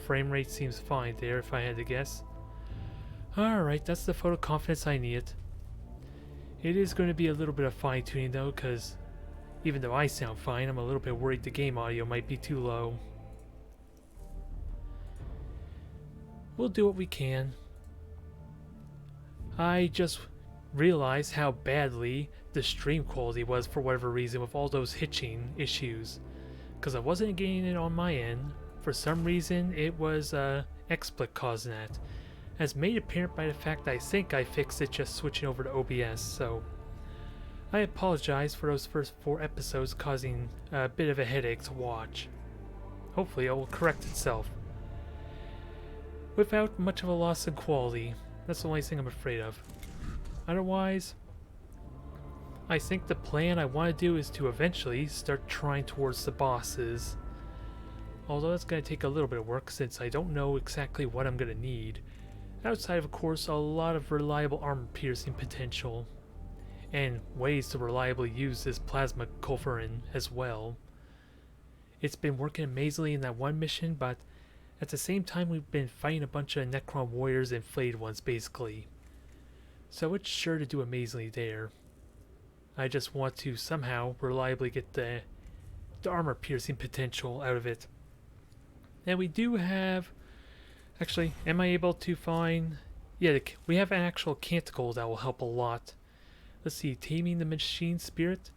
frame rate seems fine there if I had to guess. Alright, that's the photo confidence I needed. It is going to be a little bit of fine tuning though, because even though I sound fine, I'm a little bit worried the game audio might be too low. We'll do what we can. I just realized how badly the stream quality was for whatever reason with all those hitching issues. Because I wasn't getting it on my end. For some reason it was XSplit causing that. As made apparent by the fact I think I fixed it just switching over to OBS, so I apologize for those first 4 episodes causing a bit of a headache to watch. Hopefully it will correct itself without much of a loss in quality. That's the only thing I'm afraid of. Otherwise, I think the plan I want to do is to eventually start trying towards the bosses. Although that's going to take a little bit of work since I don't know exactly what I'm going to need. Outside of course a lot of reliable armor piercing potential. And ways to reliably use this plasma culverin as well. It's been working amazingly in that one mission, but at the same time we've been fighting a bunch of Necron warriors and flayed ones basically. So it's sure to do amazingly there. I just want to somehow reliably get the armor piercing potential out of it. And we do have... Actually, am I able to find... Yeah, we have an actual canticle that will help a lot. Let's see, taming the machine spirit.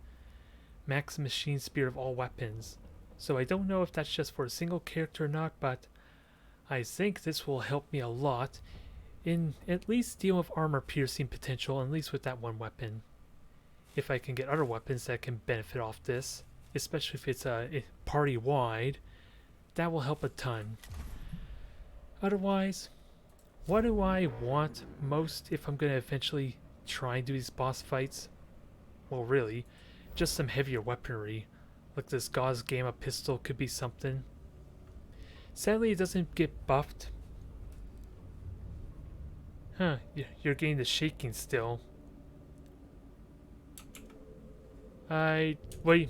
Max machine spirit of all weapons. So I don't know if that's just for a single character or not, but I think this will help me a lot in at least dealing with armor piercing potential, at least with that one weapon. If I can get other weapons that can benefit off this, especially if it's party wide, that will help a ton. Otherwise, what do I want most if I'm going to eventually try and do these boss fights? Well, really, just some heavier weaponry. Like this Gauss Gamma pistol could be something. Sadly, it doesn't get buffed. Huh, you're getting the shaking still. Wait,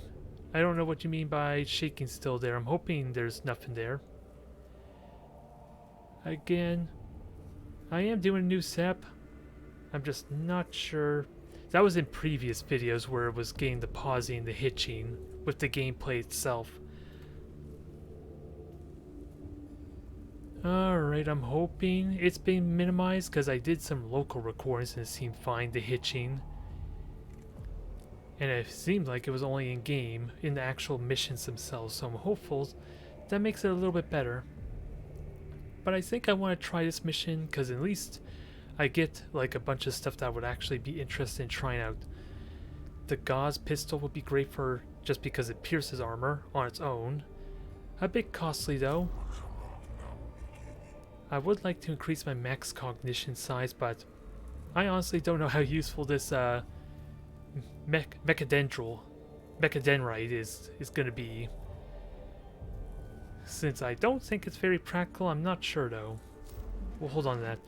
I don't know what you mean by shaking still there. I'm hoping there's nothing there. Again, I am doing a new setup. I'm just not sure. That was in previous videos where it was getting the pausing, the hitching with the gameplay itself. Alright, I'm hoping it's been minimized because I did some local recordings and it seemed fine, the hitching. And it seemed like it was only in game, in the actual missions themselves, so I'm hopeful that makes it a little bit better. But I think I want to try this mission because at least I get like a bunch of stuff that I would actually be interested in trying out. The Gauss pistol would be great for just because it pierces armor on its own. A bit costly though. I would like to increase my max cognition size, but I honestly don't know how useful this mechadendrite is going to be. Since I don't think it's very practical, I'm not sure though. Well, hold on to that.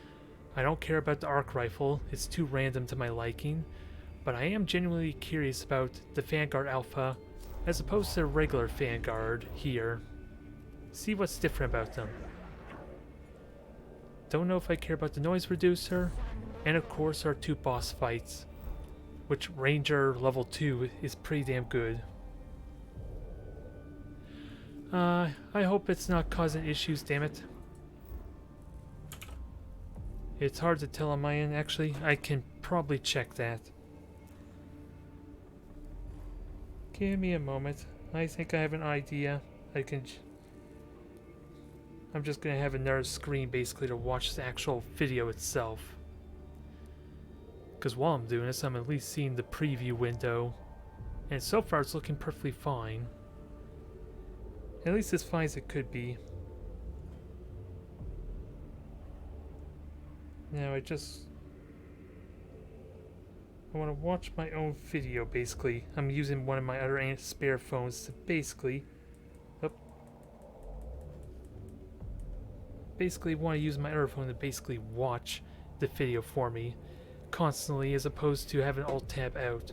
I don't care about the arc rifle, it's too random to my liking, but I am genuinely curious about the Vanguard Alpha as opposed to the regular Vanguard here. See what's different about them. Don't know if I care about the noise reducer, and of course our 2 boss fights, which Ranger level 2 is pretty damn good. I hope it's not causing issues, damn it. It's hard to tell on my end, actually. I can probably check that. Give me a moment. I think I have an idea. I'm just gonna have another screen basically to watch the actual video itself. Because while I'm doing this, I'm at least seeing the preview window. And so far it's looking perfectly fine. At least as fine as it could be. Now I want to watch my own video basically. I'm using one of my other spare phones to basically want to use my other phone to basically watch the video for me constantly as opposed to having alt tab out.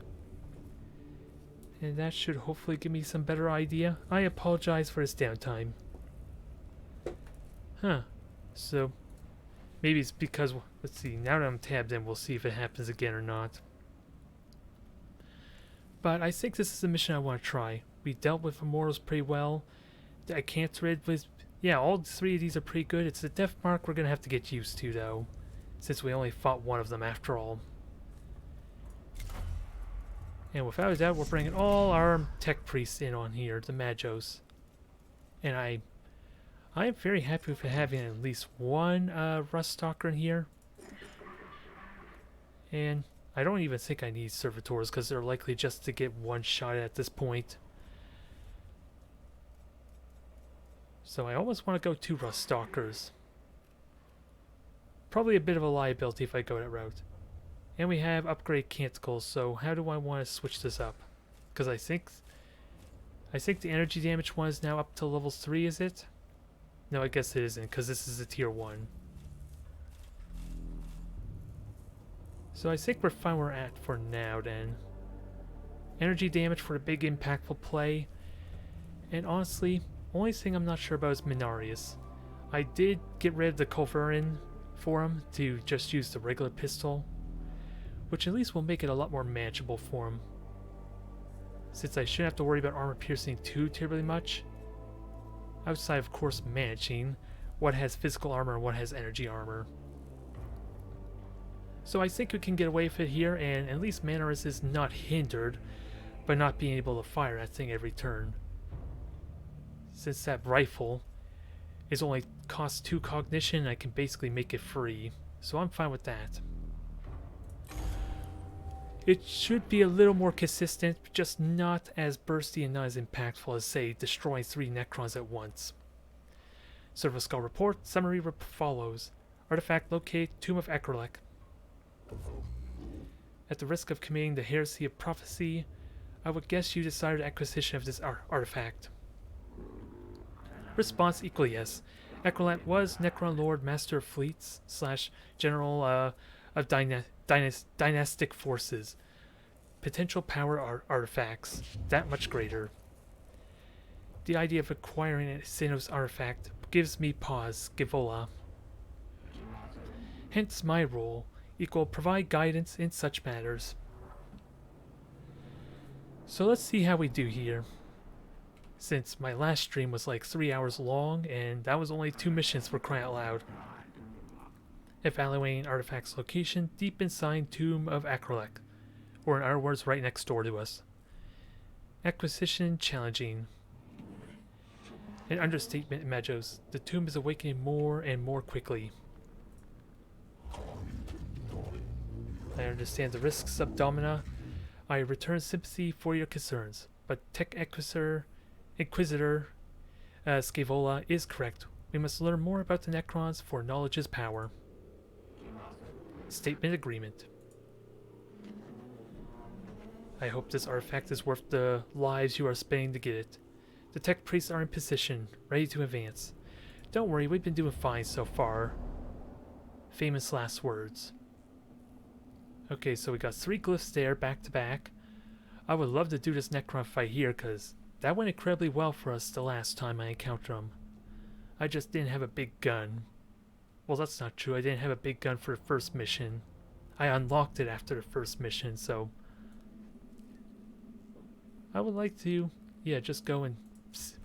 And that should hopefully give me some better idea. I apologize for this downtime. Huh. So, maybe it's because, let's see, now that I'm tabbed in, we'll see if it happens again or not. But I think this is the mission I want to try. We dealt with Immortals pretty well. I can't thread with... Yeah, all three of these are pretty good. It's the Death Mark we're going to have to get used to, though, since we only fought one of them after all. And without a doubt, we're bringing all our tech priests in on here, the Magos. And I am very happy with having at least one Rust Stalker in here. And I don't even think I need Servitors, because they're likely just to get one shot at this point. So I almost want to go 2 Rust Stalkers. Probably a bit of a liability if I go that route. And we have upgrade canticles, so how do I want to switch this up? Because I think the energy damage one is now up to level 3, is it? No, I guess it isn't, because this is a tier 1. So I think we're fine where we're at for now then. Energy damage for a big impactful play. And honestly, only thing I'm not sure about is Minarius. I did get rid of the Culverin for him to just use the regular pistol, which at least will make it a lot more manageable for him, since I shouldn't have to worry about armor piercing too terribly much, outside of course managing what has physical armor and what has energy armor. So I think we can get away with it here, and at least Minarius is not hindered by not being able to fire that thing every turn, since that rifle is only costs 2 cognition, I can basically make it free, so I'm fine with that. It should be a little more consistent, just not as bursty and not as impactful as, say, destroying 3 Necrons at once. Service Skull Report summary follows. Artifact locate Tomb of Akrelek. At the risk of committing the heresy of prophecy, I would guess you decided acquisition of this artifact. Response equally yes. Akrelek was Necron Lord, Master of Fleets / General of Dynastic Forces. Potential power artifacts, that much greater. The idea of acquiring a Xenos artifact gives me pause, Givola. Hence my role, equal provide guidance in such matters. So let's see how we do here. Since my last stream was like 3 hours long, and that was only 2 missions for crying out loud. Evaluating artifact's location deep inside Tomb of Akrelek, or in other words, right next door to us. Acquisition challenging. An understatement, Magos. The tomb is awakening more and more quickly. I understand the risks of Domina. I return sympathy for your concerns, but Tech Inquisitor Scaevola is correct. We must learn more about the Necrons, for knowledge is power. Statement agreement. I hope this artifact is worth the lives you are spending to get it. The tech priests are in position, ready to advance. Don't worry, we've been doing fine so far. Famous last words. Okay, so we got 3 glyphs there, back to back. I would love to do this Necron fight here, because that went incredibly well for us the last time I encountered him. I just didn't have a big gun. Well, that's not true. I didn't have a big gun for the first mission. I unlocked it after the first mission, so... I would like to, yeah, just go and...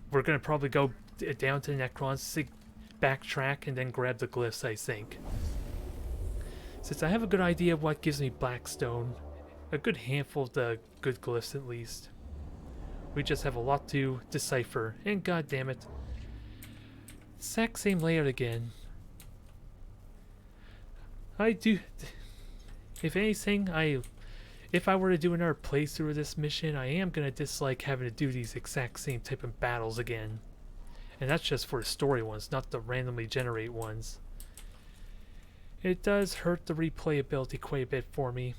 We're going to probably go down to the Necrons, backtrack, and then grab the glyphs, I think. Since I have a good idea of what gives me Blackstone, a good handful of the good glyphs at least. We just have a lot to decipher, and god damn it, exact same layout again. I do, if anything, if I were to do another playthrough of this mission, I am gonna dislike having to do these exact same type of battles again. And that's just for the story ones, not the randomly generate ones. It does hurt the replayability quite a bit for me,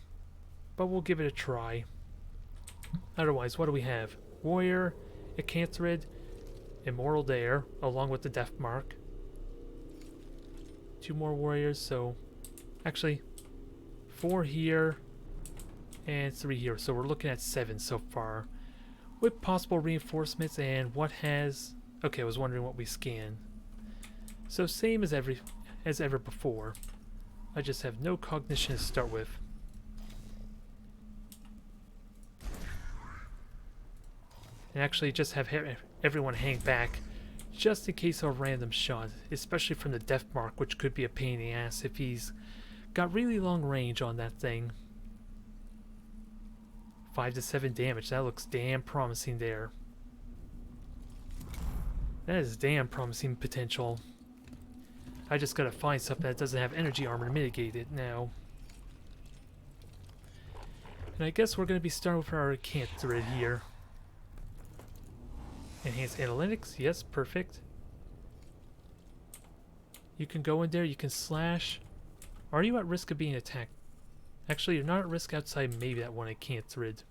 but we'll give it a try. Otherwise, what do we have? Warrior, Acantharid, Immortal Dare, along with the Death Mark. 2 more warriors, so... Actually, 4 here, and 3 here, so we're looking at 7 so far. With possible reinforcements, and what has... Okay, I was wondering what we scan. So same as ever before. I just have no cognition to start with. And actually just have everyone hang back just in case of a random shot, especially from the death mark, which could be a pain in the ass if he's got really long range on that thing. 5 to 7 damage, that looks damn promising there. That is damn promising potential. I just gotta find something that doesn't have energy armor to mitigate it now. And I guess we're gonna be starting with our Canthrid here. Enhanced analytics, yes, perfect. You can go in there, you can slash. Are you at risk of being attacked? Actually, you're not at risk outside maybe that one I Canthrid.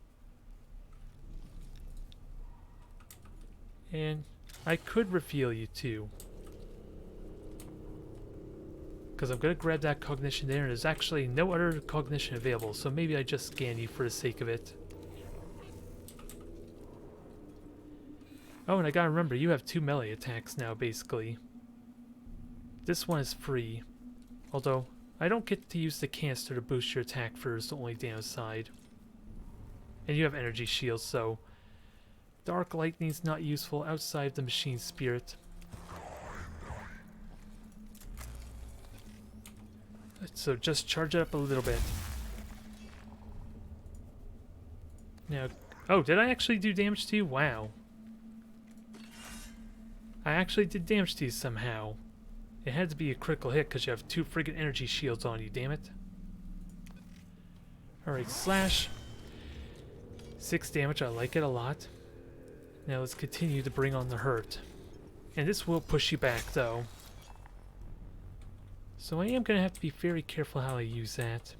And I could reveal you too. Because I'm going to grab that cognition there, and there's actually no other cognition available, so maybe I just scan you for the sake of it. Oh, and I gotta remember, you have 2 melee attacks now, basically. This one is free. Although, I don't get to use the canister to boost your attack first, the only downside. And you have energy shields, so Dark Lightning's not useful outside the Machine Spirit. So just charge it up a little bit. Now, oh, did I actually do damage to you? Wow. I actually did damage to you somehow. It had to be a critical hit because you have 2 friggin' energy shields on you, damn it. Alright, slash. 6 damage, I like it a lot. Now let's continue to bring on the hurt. And this will push you back, though. So I am going to have to be very careful how I use that.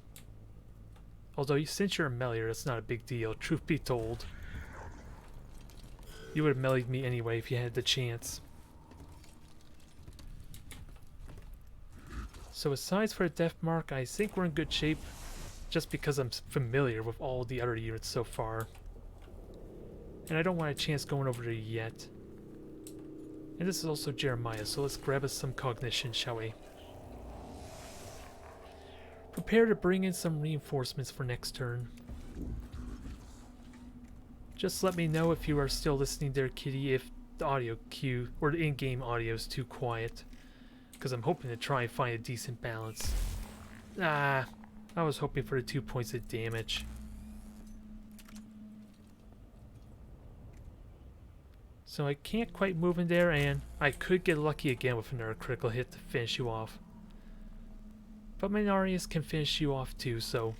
Although, since you're a meleeer, that's not a big deal, truth be told. You would have meleeed me anyway if you had the chance. So aside for a death mark, I think we're in good shape. Just because I'm familiar with all the other units so far. And I don't want a chance going over there yet. And this is also Jeremiah, so let's grab us some cognition, shall we? Prepare to bring in some reinforcements for next turn. Just let me know if you are still listening there, Kitty, if the audio cue or the in-game audio is too quiet. Because I'm hoping to try and find a decent balance. Ah, I was hoping for the 2 points of damage. So I can't quite move in there, and I could get lucky again with another critical hit to finish you off. But Minarius can finish you off too, so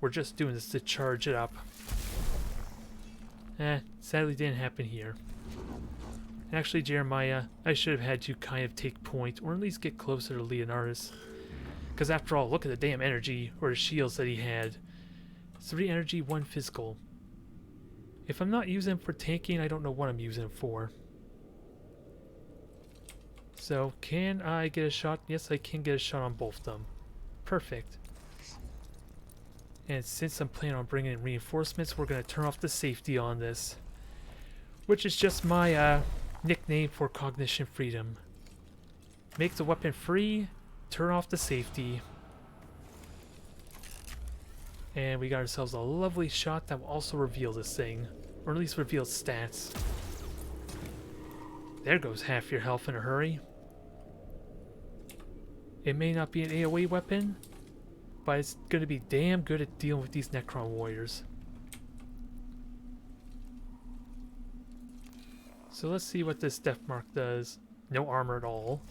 we're just doing this to charge it up. Sadly didn't happen here. Actually, Jeremiah, I should have had you kind of take point, or at least get closer to Leonardus. Because after all, look at the damn energy, or the shields that he had. 3 energy, 1 physical. If I'm not using him for tanking, I don't know what I'm using him for. So, can I get a shot? Yes, I can get a shot on both of them. Perfect. And since I'm planning on bringing in reinforcements, we're going to turn off the safety on this. Which is just my nickname for cognition freedom. Make the weapon free, turn off the safety. And we got ourselves a lovely shot that will also reveal this thing. Or at least reveal its stats. There goes half your health in a hurry. It may not be an AoE weapon, but it's going to be damn good at dealing with these Necron warriors. So let's see what this death mark does. No armor at all.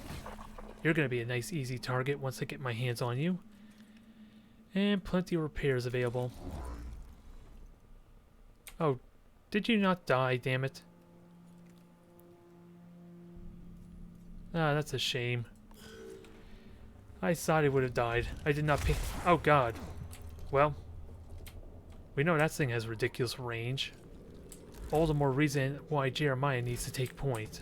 You're going to be a nice easy target once I get my hands on you. And plenty of repairs available. Oh, did you not die, damn it? Ah, that's a shame. I thought he would have died. I did not pay. Oh god. Well, we know that thing has ridiculous range. All the more reason why Jeremiah needs to take point.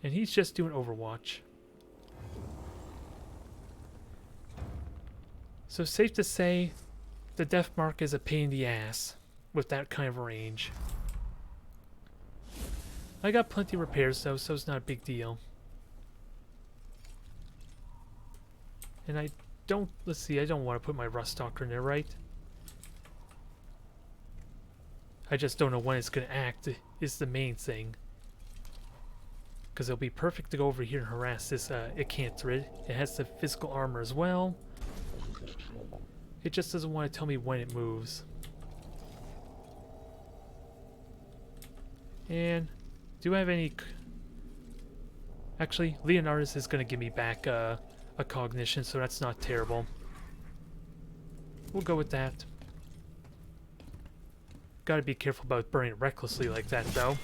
And he's just doing Overwatch. So safe to say, the death mark is a pain in the ass with that kind of range. I got plenty of repairs though, so it's not a big deal. And I don't, let's see, I don't want to put my Rust Stalker in there, right? I just don't know when it's going to act, is the main thing. Because it'll be perfect to go over here and harass this Ecantrid. It has the physical armor as well. It just doesn't want to tell me when it moves. And do I have any... Actually, Leonardus is going to give me back a cognition, so that's not terrible. We'll go with that. Gotta be careful about burning it recklessly like that, though.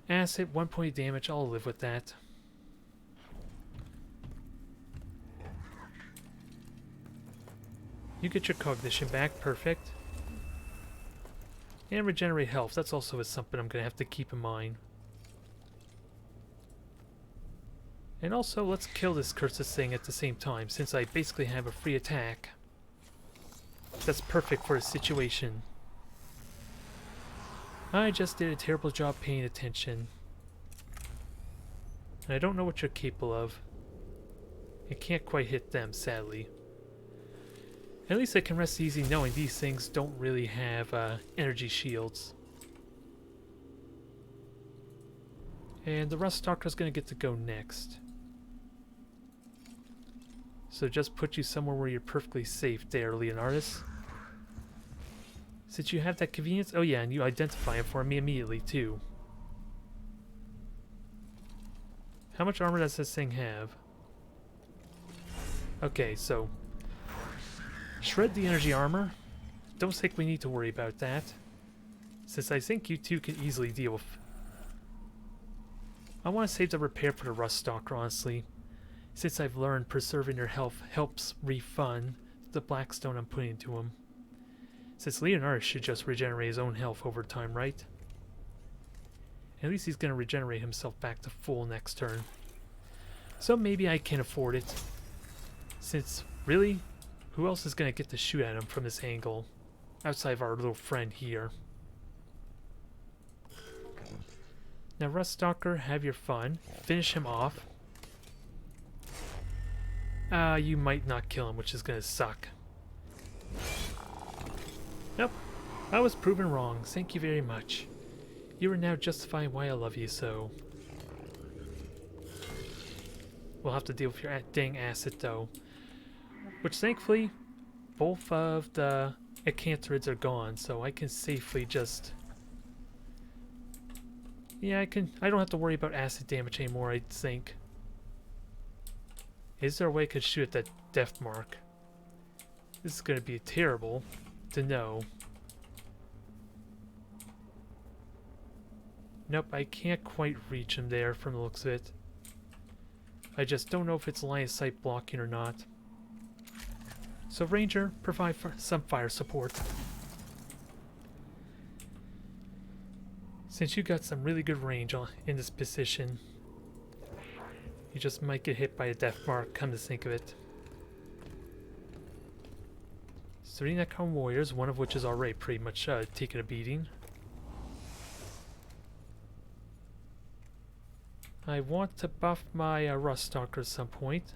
Acid, 1 point of damage, I'll live with that. You get your cognition back, perfect. And regenerate health, that's also something I'm gonna have to keep in mind. And also, let's kill this cursed thing at the same time, since I basically have a free attack. That's perfect for a situation. I just did a terrible job paying attention. And I don't know what you're capable of. I can't quite hit them, sadly. At least I can rest easy knowing these things don't really have energy shields. And the Rust Stalker's gonna get to go next. So just put you somewhere where you're perfectly safe there, Leonardus. Since you have that convenience... Oh yeah, and you identify him for me immediately, too. How much armor does this thing have? Okay, so... Shred the energy armor. Don't think we need to worry about that. Since I think you two can easily deal with... I want to save the repair for the Rust Stalker, honestly. Since I've learned preserving their health helps refund the Blackstone I'm putting into him. Since Leonardus should just regenerate his own health over time, right? At least he's going to regenerate himself back to full next turn. So maybe I can afford it. Since, really, who else is going to get to shoot at him from this angle? Outside of our little friend here. Now, Rust Stalker, have your fun. Finish him off. You might not kill him, which is going to suck. Nope, I was proven wrong. Thank you very much. You are now justifying why I love you so. We'll have to deal with your dang acid, though. Which, thankfully, both of the Ecantrids are gone, so I can safely just... Yeah, I don't have to worry about acid damage anymore, I think. Is there a way I could shoot at that death mark? This is going to be terrible to know. Nope, I can't quite reach him there from the looks of it. I just don't know if it's line of sight blocking or not. So Ranger, provide some fire support. Since you got some really good range in this position, you just might get hit by a death mark, come to think of it. 3 Necron warriors, one of which is already pretty much taking a beating. I want to buff my Rust Stalker at some point.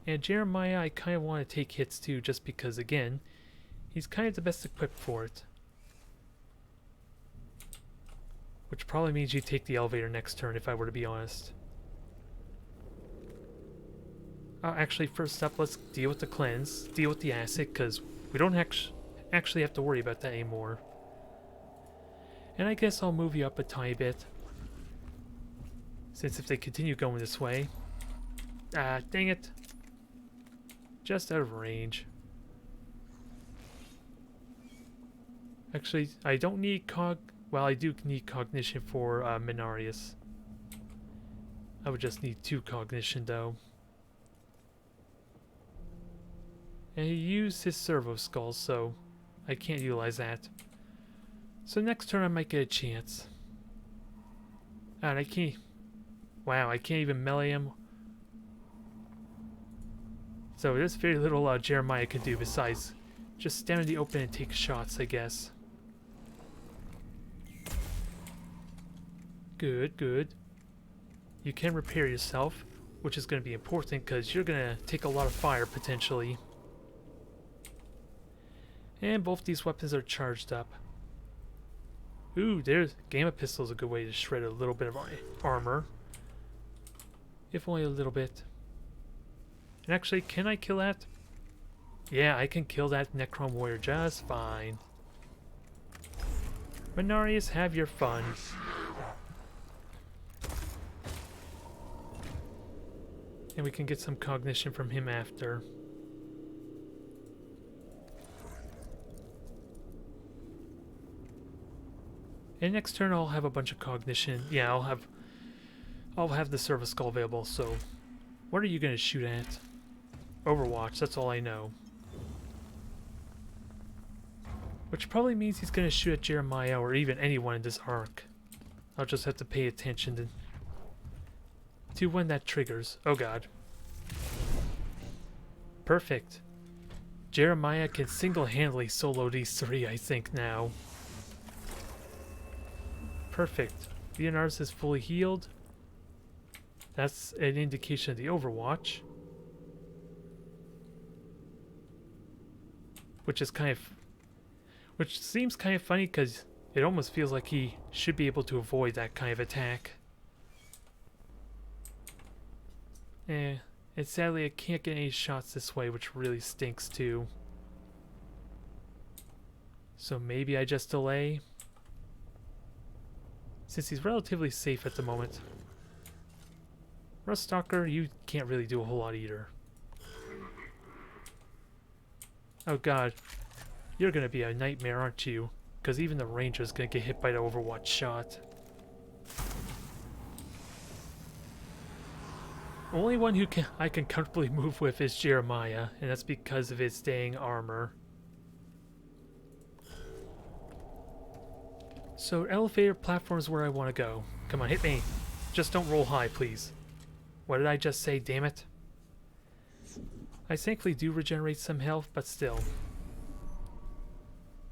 And Jeremiah, I kind of want to take hits too, just because, again, he's kind of the best equipped for it. Which probably means you take the elevator next turn, if I were to be honest. Actually, first up, let's deal with the cleanse, deal with the acid, because we don't actually have to worry about that anymore. And I guess I'll move you up a tiny bit. Since if they continue going this way... dang it. Just out of range. Actually, I don't need well, I do need cognition for Mechanicus. I would just need 2 cognition, though. And he used his servo skull, so I can't utilize that. So next turn I might get a chance. And I can't... Wow, I can't even melee him. So there's very little Jeremiah can do besides just stand in the open and take shots, I guess. Good, good. You can repair yourself, which is going to be important because you're going to take a lot of fire potentially. And both these weapons are charged up. Ooh, there's Gamma Pistol is a good way to shred a little bit of my armor. If only a little bit. And actually, can I kill that? Yeah, I can kill that Necron warrior just fine. Mechanicus, have your fun. And we can get some cognition from him after. And next turn I'll have a bunch of cognition. Yeah, I'll have the Servo Skull available, so what are you gonna shoot at? Overwatch, that's all I know. Which probably means he's gonna shoot at Jeremiah or even anyone in this arc. I'll just have to pay attention to when that triggers. Oh god. Perfect. Jeremiah can single-handedly solo these three, I think, now. Perfect. Leonard's is fully healed. That's an indication of the Overwatch. Which seems kind of funny because it almost feels like he should be able to avoid that kind of attack. And sadly I can't get any shots this way, which really stinks too. So maybe I just delay. Since he's relatively safe at the moment. Ruststalker, you can't really do a whole lot either. Oh god. You're gonna be a nightmare, aren't you? Because even the ranger's gonna get hit by the Overwatch shot. Only one who I can comfortably move with is Jeremiah, and that's because of his staying armor. So elevator platform is where I want to go. Come on, hit me. Just don't roll high, please. What did I just say, damn it? I thankfully do regenerate some health, but still.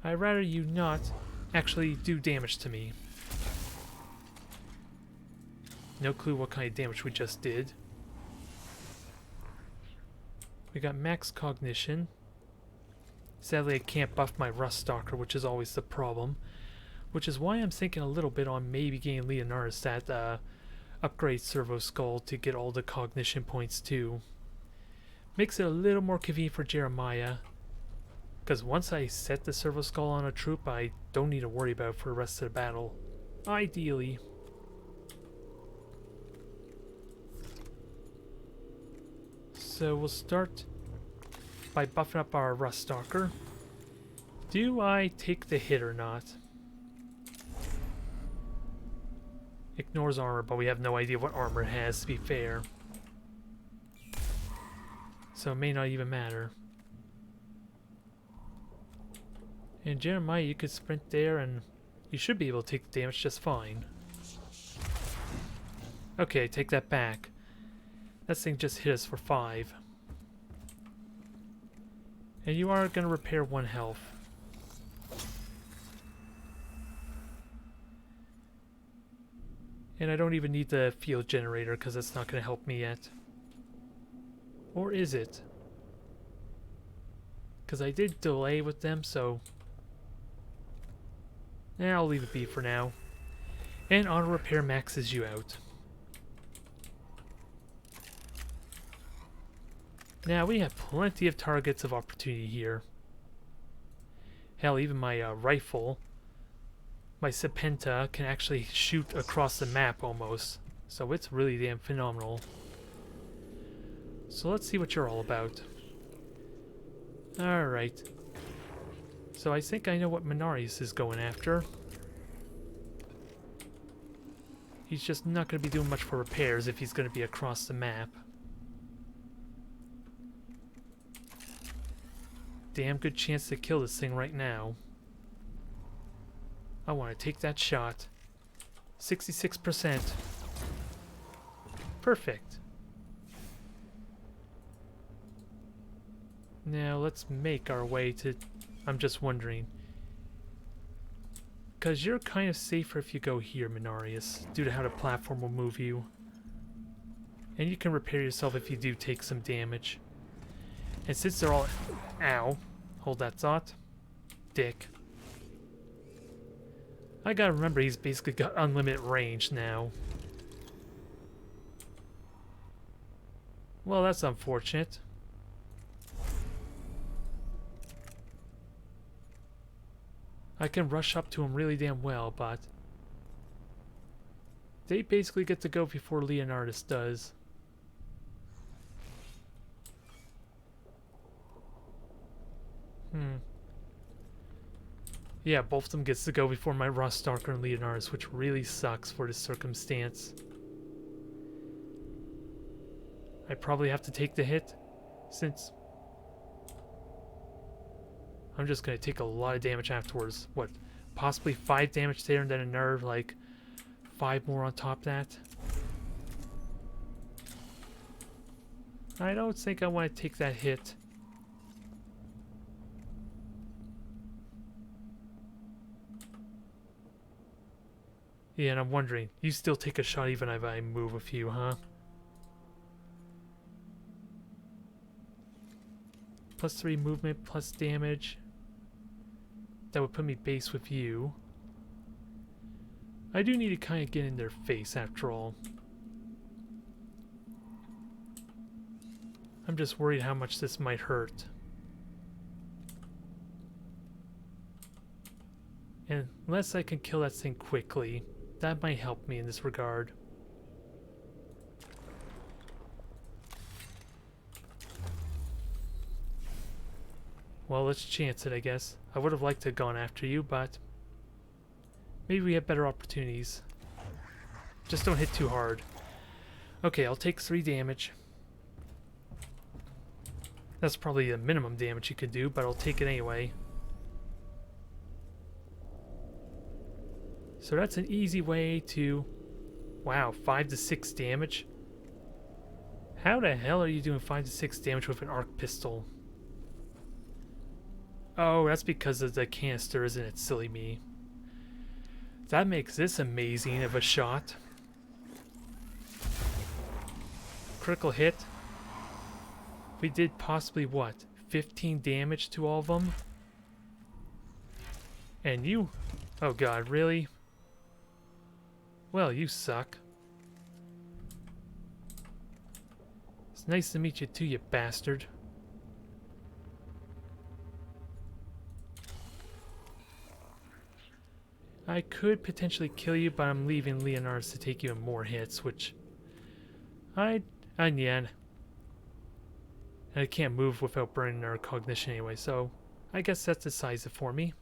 I'd rather you not actually do damage to me. No clue what kind of damage we just did. We got max cognition. Sadly, I can't buff my Ruststalker, which is always the problem. Which is why I'm thinking a little bit on maybe getting Leonard's that upgrade Servo Skull to get all the cognition points too. Makes it a little more convenient for Jeremiah. Because once I set the Servo Skull on a troop, I don't need to worry about it for the rest of the battle. Ideally. So we'll start by buffing up our Ruststalker. Do I take the hit or not? Ignores armor, but we have no idea what armor it has, to be fair. So it may not even matter. And Jeremiah, you could sprint there and you should be able to take the damage just fine. Okay, take that back. That thing just hit us for 5. And you are going to repair 1 health. And I don't even need the field generator because that's not going to help me yet. Or is it? Because I did delay with them, so... yeah, I'll leave it be for now. And auto repair maxes you out. Now we have plenty of targets of opportunity here. Hell, even my rifle, my Serpenta, can actually shoot across the map almost. So it's really damn phenomenal. So let's see what you're all about. Alright. So I think I know what Mechanicus is going after. He's just not going to be doing much for repairs if he's going to be across the map. Damn good chance to kill this thing right now. I want to take that shot. 66%. Perfect. Now let's make our way to... I'm just wondering. because you're kind of safer if you go here, Mechanicus, due to how the platform will move you. And you can repair yourself if you do take some damage. And since they're all... Ow. Hold that thought. Dick. I gotta remember he's basically got unlimited range now. Well, that's unfortunate. I can rush up to him really damn well, but... they basically get to go before Leonardus does. Yeah, both of them gets to go before my Rostalker and Leonardus, which really sucks for this circumstance. I probably have to take the hit, since I'm just going to take a lot of damage afterwards. What, possibly 5 damage there and then another, like, 5 more on top of that? I don't think I want to take that hit. Yeah, and I'm wondering, you still take a shot even if I move a few, huh? +3 movement, plus damage. That would put me base with you. I do need to kind of get in their face after all. I'm just worried how much this might hurt. And unless I can kill that thing quickly, that might help me in this regard. Well, let's chance it, I guess. I would have liked to have gone after you, but maybe we have better opportunities. Just don't hit too hard. Okay, I'll take 3 damage. That's probably the minimum damage you could do, but I'll take it anyway. So that's an easy way to... Wow, 5 to 6 damage? How the hell are you doing 5 to 6 damage with an arc pistol? Oh, that's because of the canister, isn't it? Silly me. That makes this amazing of a shot. Critical hit. We did possibly, what, 15 damage to all of them? And you... Oh god, really? Well, you suck. It's nice to meet you too, you bastard. I could potentially kill you, but I'm leaving Leonardus to take even more hits, which... yeah. And I can't move without burning our cognition anyway, so... I guess that decides it for me.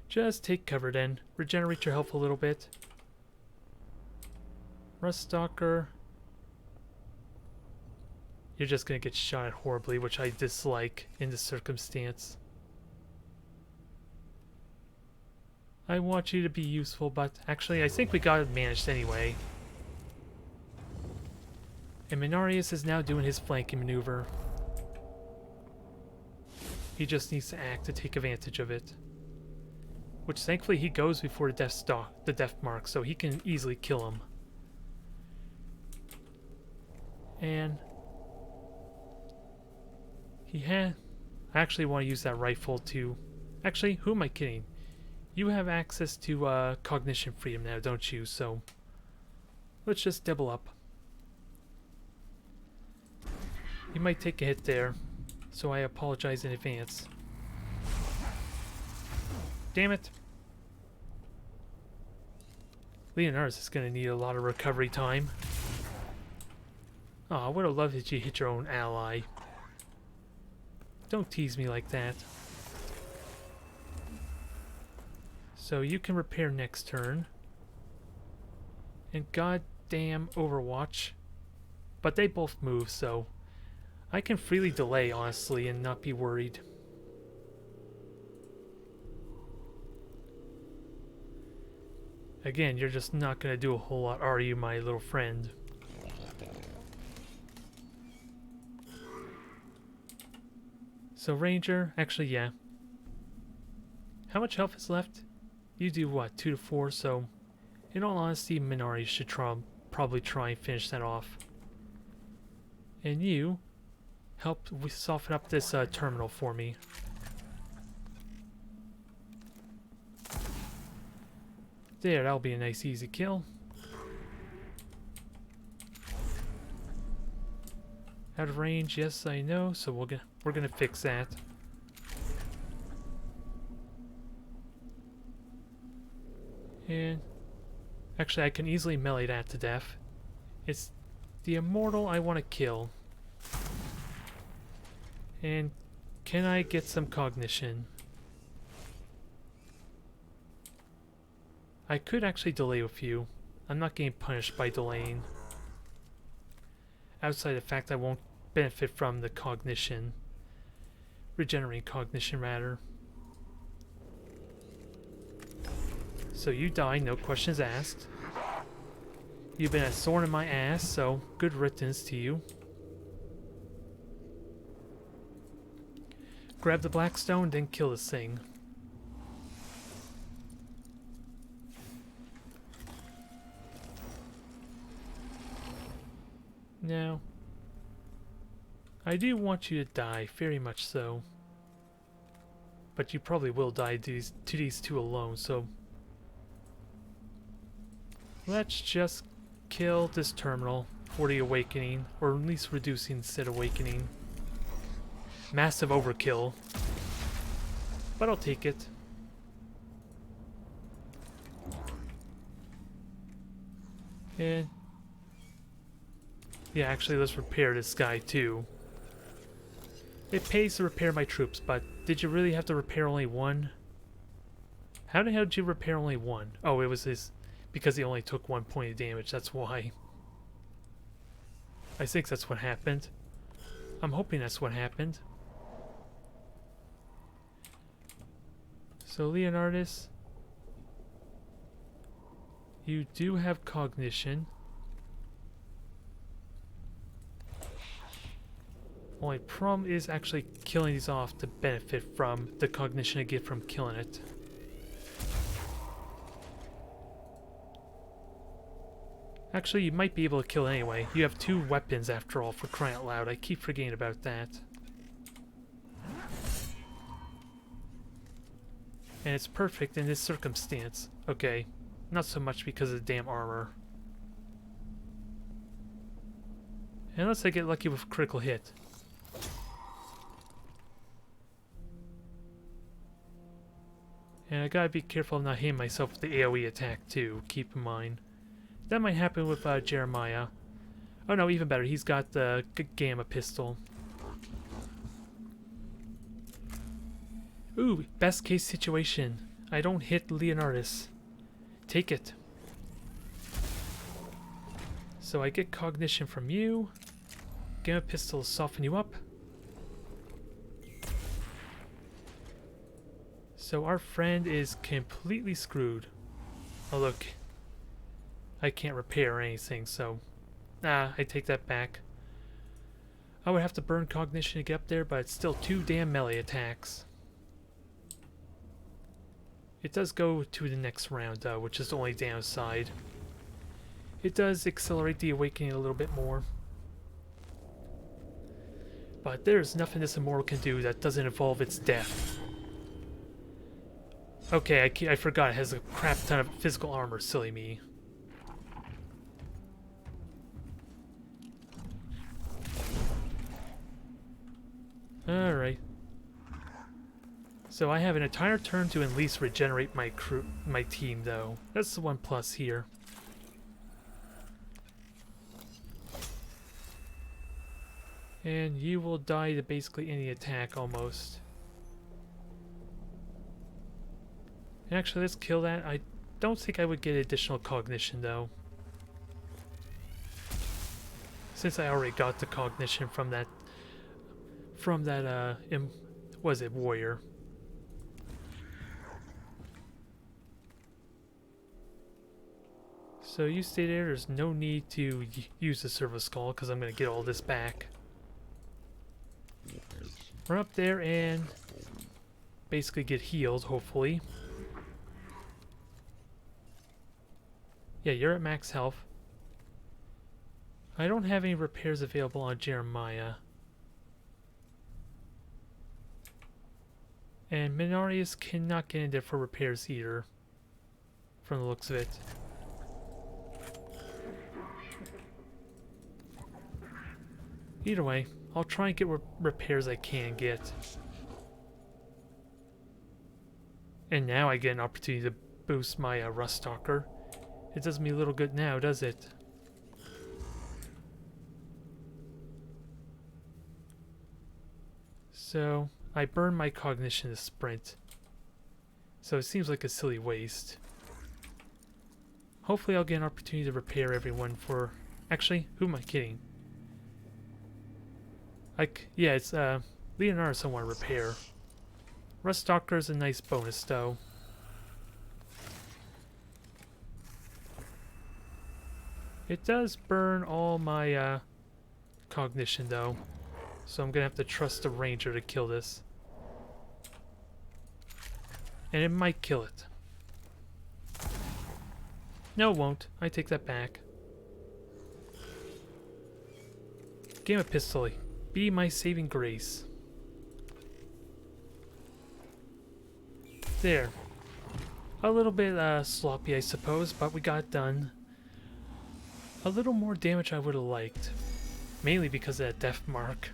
Just take cover then. Regenerate your health a little bit. Ruststalker. You're just gonna get shot at horribly, which I dislike in this circumstance. I want you to be useful, but actually I think we got it managed anyway. And Mechanicus is now doing his flanking maneuver. He just needs to act to take advantage of it. Which thankfully he goes before the death mark, so he can easily kill him. And I actually want to use that rifle to... Actually, who am I kidding? You have access to cognition freedom now, don't you? So let's just double up. You might take a hit there, so I apologize in advance. Damn it. Leonardus is going to need a lot of recovery time. Aw, I would have loved if you hit your own ally. Don't tease me like that. So you can repair next turn. And goddamn Overwatch. But they both move, so I can freely delay, honestly, and not be worried. Again, you're just not going to do a whole lot, are you, my little friend? So Ranger, actually, yeah. how much health is left? You do what, 2 to 4, so in all honesty, Minari should probably try and finish that off. And you help soften up this terminal for me. There, that'll be a nice easy kill. Out of range, yes I know, so we're gonna fix that. And actually I can easily melee that to death. It's the immortal I want to kill. And can I get some cognition? I could actually delay a few. I'm not getting punished by delaying. Outside the fact I won't benefit from the cognition. Regenerating cognition, rather. So you die, no questions asked. You've been a thorn in my ass, so good riddance to you. Grab the Blackstone, then kill this thing. Now, I do want you to die, very much so. But you probably will die to these two alone, so let's just kill this terminal for the awakening, or at least reducing said awakening. Massive overkill, but I'll take it. And yeah, actually let's repair this guy too. It pays to repair my troops, but did you really have to repair only one? How the hell did you repair only one? Oh, it was his, because he only took 1 point of damage, that's why. I think that's what happened. I'm hoping that's what happened. So Leonardus, you do have cognition. Only problem is actually killing these off to benefit from the cognition I get from killing it. Actually, you might be able to kill it anyway. You have 2 weapons after all, for crying out loud. I keep forgetting about that. And it's perfect in this circumstance. Okay, not so much because of the damn armor. Unless I get lucky with a critical hit. And I gotta be careful of not hitting myself with the AoE attack too, keep in mind. That might happen with Jeremiah. Oh no, even better, he's got the gamma pistol. Ooh, best case situation. I don't hit Leonardus. Take it. So I get cognition from you. Gamma pistol will soften you up. So our friend is completely screwed. Oh look. I can't repair anything, so I take that back. I would have to burn cognition to get up there, but it's still 2 damn melee attacks. It does go to the next round though, which is the only downside. It does accelerate the awakening a little bit more. But there's nothing this immortal can do that doesn't involve its death. Okay, I forgot it has a crap ton of physical armor, silly me. Alright. So I have an entire turn to at least regenerate my team though. That's the one plus here. And you will die to basically any attack almost. Actually, let's kill that. I don't think I would get additional cognition though. Since I already got the cognition from that was it warrior? So you stay there. There's no need to use the Servo Skull because I'm going to get all this back. Run up there and basically get healed, hopefully. Yeah, you're at max health. I don't have any repairs available on Jeremiah. And Minarius cannot get in there for repairs either, from the looks of it. Either way, I'll try and get repairs I can get. And now I get an opportunity to boost my Rust Stalker. It does me a little good now, does it? So, I burned my cognition to sprint. So it seems like a silly waste. Hopefully I'll get an opportunity to repair everyone for... Actually, who am I kidding? Yeah, it's Leonardus I want to repair. Rust Stalker is a nice bonus though. It does burn all my cognition though. So I'm gonna have to trust the ranger to kill this. And it might kill it. No, it won't. I take that back. Game of Pistol. Be my saving grace. There. A little bit sloppy, I suppose, but we got it done. A little more damage I would have liked. Mainly because of that death mark.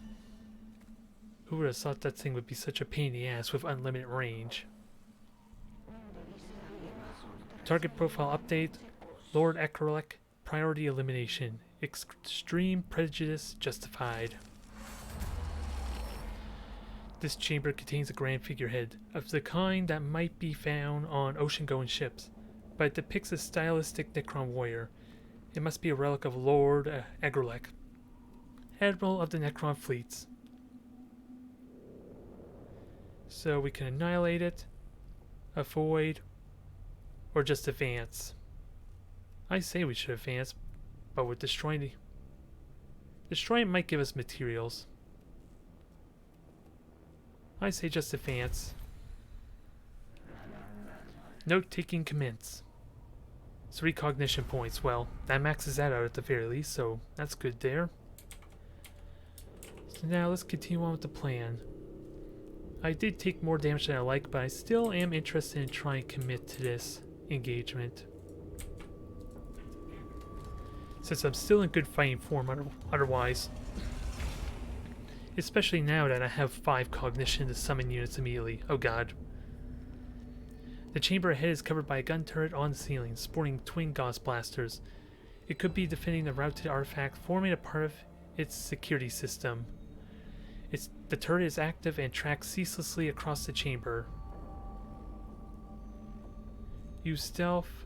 Who would have thought that thing would be such a pain in the ass with unlimited range? Target profile update. Lord Ekrolek. Priority elimination. Extreme prejudice justified. This chamber contains a grand figurehead, of the kind that might be found on ocean-going ships, but it depicts a stylistic Necron warrior. It must be a relic of Lord Egrelek, Admiral of the Necron fleets. So we can annihilate it, avoid, or just advance. I say we should advance, but with destroying it... Destroying it might give us materials. I say just advance. Note-taking commence. 3 cognition points. Well, that maxes that out at the very least, so that's good there. So now let's continue on with the plan. I did take more damage than I like, but I still am interested in trying to commit to this engagement. Since I'm still in good fighting form otherwise. Especially now that I have 5 cognition to summon units immediately. Oh god. The chamber ahead is covered by a gun turret on the ceiling, sporting twin Gauss blasters. It could be defending the route to the artifact, forming a part of its security system. The turret is active and tracks ceaselessly across the chamber. Use stealth,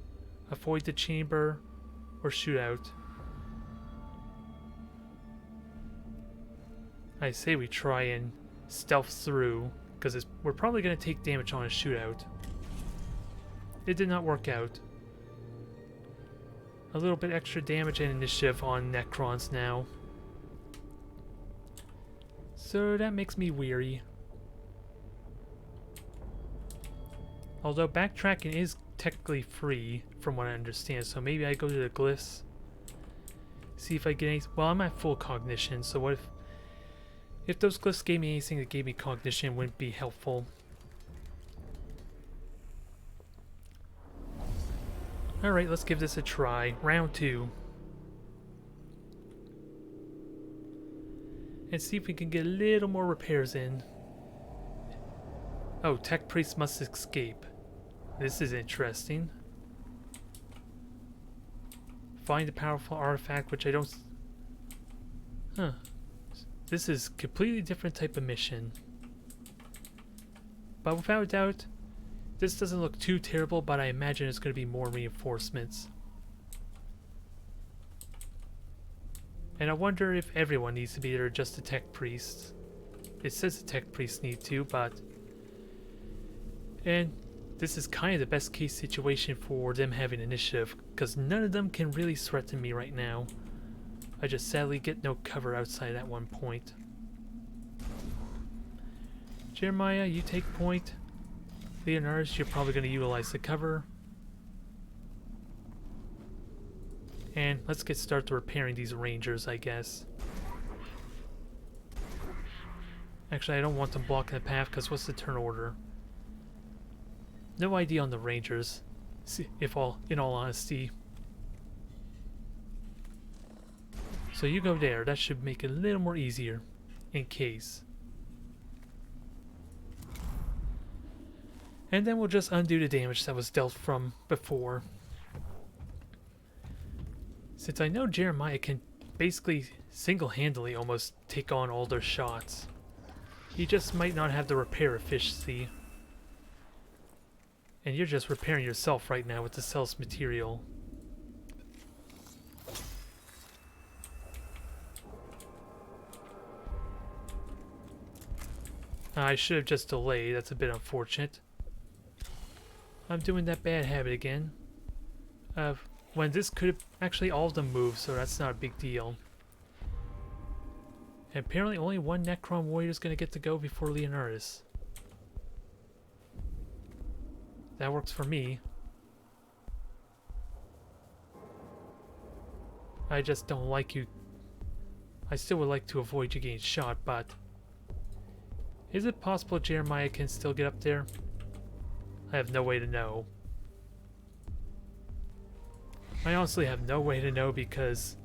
avoid the chamber, or shoot out. I say we try and stealth through, because we're probably going to take damage on a shootout. It did not work out. A little bit extra damage and initiative on Necrons now. So that makes me weary. Although backtracking is technically free, from what I understand, so maybe I go to the glyphs. See if I get any... Well, I'm at full cognition, so what if... If those glyphs gave me anything that gave me cognition, it wouldn't be helpful. Alright, let's give this a try. Round 2. And see if we can get a little more repairs in. Oh, Tech Priest must escape. This is interesting. Find a powerful artifact, which I don't... Huh. This is a completely different type of mission. But without a doubt, this doesn't look too terrible, but I imagine it's going to be more reinforcements. And I wonder if everyone needs to be there or just the Tech Priests. It says the Tech Priests need to, but... And this is kind of the best case situation for them having initiative, because none of them can really threaten me right now. I just sadly get no cover outside at one point. Jeremiah, you take point. Leonardus, you're probably going to utilize the cover. And let's get started repairing these rangers, I guess. Actually, I don't want them blocking the path, because what's the turn order? No idea on the rangers, in all honesty. So you go there. That should make it a little more easier, in case. And then we'll just undo the damage that was dealt from before. Since I know Jeremiah can basically single-handedly almost take on all their shots. He just might not have the repair efficiency. And you're just repairing yourself right now with the cell's material. I should have just delayed. That's a bit unfortunate. I'm doing that bad habit again. When this could have... Actually, all of them moved, so that's not a big deal. And apparently only one Necron warrior is going to get to go before Leonardus. That works for me. I just don't like you. I still would like to avoid you getting shot, but... Is it possible Jeremiah can still get up there? I have no way to know. I honestly have no way to know because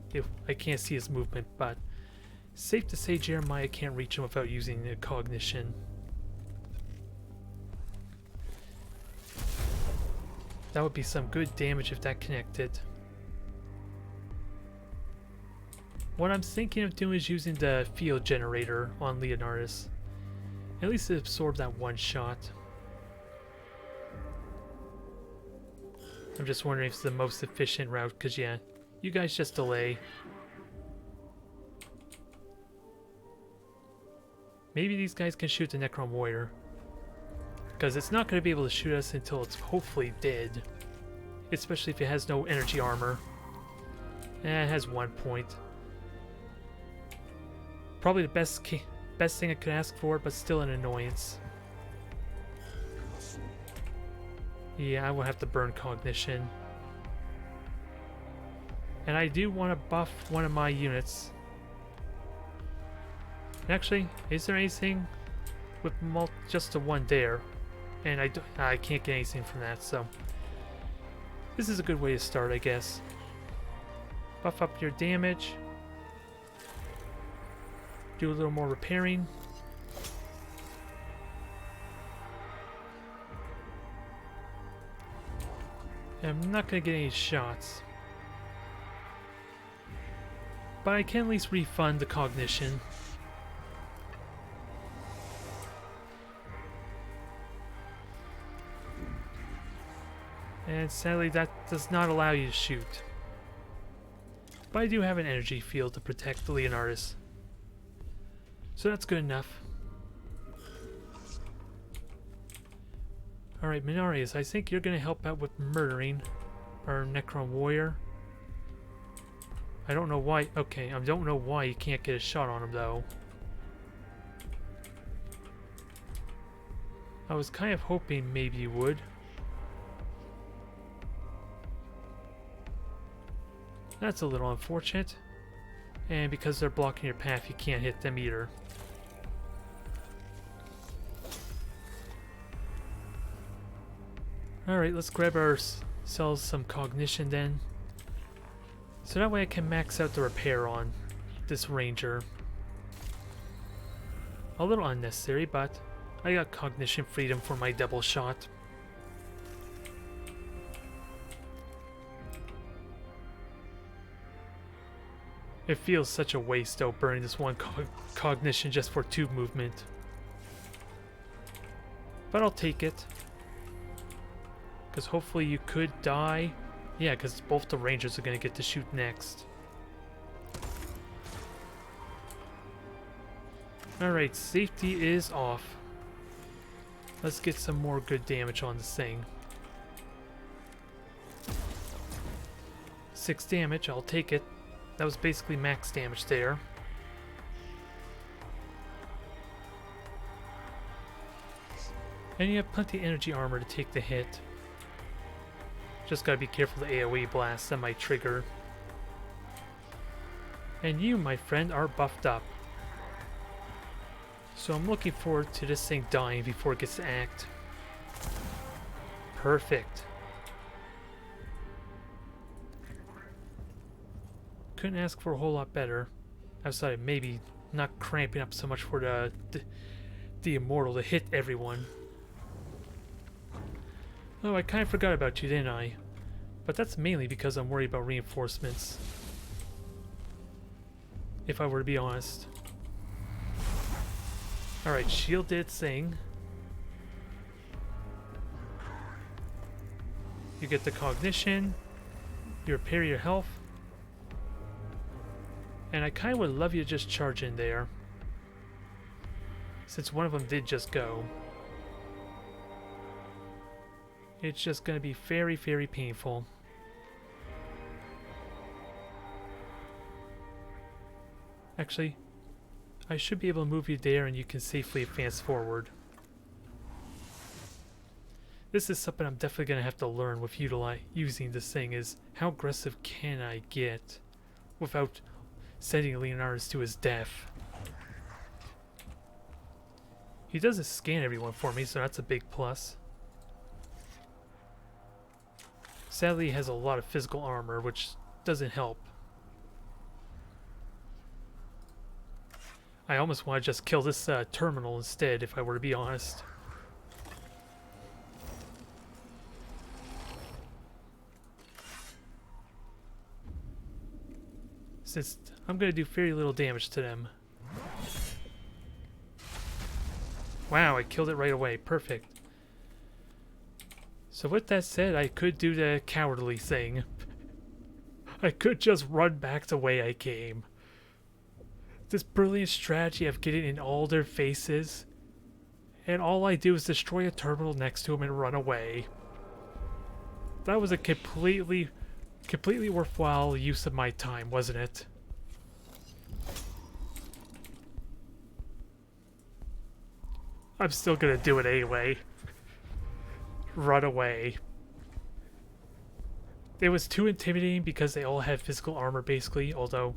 I can't see his movement, but safe to say Jeremiah can't reach him without using a cognition. That would be some good damage if that connected. What I'm thinking of doing is using the field generator on Leonardus. At least it absorbed that one shot. I'm just wondering if it's the most efficient route, because yeah, you guys just delay. Maybe these guys can shoot the Necron Warrior. Because it's not going to be able to shoot us until it's hopefully dead. Especially if it has no energy armor. It has 1 point. Probably the best thing I could ask for, but still an annoyance. Yeah, I will have to burn cognition. And I do want to buff one of my units. Actually, is there anything with just the one there? And I can't get anything from that, so... This is a good way to start, I guess. Buff up your damage. Do a little more repairing. I'm not going to get any shots. But I can at least refund the cognition. And sadly that does not allow you to shoot. But I do have an energy field to protect the Leonardus. So that's good enough. Alright, Minarius, I think you're going to help out with murdering our Necron warrior. I don't know why... Okay, I don't know why you can't get a shot on him, though. I was kind of hoping maybe you would. That's a little unfortunate. And because they're blocking your path, you can't hit them either. Alright, let's grab ourselves some cognition then. So that way I can max out the repair on this ranger. A little unnecessary, but I got cognition freedom for my double shot. It feels such a waste though, burning this one cognition just for 2 movement. But I'll take it. Because hopefully you could die. Yeah, because both the rangers are going to get to shoot next. Alright, safety is off. Let's get some more good damage on this thing. 6 damage, I'll take it. That was basically max damage there. And you have plenty of energy armor to take the hit. Just gotta be careful of the AoE blast that might trigger. And you, my friend, are buffed up. So I'm looking forward to this thing dying before it gets to act. Perfect. Couldn't ask for a whole lot better. Outside of maybe not cramping up so much for the immortal to hit everyone. Oh, I kind of forgot about you, didn't I? But that's mainly because I'm worried about reinforcements. If I were to be honest. Alright, shield did its thing. You get the cognition. You repair your health. And I kind of would love you to just charge in there. Since one of them did just go. It's just going to be very, very painful. Actually, I should be able to move you there and you can safely advance forward. This is something I'm definitely going to have to learn with using this thing, is how aggressive can I get without sending Leonardus to his death. He does scan everyone for me, so that's a big plus. Sadly, he has a lot of physical armor, which doesn't help. I almost want to just kill this terminal instead, if I were to be honest. Since I'm going to do very little damage to them. Wow, I killed it right away. Perfect. So with that said, I could do the cowardly thing. I could just run back the way I came. This brilliant strategy of getting in all their faces, and all I do is destroy a terminal next to them and run away. That was a completely worthwhile use of my time, wasn't it? I'm still gonna do it anyway. Run away. It was too intimidating because they all had physical armor basically, although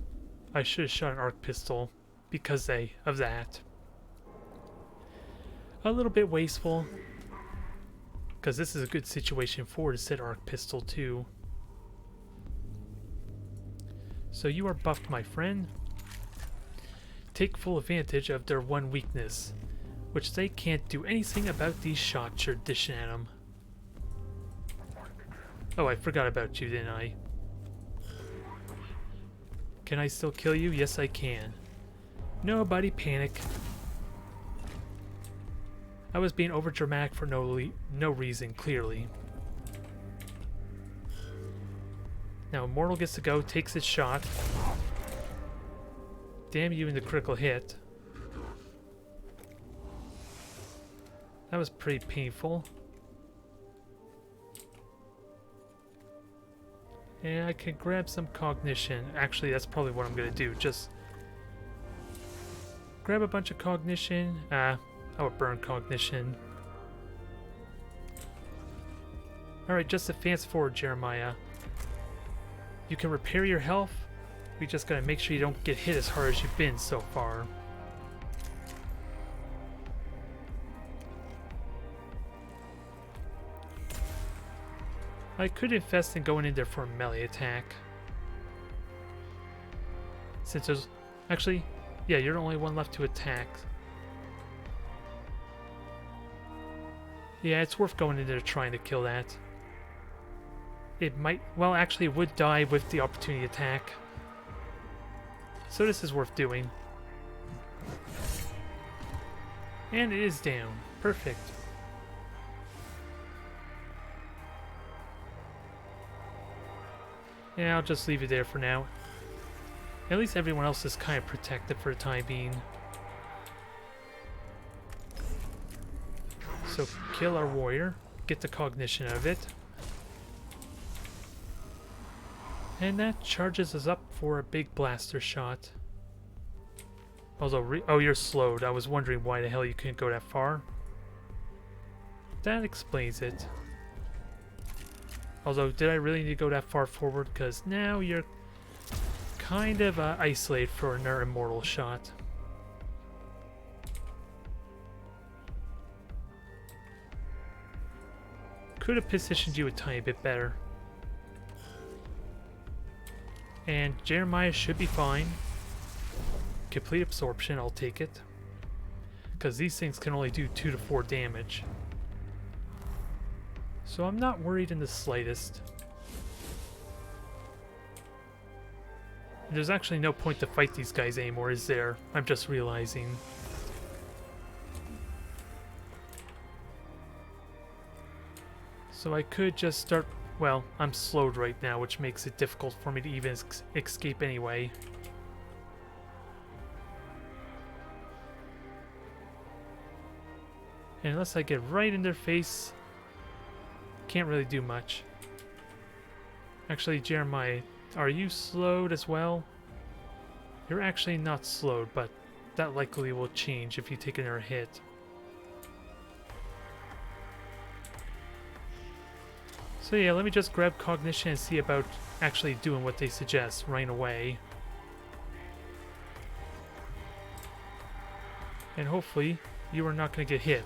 I should have shot an arc pistol because of that. A little bit wasteful, because this is a good situation for to set arc pistol too. So you are buffed, my friend. Take full advantage of their one weakness, which they can't do anything about these shots you're dishing at them. Oh, I forgot about you, didn't I? Can I still kill you? Yes, I can. Nobody panic. I was being overdramatic for no reason, clearly. Now, Immortal gets to go, takes its shot. Damn you in the critical hit. That was pretty painful. And I can grab some cognition. Actually, that's probably what I'm going to do. Just grab a bunch of cognition. I would burn cognition. Alright, just advance forward, Jeremiah. You can repair your health. We just got to make sure you don't get hit as hard as you've been so far. I could invest in going in there for a melee attack. Since there's... Actually, yeah, you're the only one left to attack. Yeah, it's worth going in there trying to kill that. It might... Well, actually, it would die with the opportunity attack. So this is worth doing. And it is down. Perfect. Yeah, I'll just leave it there for now. At least everyone else is kind of protected for the time being. So kill our warrior, get the cognition out of it. And that charges us up for a big blaster shot. Although, oh, you're slowed. I was wondering why the hell you couldn't go that far. That explains it. Although, did I really need to go that far forward? Because now you're kind of isolated for another immortal shot. Could have positioned you a tiny bit better. And Jeremiah should be fine. Complete absorption, I'll take it. Because these things can only do 2 to 4 damage. So I'm not worried in the slightest. There's actually no point to fight these guys anymore, is there? I'm just realizing. So I could just start... Well, I'm slowed right now, which makes it difficult for me to even escape anyway. And unless I get right in their face, can't really do much. Actually, Jeremiah, are you slowed as well? You're actually not slowed, but that likely will change if you take another hit. So yeah, let me just grab cognition and see about actually doing what they suggest right away. And hopefully, you are not going to get hit.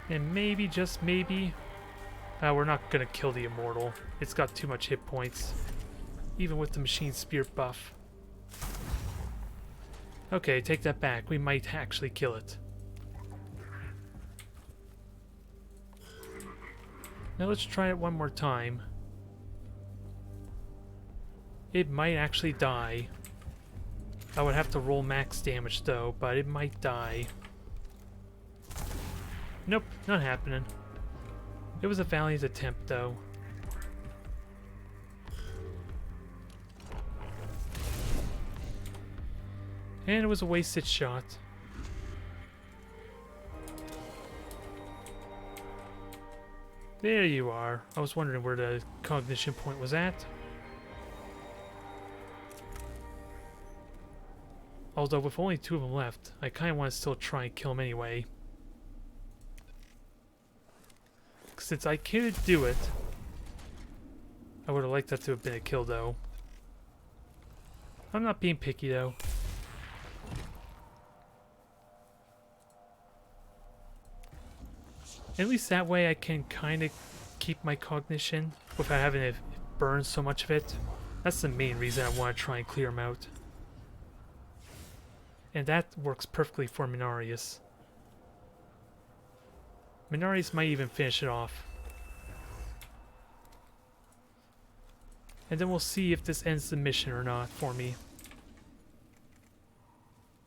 And maybe, just maybe, we're not going to kill the Immortal. It's got too much hit points, even with the Machine Spear buff. Okay, take that back. We might actually kill it. Now let's try it one more time. It might actually die. I would have to roll max damage though, but it might die. Nope, not happening. It was a valiant attempt though. And it was a wasted shot. There you are. I was wondering where the cognition point was at. Although with only 2 of them left, I kind of want to still try and kill them anyway. Since I could do it, I would have liked that to have been a kill though. I'm not being picky though. At least that way I can kind of keep my cognition without having to burn so much of it. That's the main reason I want to try and clear them out. And that works perfectly for Mechanicus. Mechanicus might even finish it off. And then we'll see if this ends the mission or not for me.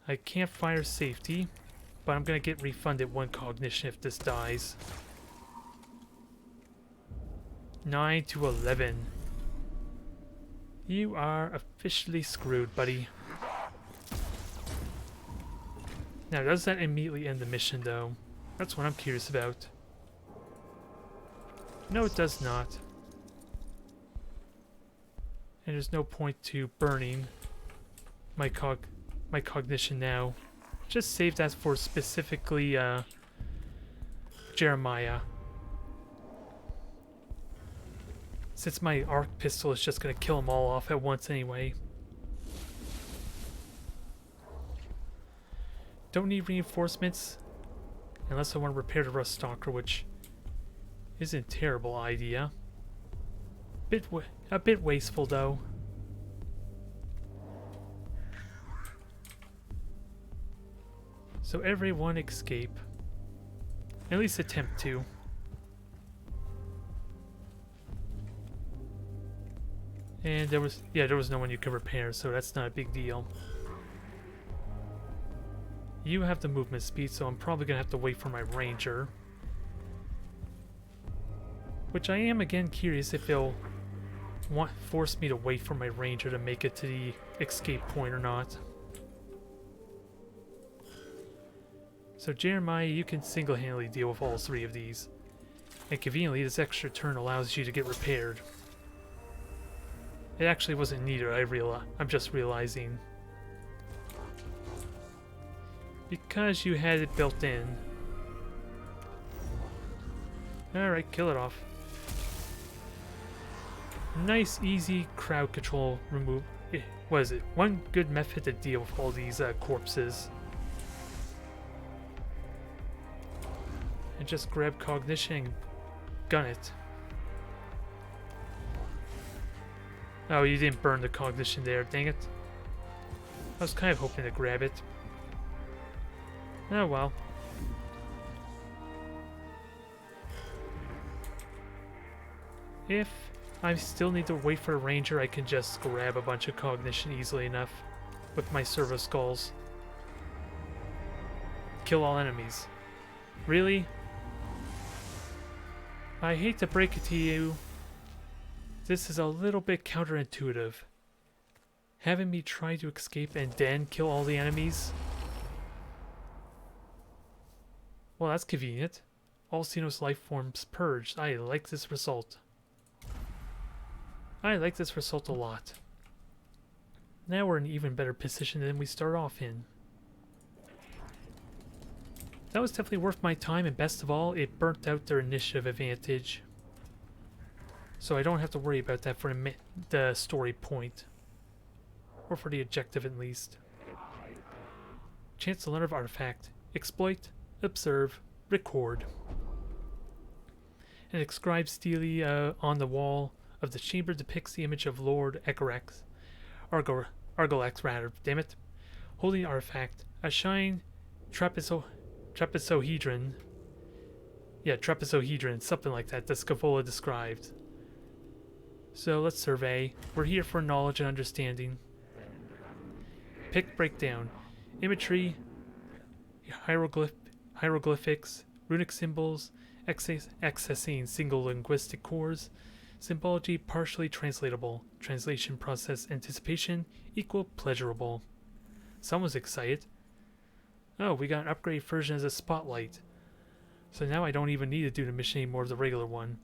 I can't fire safety. But I'm going to get refunded 1 cognition if this dies. 9 to 11. You are officially screwed, buddy. Now, does that immediately end the mission, though? That's what I'm curious about. No, it does not. And there's no point to burning my cognition now. Just save that for specifically Jeremiah. Since my arc pistol is just going to kill them all off at once anyway. Don't need reinforcements. Unless I want to repair the Rust Stalker, which isn't a terrible idea. A bit wasteful though. So everyone escape. At least attempt to. And there was no one you could repair, so that's not a big deal. You have the movement speed, so I'm probably gonna have to wait for my ranger. Which I am again curious if they'll force me to wait for my ranger to make it to the escape point or not. So Jeremiah, you can single-handedly deal with all 3 of these. And conveniently, this extra turn allows you to get repaired. It actually wasn't needed, I'm just realizing. Because you had it built in. Alright, kill it off. Nice, easy crowd control remove. What is it? One good method to deal with all these corpses. And just grab cognition and gun it. Oh, you didn't burn the cognition there, dang it. I was kind of hoping to grab it. Oh well. If I still need to wait for a ranger, I can just grab a bunch of cognition easily enough with my servo skulls. Kill all enemies. Really? I hate to break it to you. This is a little bit counterintuitive. Having me try to escape and then kill all the enemies? Well, that's convenient. All Xenos life forms purged. I like this result. I like this result a lot. Now we're in an even better position than we start off in. That was definitely worth my time, and best of all, it burnt out their initiative advantage. So I don't have to worry about that for the story point. Or for the objective at least. Chance to learn of artifact. Exploit, observe, record. An inscribed stele on the wall of the chamber depicts the image of Lord Argolax, damn it, holding the artifact, a shine trapezohedron, something like that, the Scavola described. So let's survey. We're here for knowledge and understanding. Pick breakdown. Imagery, hieroglyphics, runic symbols, accessing single linguistic cores, symbology partially translatable, translation process anticipation equal pleasurable. Someone's excited. Oh, we got an upgraded version as a spotlight. So now I don't even need to do the mission anymore, the regular one.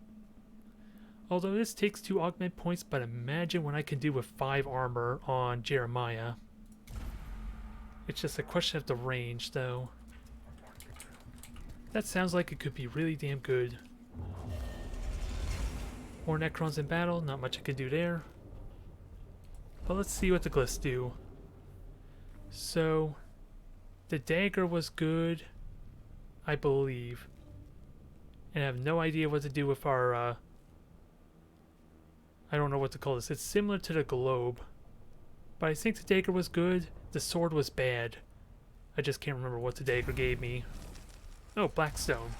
Although this takes 2 augment points, but imagine what I can do with 5 armor on Jeremiah. It's just a question of the range, though. That sounds like it could be really damn good. More Necrons in battle, not much I can do there. But let's see what the glyphs do. So, the dagger was good, I believe. And I have no idea what to do with our, I don't know what to call this. It's similar to the globe. But I think the dagger was good, the sword was bad. I just can't remember what the dagger gave me. Oh, Blackstone.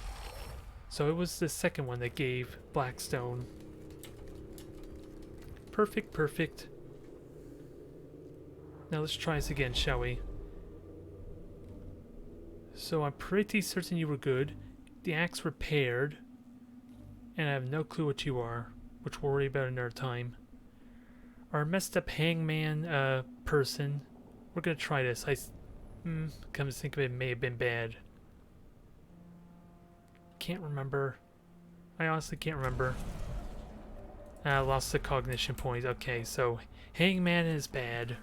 So it was the second one that gave Blackstone. Perfect, perfect. Now let's try this again, shall we? So I'm pretty certain you were good. The axe repaired. And I have no clue what you are, which we'll worry about another time. Our messed up hangman person. We're gonna try this. Come to think of it, may have been bad. Can't remember. I honestly can't remember. I lost the cognition point. Okay, so hangman is bad.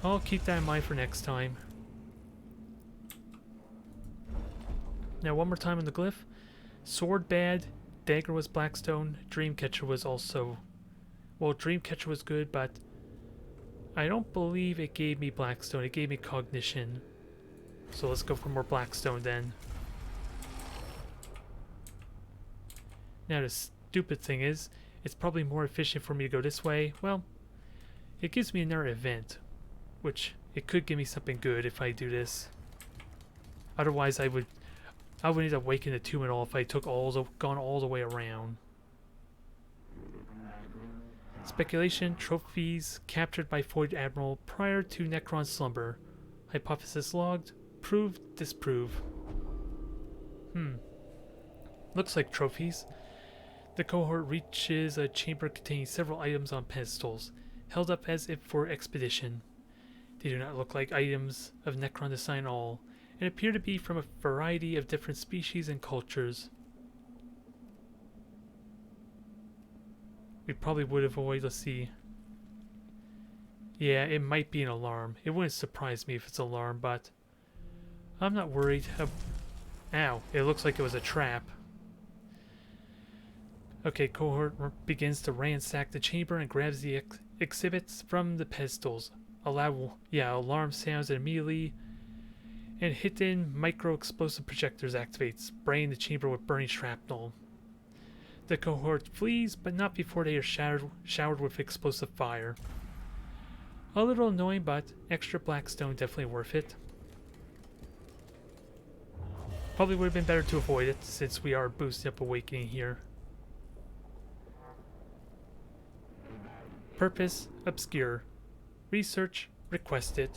I'll keep that in mind for next time. Now one more time on the glyph. Sword bad. Dagger was Blackstone. Dreamcatcher was also... Well, Dreamcatcher was good, but I don't believe it gave me Blackstone. It gave me Cognition. So let's go for more Blackstone then. Now the stupid thing is, it's probably more efficient for me to go this way. Well, it gives me another event, which it could give me something good if I do this. Otherwise I would need to awaken the tomb and all if I took gone all the way around. Speculation, trophies captured by Void Admiral prior to Necron slumber. Hypothesis logged. Proved, disprove. Looks like trophies. The cohort reaches a chamber containing several items on pedestals, held up as if for expedition. They do not look like items of Necron design all, and appear to be from a variety of different species and cultures. We probably would avoid, let's see. Yeah, it might be an alarm. It wouldn't surprise me if it's an alarm, but I'm not worried. Ow, it looks like it was a trap. Okay, cohort begins to ransack the chamber and grabs the exhibits from the pedestals. Alarm sounds immediately, and hidden micro-explosive projectors activate, spraying the chamber with burning shrapnel. The cohort flees, but not before they are showered with explosive fire. A little annoying, but extra blackstone definitely worth it. Probably would have been better to avoid it, since we are boosting up awakening here. Purpose obscure. Research requested.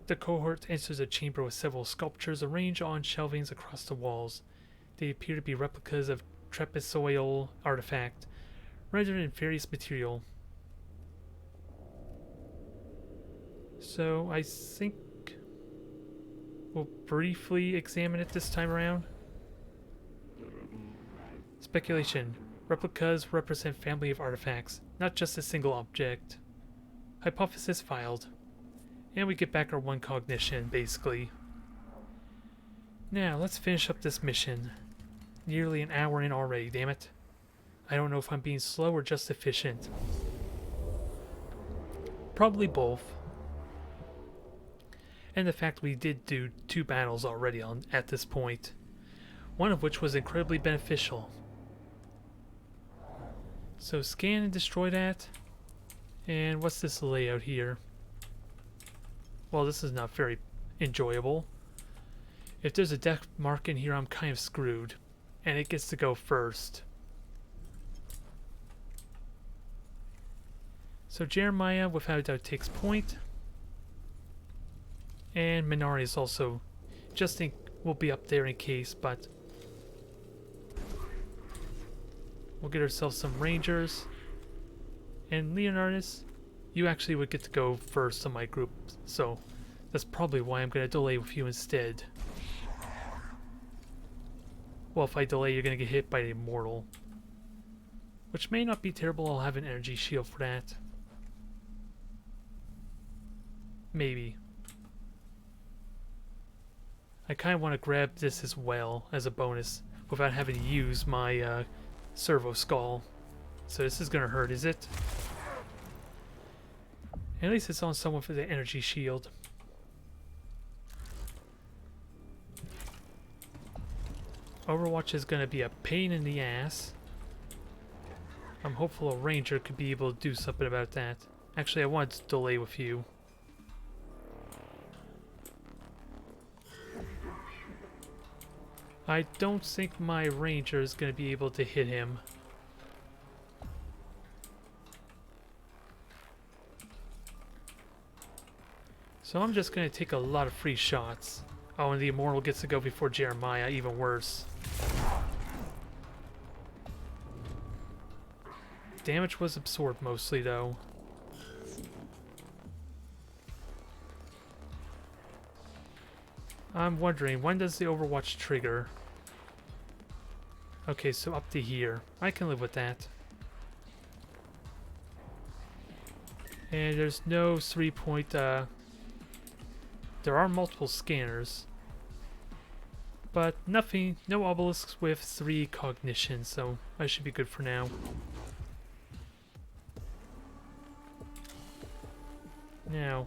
The cohort enters a chamber with several sculptures arranged on shelvings across the walls. They appear to be replicas of trapezoidal artifact, rendered in various material. So I think we'll briefly examine it this time around. Speculation. Replicas represent family of artifacts, not just a single object. Hypothesis filed. And we get back our one cognition, basically. Now, let's finish up this mission. Nearly an hour in already, damn it. I don't know if I'm being slow or just efficient. Probably both. And the fact we did do 2 battles already at this point. One of which was incredibly beneficial. So scan and destroy that. And what's this layout here? Well, this is not very enjoyable. If there's a death mark in here, I'm kind of screwed. And it gets to go first. So Jeremiah, without a doubt, takes point. And Minari is also, will be up there in case, but we'll get ourselves some Rangers. And Leonardus, you actually would get to go first on my group, so that's probably why I'm going to delay with you instead. Well, if I delay, you're going to get hit by the Immortal. Which may not be terrible, I'll have an energy shield for that. Maybe. I kind of want to grab this as well, as a bonus, without having to use my Servo Skull. So this is going to hurt, is it? At least it's on someone for the energy shield. Overwatch is going to be a pain in the ass. I'm hopeful a Ranger could be able to do something about that. Actually, I wanted to delay with you. I don't think my Ranger is going to be able to hit him. So I'm just going to take a lot of free shots. Oh, and the Immortal gets to go before Jeremiah, even worse. Damage was absorbed mostly, though. I'm wondering, when does the Overwatch trigger? Okay, so up to here. I can live with that. And there's no 3-point, there are multiple scanners. But nothing, no obelisks with 3 cognition, so I should be good for now. Now,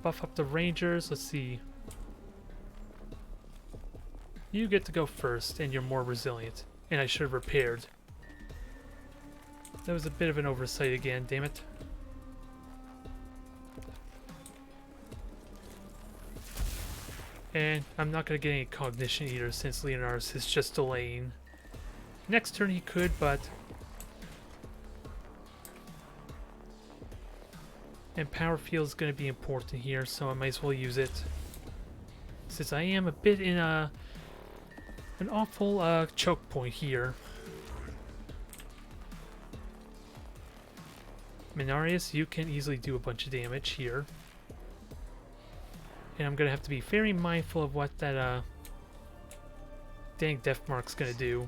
buff up the Rangers, let's see. You get to go first, and you're more resilient. And I should have repaired. That was a bit of an oversight again, damn it. And I'm not going to get any cognition either, since Leonardus is just delaying. Next turn he could, but... And power field is going to be important here, so I might as well use it. Since I am a bit in an awful choke point here. Minarius, you can easily do a bunch of damage here. And I'm going to have to be very mindful of what that dang death mark's going to do.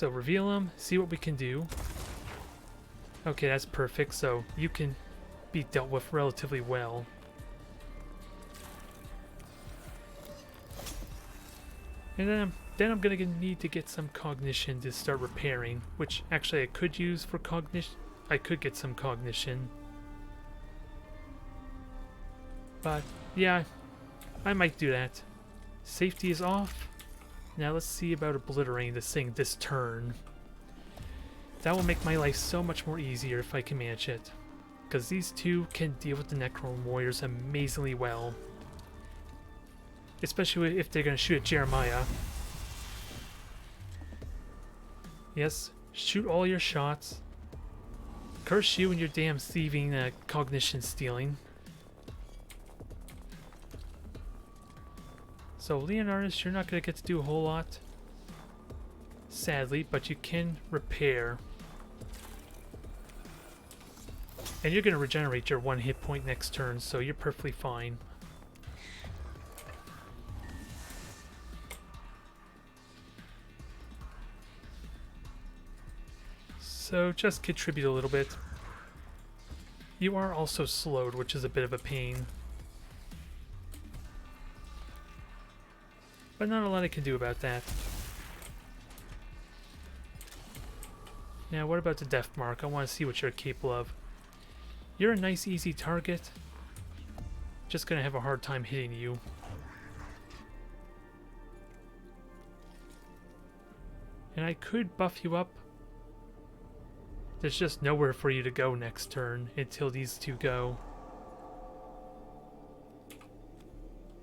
So reveal them, see what we can do. Okay, that's perfect, so you can be dealt with relatively well. And then I'm gonna need to get some cognition to start repairing, which actually I could use for cognition. I could get some cognition. But yeah, I might do that. Safety is off. Now let's see about obliterating this thing this turn. That will make my life so much more easier if I can manage it. Because these two can deal with the Necron warriors amazingly well. Especially if they're going to shoot at Jeremiah. Yes, shoot all your shots. Curse you and your damn thieving cognition stealing. So Leonardus, you're not going to get to do a whole lot. Sadly, but you can repair. And you're going to regenerate your 1 hit point next turn, so you're perfectly fine. So just contribute a little bit. You are also slowed, which is a bit of a pain. But not a lot I can do about that. Now what about the Death Mark? I want to see what you're capable of. You're a nice easy target. Just gonna have a hard time hitting you. And I could buff you up. There's just nowhere for you to go next turn until these two go.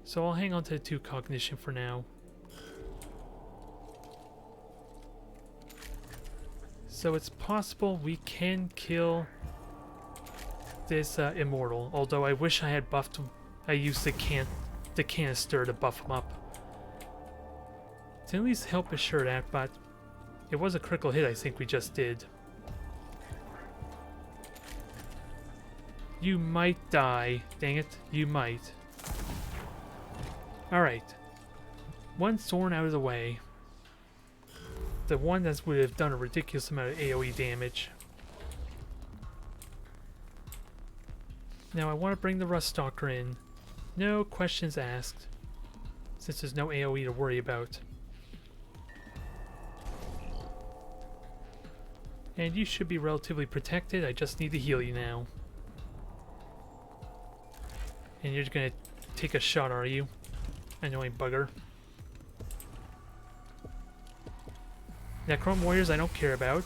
So I'll hang on to the 2 cognition for now. So it's possible we can kill this immortal, although I wish I had buffed him. I used the canister to buff him up. To at least help assure that, but it was a critical hit I think we just did. You might die. Dang it, you might. Alright. 1 thorn out of the way. The one that would have done a ridiculous amount of AoE damage. Now I want to bring the Rust Stalker in. No questions asked, since there's no AoE to worry about. And you should be relatively protected, I just need to heal you now. And you're gonna take a shot, are you? Annoying bugger. Necron warriors I don't care about.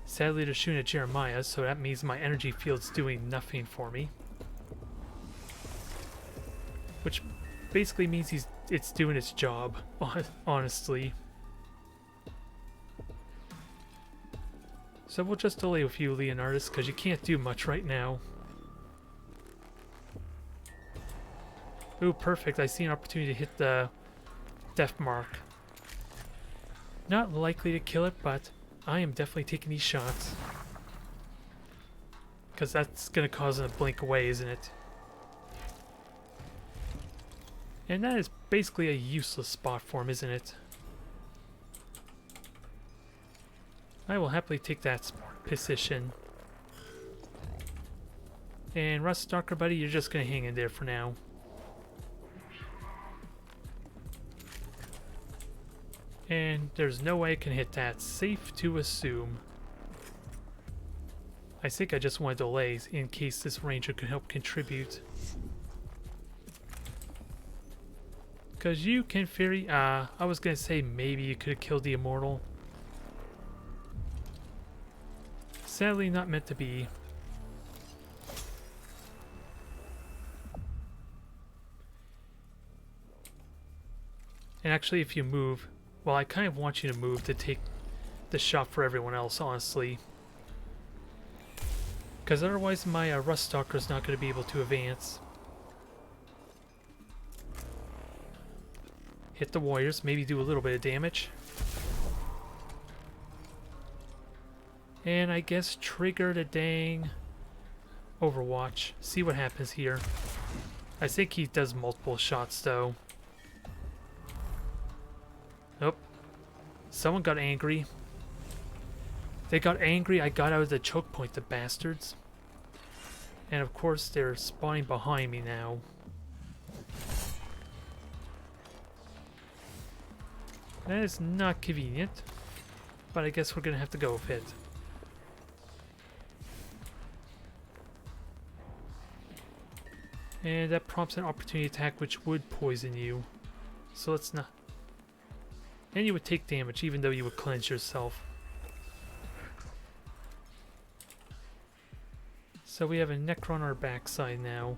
Sadly they're shooting at Jeremiah, so that means my energy field's doing nothing for me. Which basically means it's doing its job, honestly. So we'll just delay with you, Leonardus, because you can't do much right now. Ooh, perfect. I see an opportunity to hit the Death Mark. Not likely to kill it, but I am definitely taking these shots. Because that's going to cause it to blink away, isn't it? And that is basically a useless spot for him, isn't it? I will happily take that position. And Rust Stalker, buddy, you're just going to hang in there for now. And there's no way I can hit that. Safe to assume. I think I just want to delay in case this ranger could help contribute. Because you can fairy... I was going to say maybe you could have killed the immortal. Sadly not meant to be. And actually if you move... Well, I kind of want you to move to take the shot for everyone else, honestly. Because otherwise my Rust Stalker is not going to be able to advance. Hit the warriors, maybe do a little bit of damage. And I guess trigger the dang Overwatch. See what happens here. I think he does multiple shots though. Nope. Someone got angry. They got angry. I got out of the choke point, the bastards. And of course, they're spawning behind me now. That is not convenient. But I guess we're gonna have to go with it. And that prompts an opportunity attack which would poison you. So let's not... And you would take damage even though you would cleanse yourself. So we have a Necron on our backside now.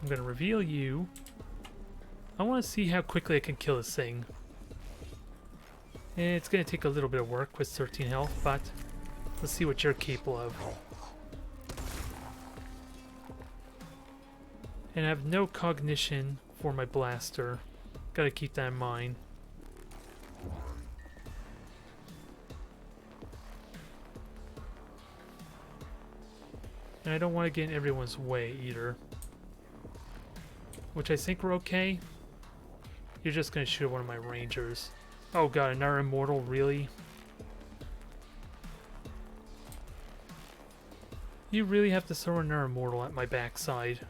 I'm gonna reveal you. I want to see how quickly I can kill this thing. And it's gonna take a little bit of work with 13 health, but let's see what you're capable of. And I have no cognition for my blaster. Gotta keep that in mind. And I don't want to get in everyone's way either. Which I think we're okay. You're just gonna shoot one of my rangers. Oh god, another immortal, really? You really have to throw another immortal at my backside.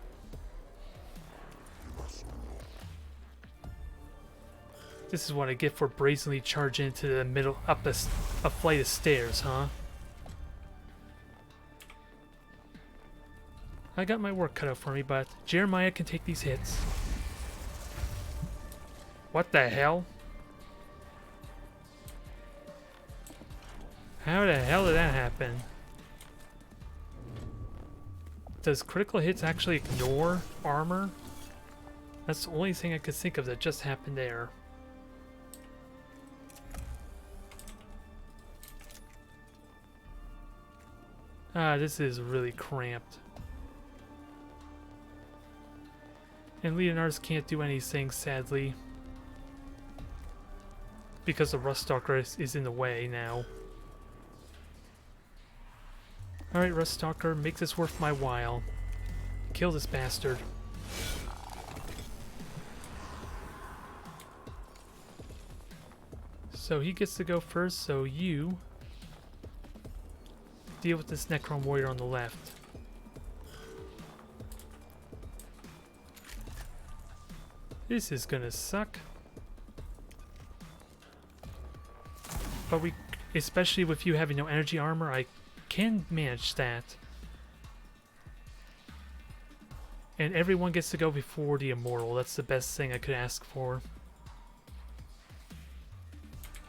This is what I get for brazenly charging into the middle, up a flight of stairs, huh? I got my work cut out for me, but Jeremiah can take these hits. What the hell? How the hell did that happen? Does critical hits actually ignore armor? That's the only thing I could think of that just happened there. Ah, this is really cramped. And Leonard's can't do anything, sadly. Because the Ruststalker is in the way now. Alright, Ruststalker, make this worth my while. Kill this bastard. So he gets to go first, so you deal with this Necron warrior on the left. This is gonna suck. But we, especially with you having no energy armor, I can manage that. And everyone gets to go before the immortal. That's the best thing I could ask for.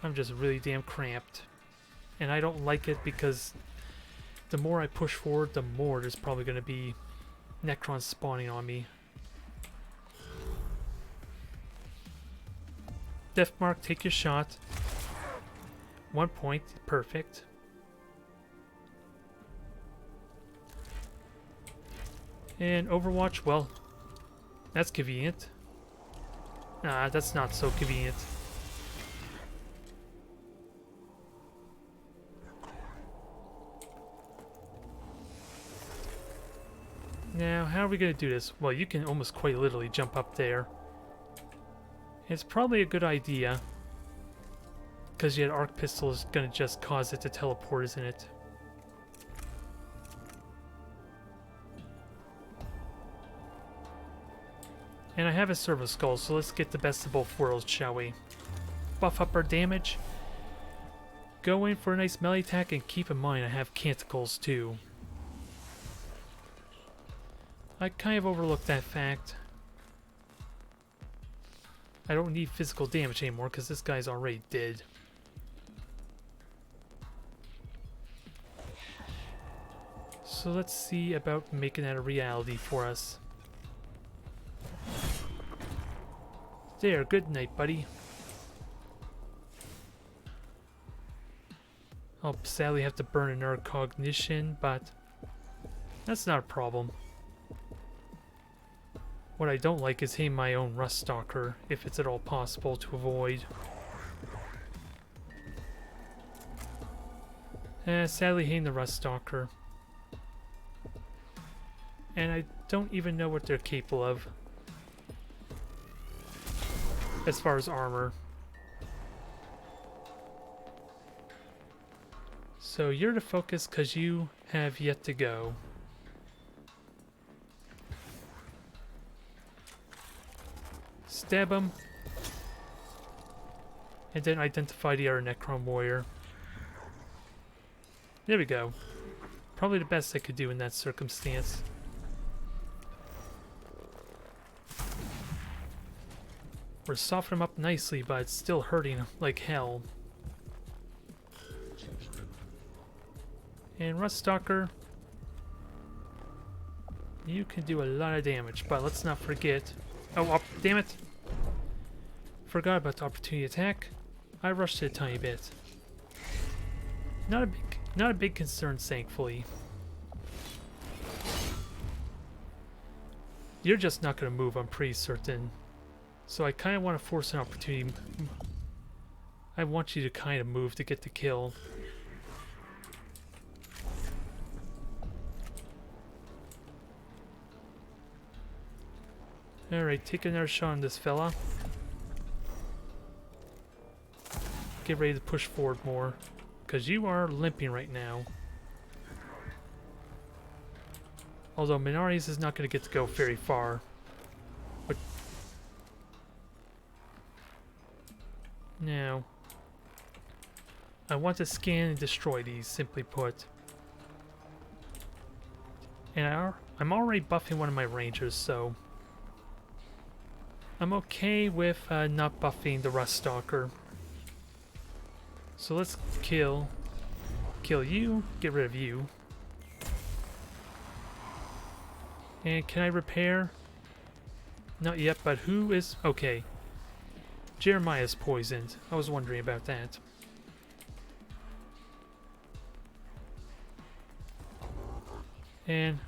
I'm just really damn cramped. And I don't like it because the more I push forward, the more there's probably going to be Necrons spawning on me. Deathmark, take your shot. 1 point, perfect. And Overwatch, well, that's convenient. Nah, that's not so convenient. Now, how are we going to do this? Well, you can almost quite literally jump up there. It's probably a good idea. Because your arc pistol is going to just cause it to teleport, isn't it? And I have a Servo Skull, so let's get the best of both worlds, shall we? Buff up our damage. Go in for a nice melee attack, and keep in mind I have Canticles too. I kind of overlooked that fact. I don't need physical damage anymore because this guy's already dead. So let's see about making that a reality for us. There, good night, buddy. I'll sadly have to burn another cognition, but that's not a problem. What I don't like is hitting my own Ruststalker, if it's at all possible to avoid. Sadly hitting the Ruststalker. And I don't even know what they're capable of. as far as armor. So you're to focus because you have yet to go. Stab him. And then identify the other Necron warrior. There we go. Probably the best I could do in that circumstance. We're softening him up nicely, but it's still hurting like hell. And Ruststalker, you can do a lot of damage, but let's not forget... Oh, damn it! Forgot about the opportunity attack. I rushed it a tiny bit. Not a big concern, thankfully. You're just not going to move, I'm pretty certain. So I kind of want to force an opportunity. I want you to kind of move to get the kill. Alright, take another shot on this fella. Get ready to push forward more, because you are limping right now. Although Minari's is not going to get to go very far. But now, I want to scan and destroy these, simply put. And I'm already buffing one of my rangers, so I'm okay with not buffing the Ruststalker. So let's kill you, get rid of you. And can I repair? Not yet, but who is... Okay. Jeremiah's poisoned. I was wondering about that. And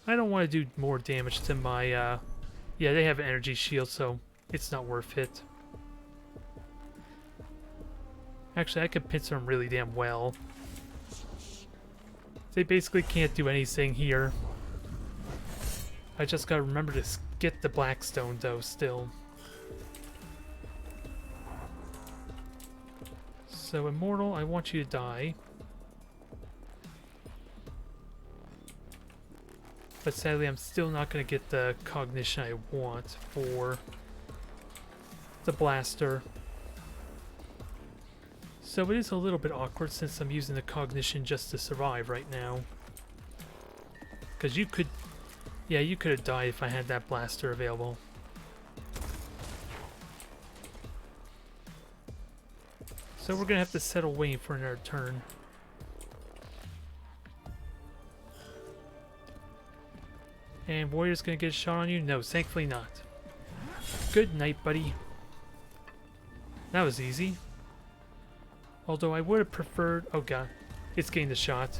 I don't want to do more damage to my... Yeah, they have an energy shield, so it's not worth it. Actually, I could pincer them really damn well. They basically can't do anything here. I just gotta remember to get the Blackstone, though, still. So, Immortal, I want you to die. But sadly, I'm still not gonna get the cognition I want for the blaster. So it is a little bit awkward since I'm using the cognition just to survive right now. Because you could... Yeah, you could have died if I had that blaster available. So we're gonna have to settle waiting for another turn. And Warrior's gonna get a shot on you? No, thankfully not. Good night, buddy. That was easy. Although I would have preferred... Oh god, it's getting the shot.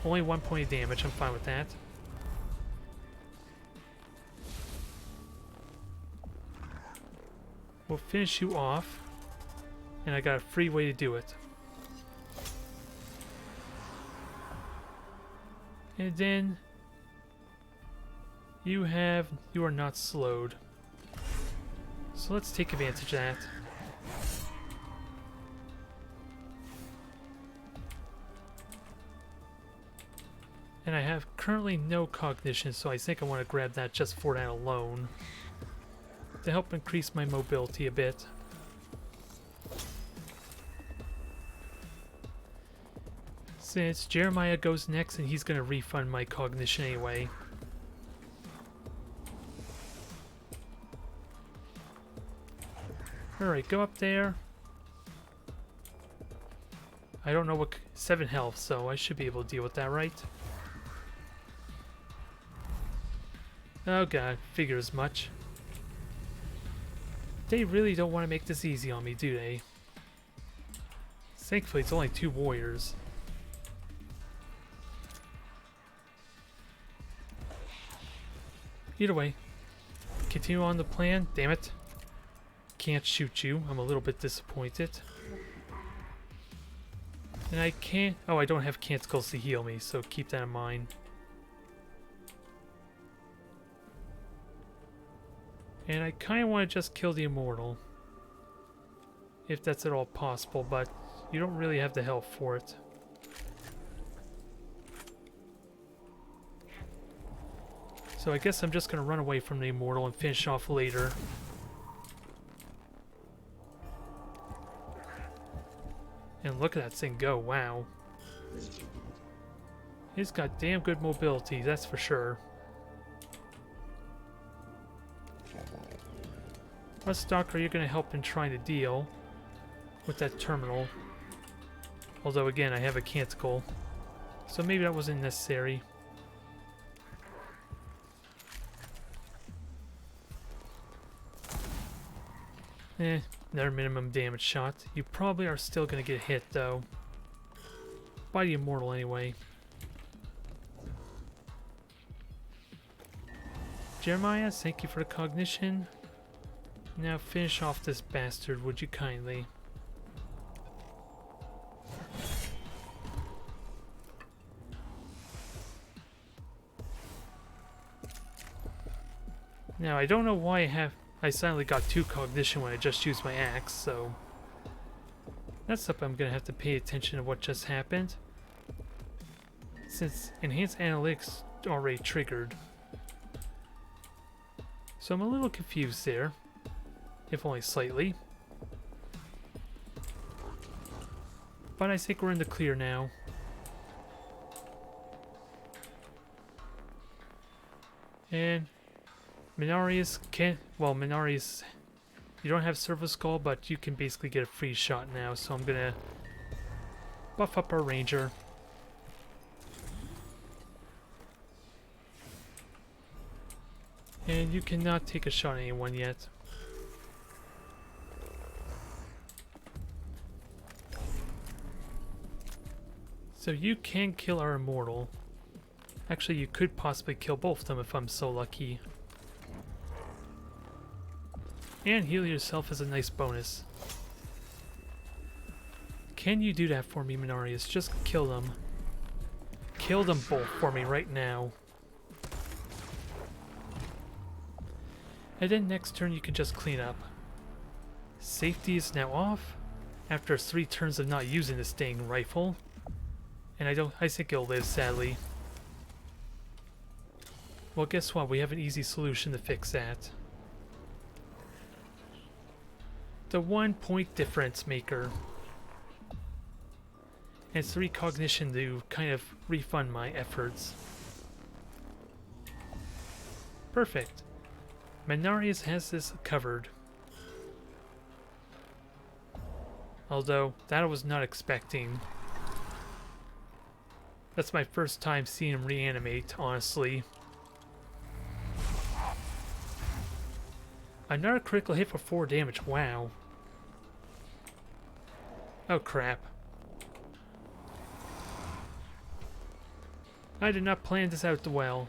Only 1 point of damage, I'm fine with that. We'll finish you off. And I got a free way to do it. And then... You are not slowed. So let's take advantage of that. And I have currently no cognition, so I think I want to grab that just for that alone. To help increase my mobility a bit. Since Jeremiah goes next and he's going to refund my cognition anyway. Alright, go up there. I don't know what... 7 health, so I should be able to deal with that, right? Oh god, figure as much. They really don't want to make this easy on me, do they? Thankfully, it's only 2 warriors. Either way, continue on the plan. Damn it. Can't shoot you. I'm a little bit disappointed. And I can't... Oh, I don't have canticles to heal me, so keep that in mind. And I kind of want to just kill the Immortal. If that's at all possible, but you don't really have the health for it. So I guess I'm just going to run away from the Immortal and finish off later. And look at that thing go, wow. It's got damn good mobility, that's for sure. What stock are you going to help in trying to deal with that terminal? Although again, I have a canticle, so maybe that wasn't necessary. Another minimum damage shot. You probably are still going to get hit though. By the Immortal anyway. Jeremiah, thank you for the cognition. Now finish off this bastard, would you kindly? Now I don't know why I suddenly got 2 cognition when I just used my axe, so that's something I'm gonna have to pay attention to what just happened. Since enhanced analytics already triggered. So I'm a little confused there, if only slightly. But I think we're in the clear now. And Mechanicus Mechanicus, you don't have Servo Skull, but you can basically get a free shot now, so I'm gonna buff up our Ranger. And you cannot take a shot at anyone yet. So you can kill our Immortal. Actually, you could possibly kill both of them if I'm so lucky. And heal yourself as a nice bonus. Can you do that for me, Mechanicus? Just kill them. Kill them both for me right now. And then next turn you can just clean up. Safety is now off after 3 turns of not using this dang rifle. And I think it'll live, sadly. Well, guess what? We have an easy solution to fix that. The 1 point difference maker. And 3 cognition to kind of refund my efforts. Perfect. Mechanicus has this covered. Although, that I was not expecting. That's my first time seeing him reanimate, honestly. Another critical hit for 4 damage, wow. Oh crap. I did not plan this out well.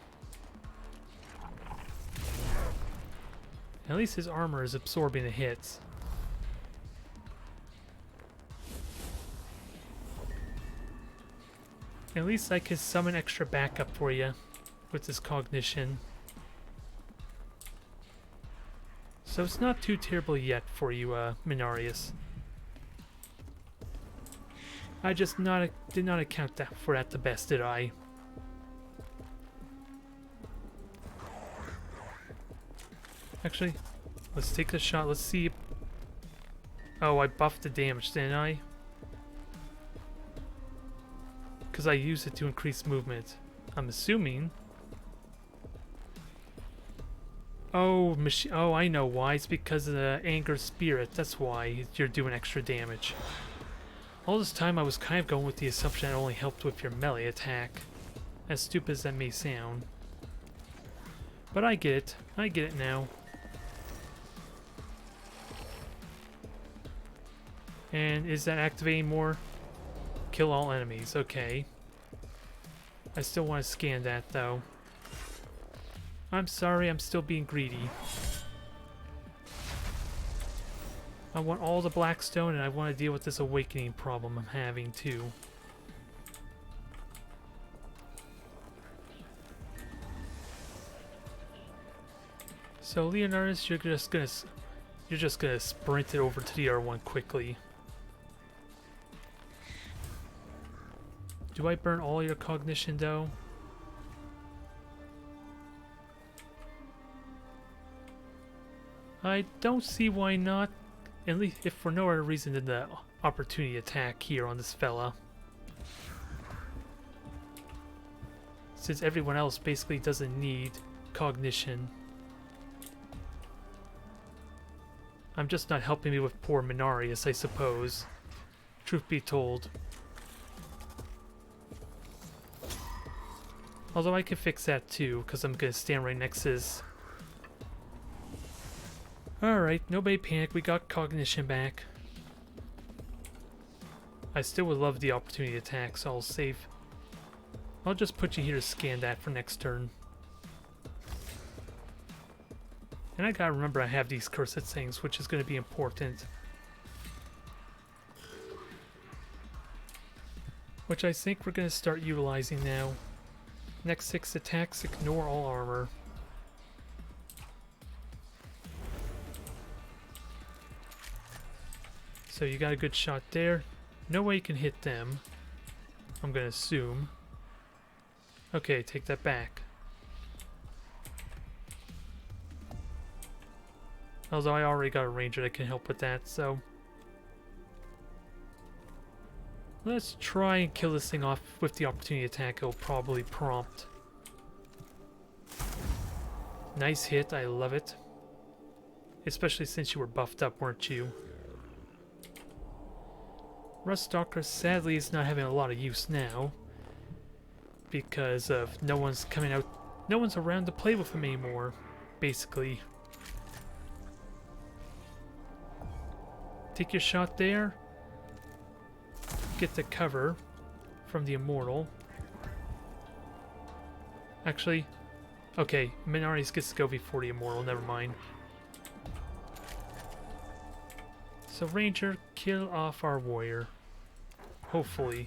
At least his armor is absorbing the hits. At least I could summon extra backup for you with this cognition. So it's not too terrible yet for you, Mechanicus. I just did not account for that the best, did I? Actually, let's take a shot. Let's see. Oh, I buffed the damage, didn't I? Because I used it to increase movement. I'm assuming. Oh, I know why. It's because of the anger spirit. That's why you're doing extra damage. All this time I was kind of going with the assumption it only helped with your melee attack. As stupid as that may sound. But I get it. I get it now. And is that activating more? Kill all enemies. Okay. I still want to scan that though. I'm sorry, I'm still being greedy. I want all the Blackstone and I want to deal with this awakening problem I'm having too. So Leonardus, you're just gonna sprint it over to the R1 quickly. Do I burn all your cognition though? I don't see why not, at least if for no other reason than the opportunity attack here on this fella. Since everyone else basically doesn't need cognition. I'm just not helping me with poor Minarius, I suppose. Truth be told. Although I can fix that too, because I'm going to stand right next to his... Alright, nobody panic, we got cognition back. I still would love the opportunity attack, so I'll save. I'll just put you here to scan that for next turn. And I gotta remember I have these cursed things, which is going to be important. Which I think we're going to start utilizing now. Next 6 attacks, ignore all armor. So you got a good shot there. No way you can hit them, I'm gonna assume. Okay, take that back. Although I already got a ranger that can help with that, so... Let's try and kill this thing off with the opportunity attack it'll probably prompt. Nice hit, I love it. Especially since you were buffed up, weren't you? Ruststalker sadly is not having a lot of use now. Because of no one's coming out, no one's around to play with him anymore, basically. Take your shot there. Get the cover from the Immortal. Actually, okay, Minarius gets to go before the Immortal, never mind. So Ranger, kill off our warrior. Hopefully.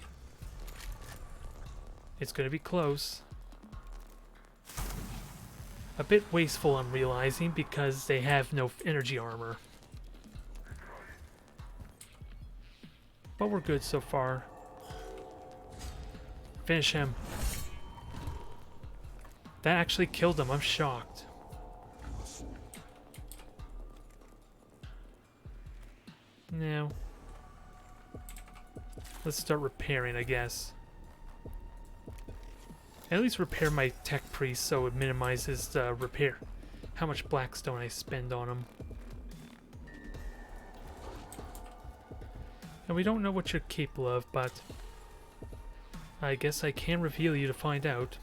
It's gonna be close. A bit wasteful, I'm realizing, because they have no energy armor. But we're good so far. Finish him. That actually killed him, I'm shocked. Now, let's start repairing, I guess. At least repair my tech priest so it minimizes the repair. How much blackstone I spend on him. And we don't know what you're capable of, but I guess I can reveal you to find out.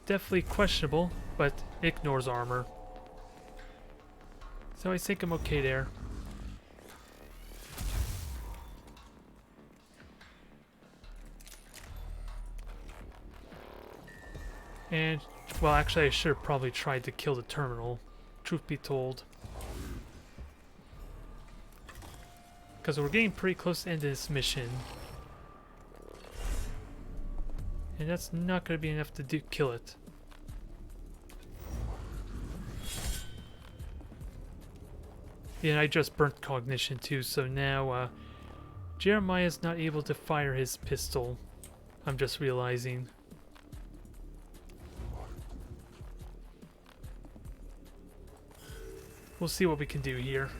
Definitely questionable, but ignores armor. So I think I'm okay there. And, well, actually I should have probably tried to kill the terminal, truth be told. Because we're getting pretty close to the end of this mission. And that's not going to be enough to kill it. Yeah, I just burnt cognition too, so now Jeremiah's not able to fire his pistol. I'm just realizing. We'll see what we can do here.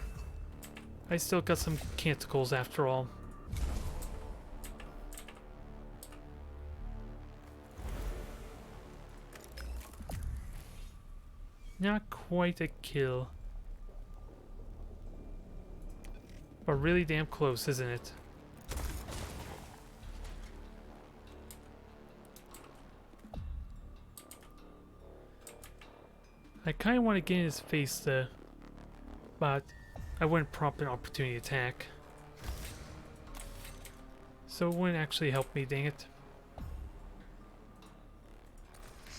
I still got some canticles after all. Not quite a kill. But really damn close, isn't it? I kind of want to get in his face though, but I wouldn't prompt an opportunity attack. So it wouldn't actually help me, dang it.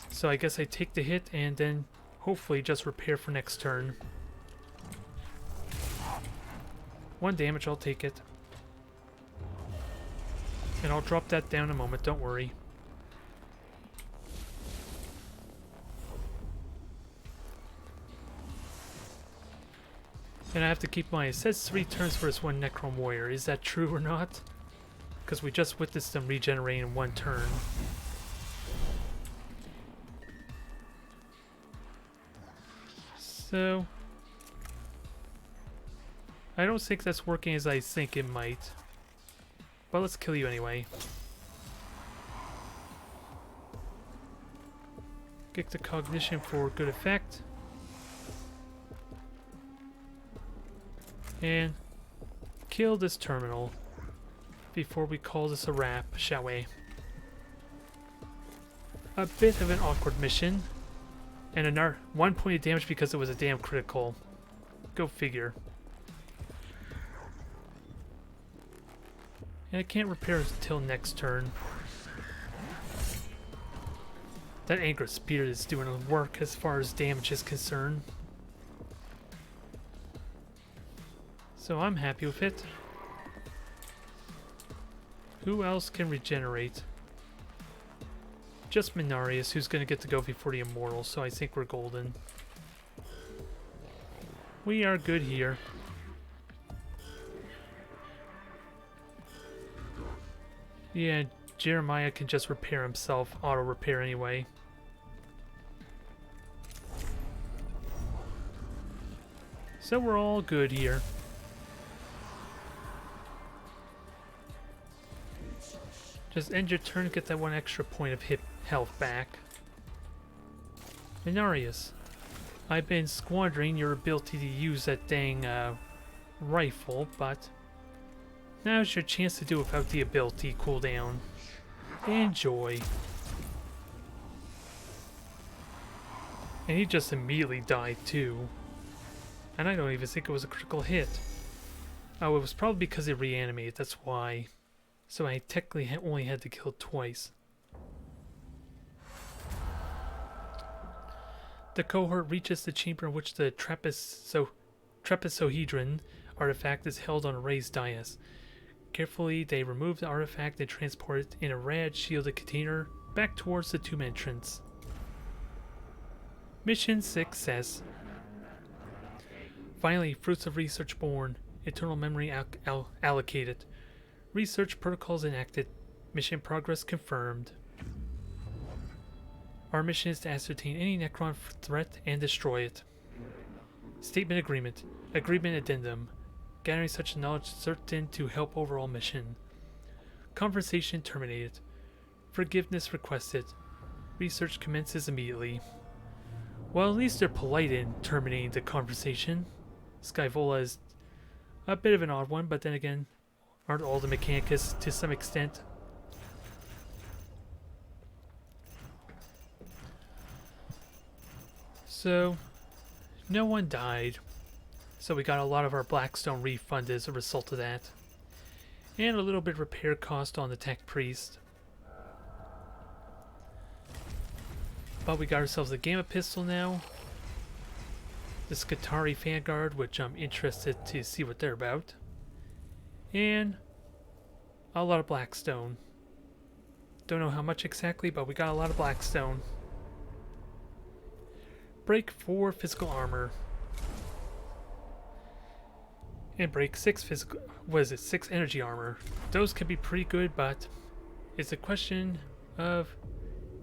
So I guess I take the hit and then hopefully just repair for next turn. 1 damage, I'll take it. And I'll drop that down in a moment, don't worry. And I have to keep my... It says 3 turns for this one Necron warrior. Is that true or not? Because we just witnessed them regenerate in 1 turn. So... I don't think that's working as I think it might. But let's kill you anyway. Get the cognition for good effect. And kill this terminal before we call this a wrap, shall we? A bit of an awkward mission. And another 1 point of damage because it was a damn critical. Go figure. And I can't repair it until next turn. That Anchor Spirit is doing work as far as damage is concerned. So I'm happy with it. Who else can regenerate? Just Mechanicus, who's going to get to go before the Immortals, so I think we're golden. We are good here. Yeah, Jeremiah can just repair himself, auto-repair anyway. So we're all good here. Just end your turn, get that 1 extra point of hit health back. Mechanicus, I've been squandering your ability to use that dang rifle, but now's your chance to do it without the ability cooldown. Enjoy. And he just immediately died too. And I don't even think it was a critical hit. Oh, it was probably because it reanimated, that's why. So I technically only had to kill it twice. The cohort reaches the chamber in which the trapezohedron artifact is held on a raised dais. Carefully, they remove the artifact and transport it in a rad shielded container back towards the tomb entrance. Mission success. Finally, fruits of research born. Eternal memory allocated. Research protocols enacted. Mission progress confirmed. Our mission is to ascertain any Necron threat and destroy it. Statement agreement. Agreement addendum. Gathering such knowledge certain to help overall mission. Conversation terminated. Forgiveness requested. Research commences immediately. Well, at least they're polite in terminating the conversation. Skyvola is a bit of an odd one, but then again, aren't all the Mechanicus to some extent? So, no one died. So we got a lot of our Blackstone refunded as a result of that. And a little bit of repair cost on the Tech Priest. But we got ourselves a Gamma Pistol now. The Skitarii Vanguard, which I'm interested to see what they're about. And a lot of Blackstone. Don't know how much exactly, but we got a lot of Blackstone. Break 4 physical armor. And break 6 physical... what is it? 6 energy armor. Those can be pretty good, but it's a question of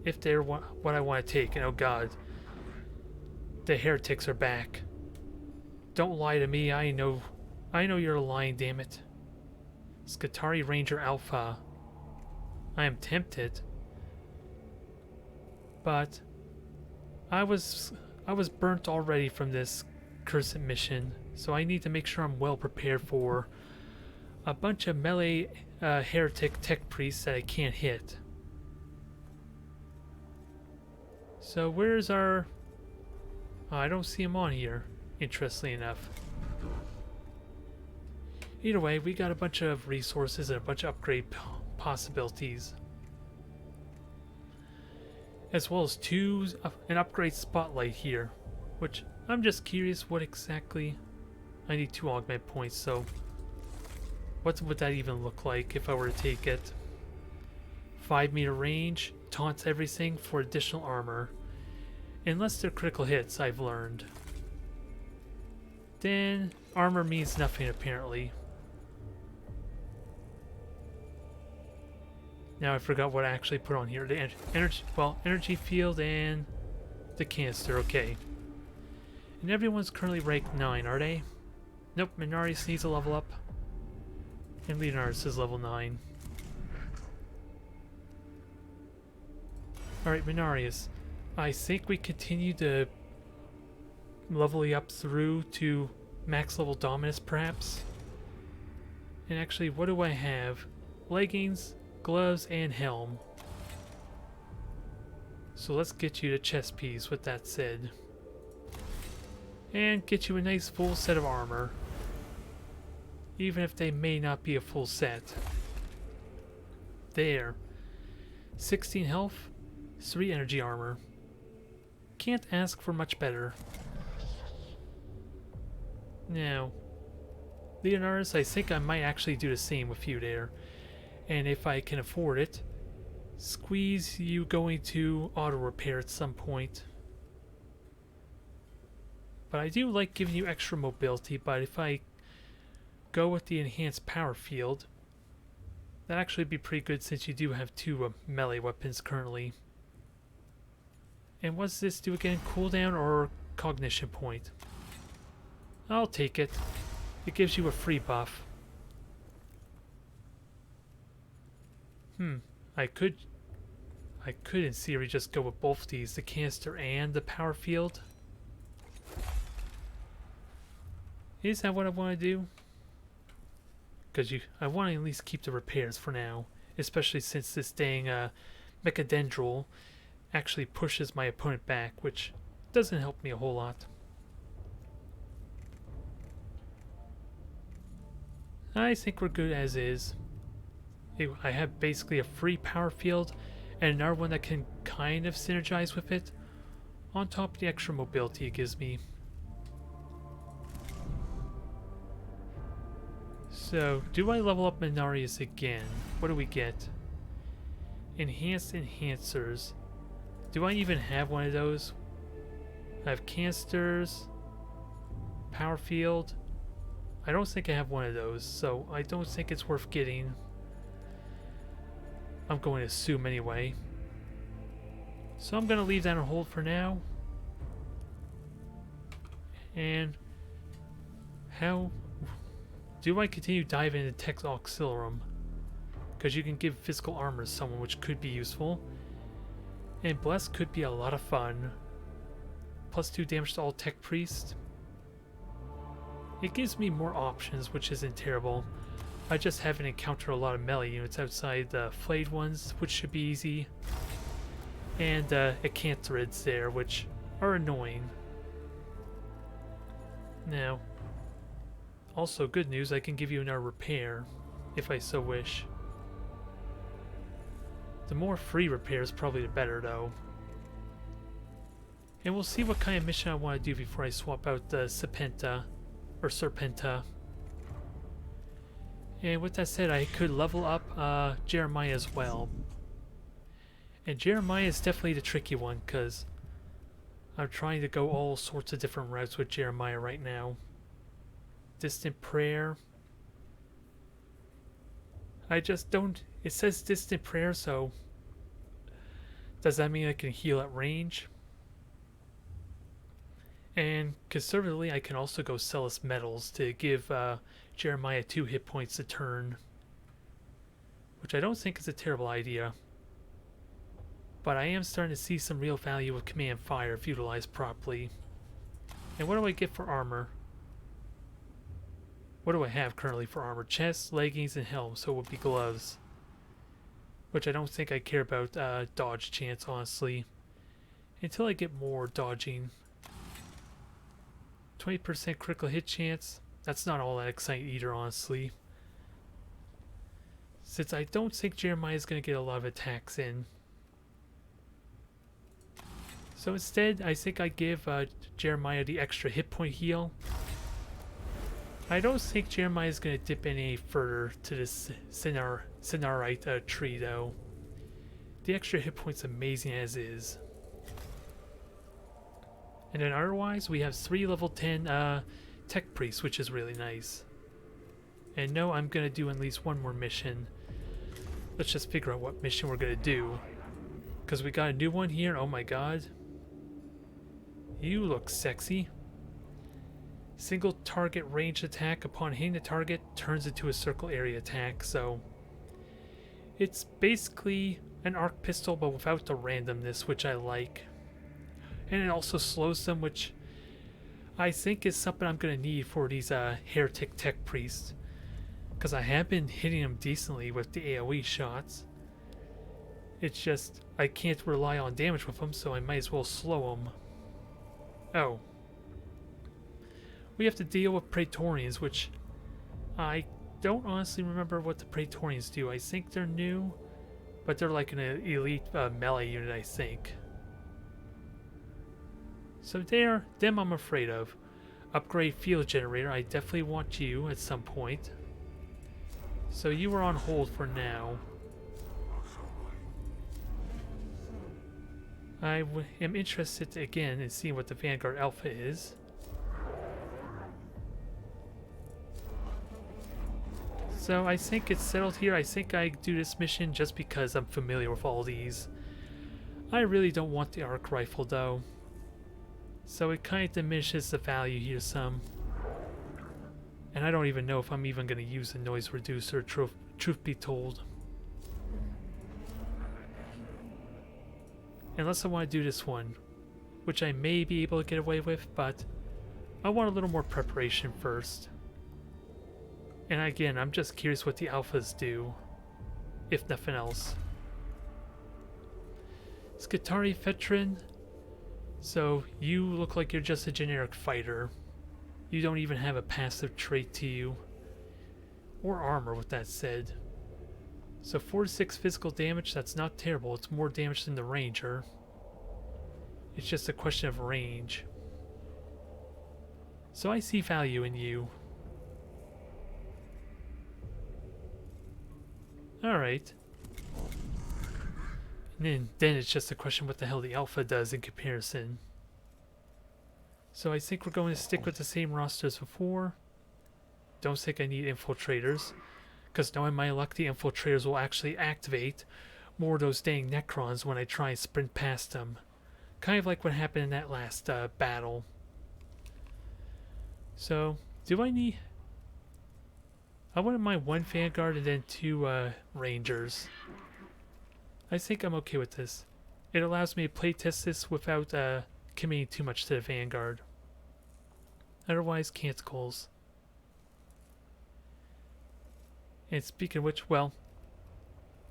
if they're what I want to take. And oh god, the heretics are back. Don't lie to me. I know you're lying, damn it. Skitarii Ranger Alpha. I am tempted, but I was burnt already from this cursed mission, so I need to make sure I'm well prepared for a bunch of melee heretic tech priests that I can't hit. So where's our... oh, I don't see him on here, interestingly enough. Either way, we got a bunch of resources and a bunch of upgrade possibilities. As well as an upgrade spotlight here, which I'm just curious what exactly... I need 2 augment points, so what would that even look like if I were to take it? 5 meter range, taunts everything for additional armor. Unless they're critical hits, I've learned. Then armor means nothing apparently. Now I forgot what I actually put on here. The energy field and the canister. Okay. And everyone's currently rank 9, are they? Nope. Mechanicus needs a level up, and Leonardus is level 9. All right, Mechanicus. I think we continue to level you up through to max level Dominus, perhaps. And actually, what do I have? Leggings, gloves, and helm. So let's get you the chest piece with that said. And get you a nice full set of armor. Even if they may not be a full set. There. 16 health, 3 energy armor. Can't ask for much better. Now, Leonardus, I think I might actually do the same with you there. And if I can afford it, squeeze you going to auto repair at some point. But I do like giving you extra mobility, but if I go with the enhanced power field, that'd actually be pretty good since you do have 2 melee weapons currently. And what's this do again? Cooldown or cognition point? I'll take it. It gives you a free buff. I could in theory just go with both these, the canister and the power field. Is that what I want to do? Because I want to at least keep the repairs for now, especially since this dang Mechadendral actually pushes my opponent back, which doesn't help me a whole lot. I think we're good as is. I have basically a free power field and another one that can kind of synergize with it, on top of the extra mobility it gives me. So, do I level up Mechanicus again? What do we get? Enhanced enhancers. Do I even have one of those? I have canisters, power field. I don't think I have one of those, so I don't think it's worth getting. I'm going to assume anyway. So I'm going to leave that on hold for now. And how do I continue diving into Tech Auxilium? Because you can give physical armor to someone, which could be useful. And Bless could be a lot of fun. +2 damage to all Tech Priests. It gives me more options, which isn't terrible. I just haven't encountered a lot of melee units outside the flayed ones, which should be easy. And Acantharids there, which are annoying. Now, also good news, I can give you another repair, if I so wish. The more free repairs, probably the better though. And we'll see what kind of mission I want to do before I swap out the Serpenta. And with that said, I could level up Jeremiah as well. And Jeremiah is definitely the tricky one, because I'm trying to go all sorts of different routes with Jeremiah right now. Distant Prayer. I just don't... It says Distant Prayer, so... Does that mean I can heal at range? And conservatively, I can also go Celis Metals to give Jeremiah 2 hit points a turn. Which I don't think is a terrible idea. But I am starting to see some real value with Command Fire if utilized properly. And what do I get for armor? What do I have currently for armor? Chest, leggings, and helm, so it would be gloves. Which I don't think I care about dodge chance, honestly. Until I get more dodging. 20% critical hit chance. That's not all that exciting either, honestly. Since I don't think Jeremiah is going to get a lot of attacks in. So instead, I think I give Jeremiah the extra hit point heal. I don't think Jeremiah is going to dip any further to this Synarite tree, though. The extra hit point's amazing as is. And then otherwise, we have 3 level 10 tech priest, which is really nice. And no, I'm gonna do at least one more mission. Let's just figure out what mission we're gonna do. Because we got a new one here. Oh my god. You look sexy. Single target range attack upon hitting the target turns into a circle area attack. So it's basically an arc pistol but without the randomness, which I like. And it also slows them, which I think is something I'm going to need for these heretic tech priests. Because I have been hitting them decently with the AoE shots. It's just, I can't rely on damage with them, so I might as well slow them. Oh. We have to deal with Praetorians, which I don't honestly remember what the Praetorians do. I think they're new, but they're like an elite melee unit, I think. So them I'm afraid of. Upgrade field generator. I definitely want you at some point. So you are on hold for now. I am interested again in seeing what the Vanguard Alpha is. So I think it's settled here. I think I do this mission just because I'm familiar with all these. I really don't want the arc rifle though. So it kind of diminishes the value here some. And I don't even know if I'm even going to use a noise reducer, truth be told. Unless I want to do this one, which I may be able to get away with, but I want a little more preparation first. And again, I'm just curious what the alphas do, if nothing else. Skitarii veteran. So you look like you're just a generic fighter. You don't even have a passive trait to you. Or armor, with that said. So 4-6 physical damage, that's not terrible. It's more damage than the ranger. It's just a question of range. So I see value in you. Alright. And then it's just a question what the hell the alpha does in comparison. So I think we're going to stick with the same roster as before. Don't think I need infiltrators. Because knowing my luck, the infiltrators will actually activate more of those dang Necrons when I try and sprint past them. Kind of like what happened in that last battle. So, do I need... I wouldn't mind one Vanguard and then 2 Rangers. I think I'm okay with this. It allows me to playtest this without committing too much to the Vanguard. Otherwise, canticles. And speaking of which, well,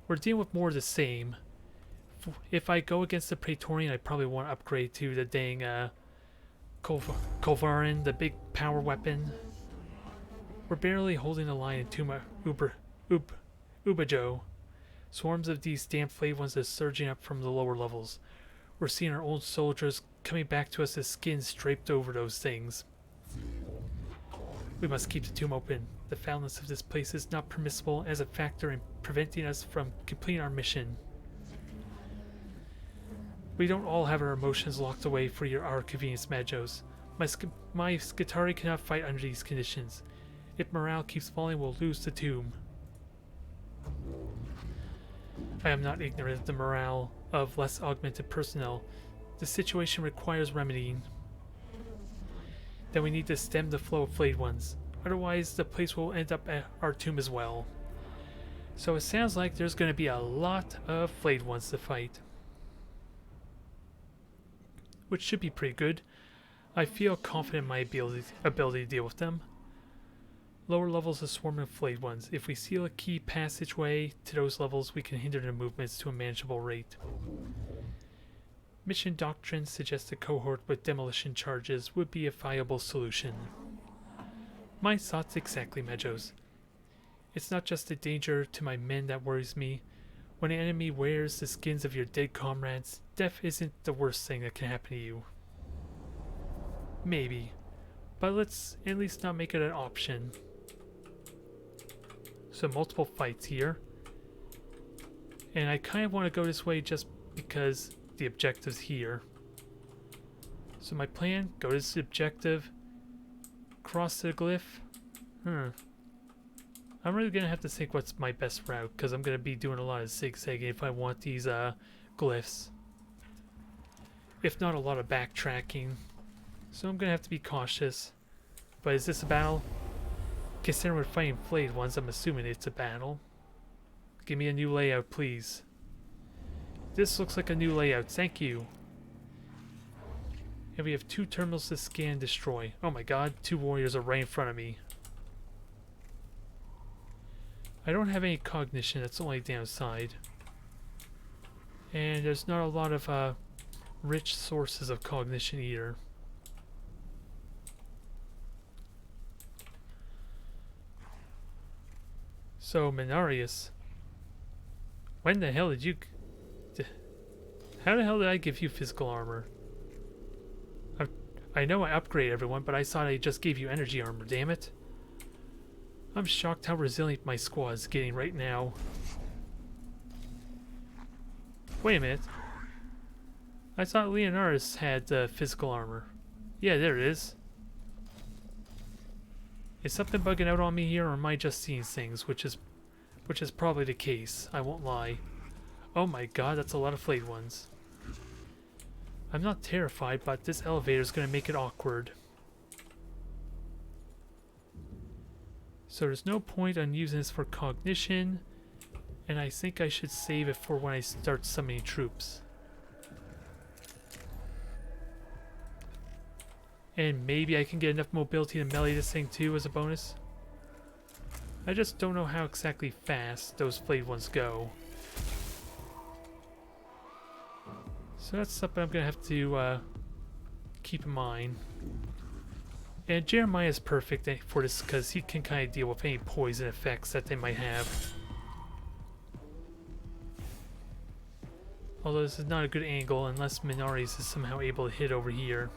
we're dealing with more of the same. If I go against the Praetorian, I probably want to upgrade to the dang Kolvarin, the big power weapon. We're barely holding the line in Tuma Ubajo. Swarms of these damn flayed ones are surging up from the lower levels. We're seeing our old soldiers coming back to us as skins draped over those things. We must keep the tomb open. The foulness of this place is not permissible as a factor in preventing us from completing our mission. We don't all have our emotions locked away for our convenience, Majos. My Skitarii cannot fight under these conditions. If morale keeps falling, we'll lose the tomb. I am not ignorant of the morale of less augmented personnel. The situation requires remedying. Then we need to stem the flow of flayed ones. Otherwise, the place will end up at our tomb as well. So it sounds like there's going to be a lot of flayed ones to fight. Which should be pretty good. I feel confident in my ability to deal with them. Lower levels of swarming flayed ones. If we seal a key passageway to those levels, we can hinder their movements to a manageable rate. Mission doctrine suggests a cohort with demolition charges would be a viable solution. My thoughts exactly, Majos. It's not just the danger to my men that worries me. When an enemy wears the skins of your dead comrades, death isn't the worst thing that can happen to you. Maybe. But let's at least not make it an option. So multiple fights here. And I kind of want to go this way just because the objective's here. So my plan, go to this objective, across the glyph? I'm really gonna have to think what's my best route, because I'm gonna be doing a lot of zigzagging if I want these glyphs. If not a lot of backtracking. So I'm gonna have to be cautious. But is this a battle? Considering we're fighting flayed ones, I'm assuming it's a battle. Give me a new layout, please. This looks like a new layout, thank you. And we have 2 terminals to scan and destroy. Oh my god, 2 warriors are right in front of me. I don't have any cognition, that's the only downside. And there's not a lot of rich sources of cognition either. So, Mechanicus, when the hell did you... How the hell did I give you physical armor? I know I upgraded everyone, but I thought I just gave you energy armor, damn it. I'm shocked how resilient my squad is getting right now. Wait a minute. I thought Leonardus had physical armor. Yeah, there it is. Is something bugging out on me here, or am I just seeing things? Which is probably the case, I won't lie. Oh my god, that's a lot of flayed ones. I'm not terrified, but this elevator is going to make it awkward. So there's no point on using this for cognition, and I think I should save it for when I start summoning troops. And maybe I can get enough mobility to melee this thing too as a bonus. I just don't know how exactly fast those flayed ones go. So that's something I'm going to have to keep in mind. And Jeremiah is perfect for this because he can kind of deal with any poison effects that they might have. Although this is not a good angle unless Mechanicus is somehow able to hit over here.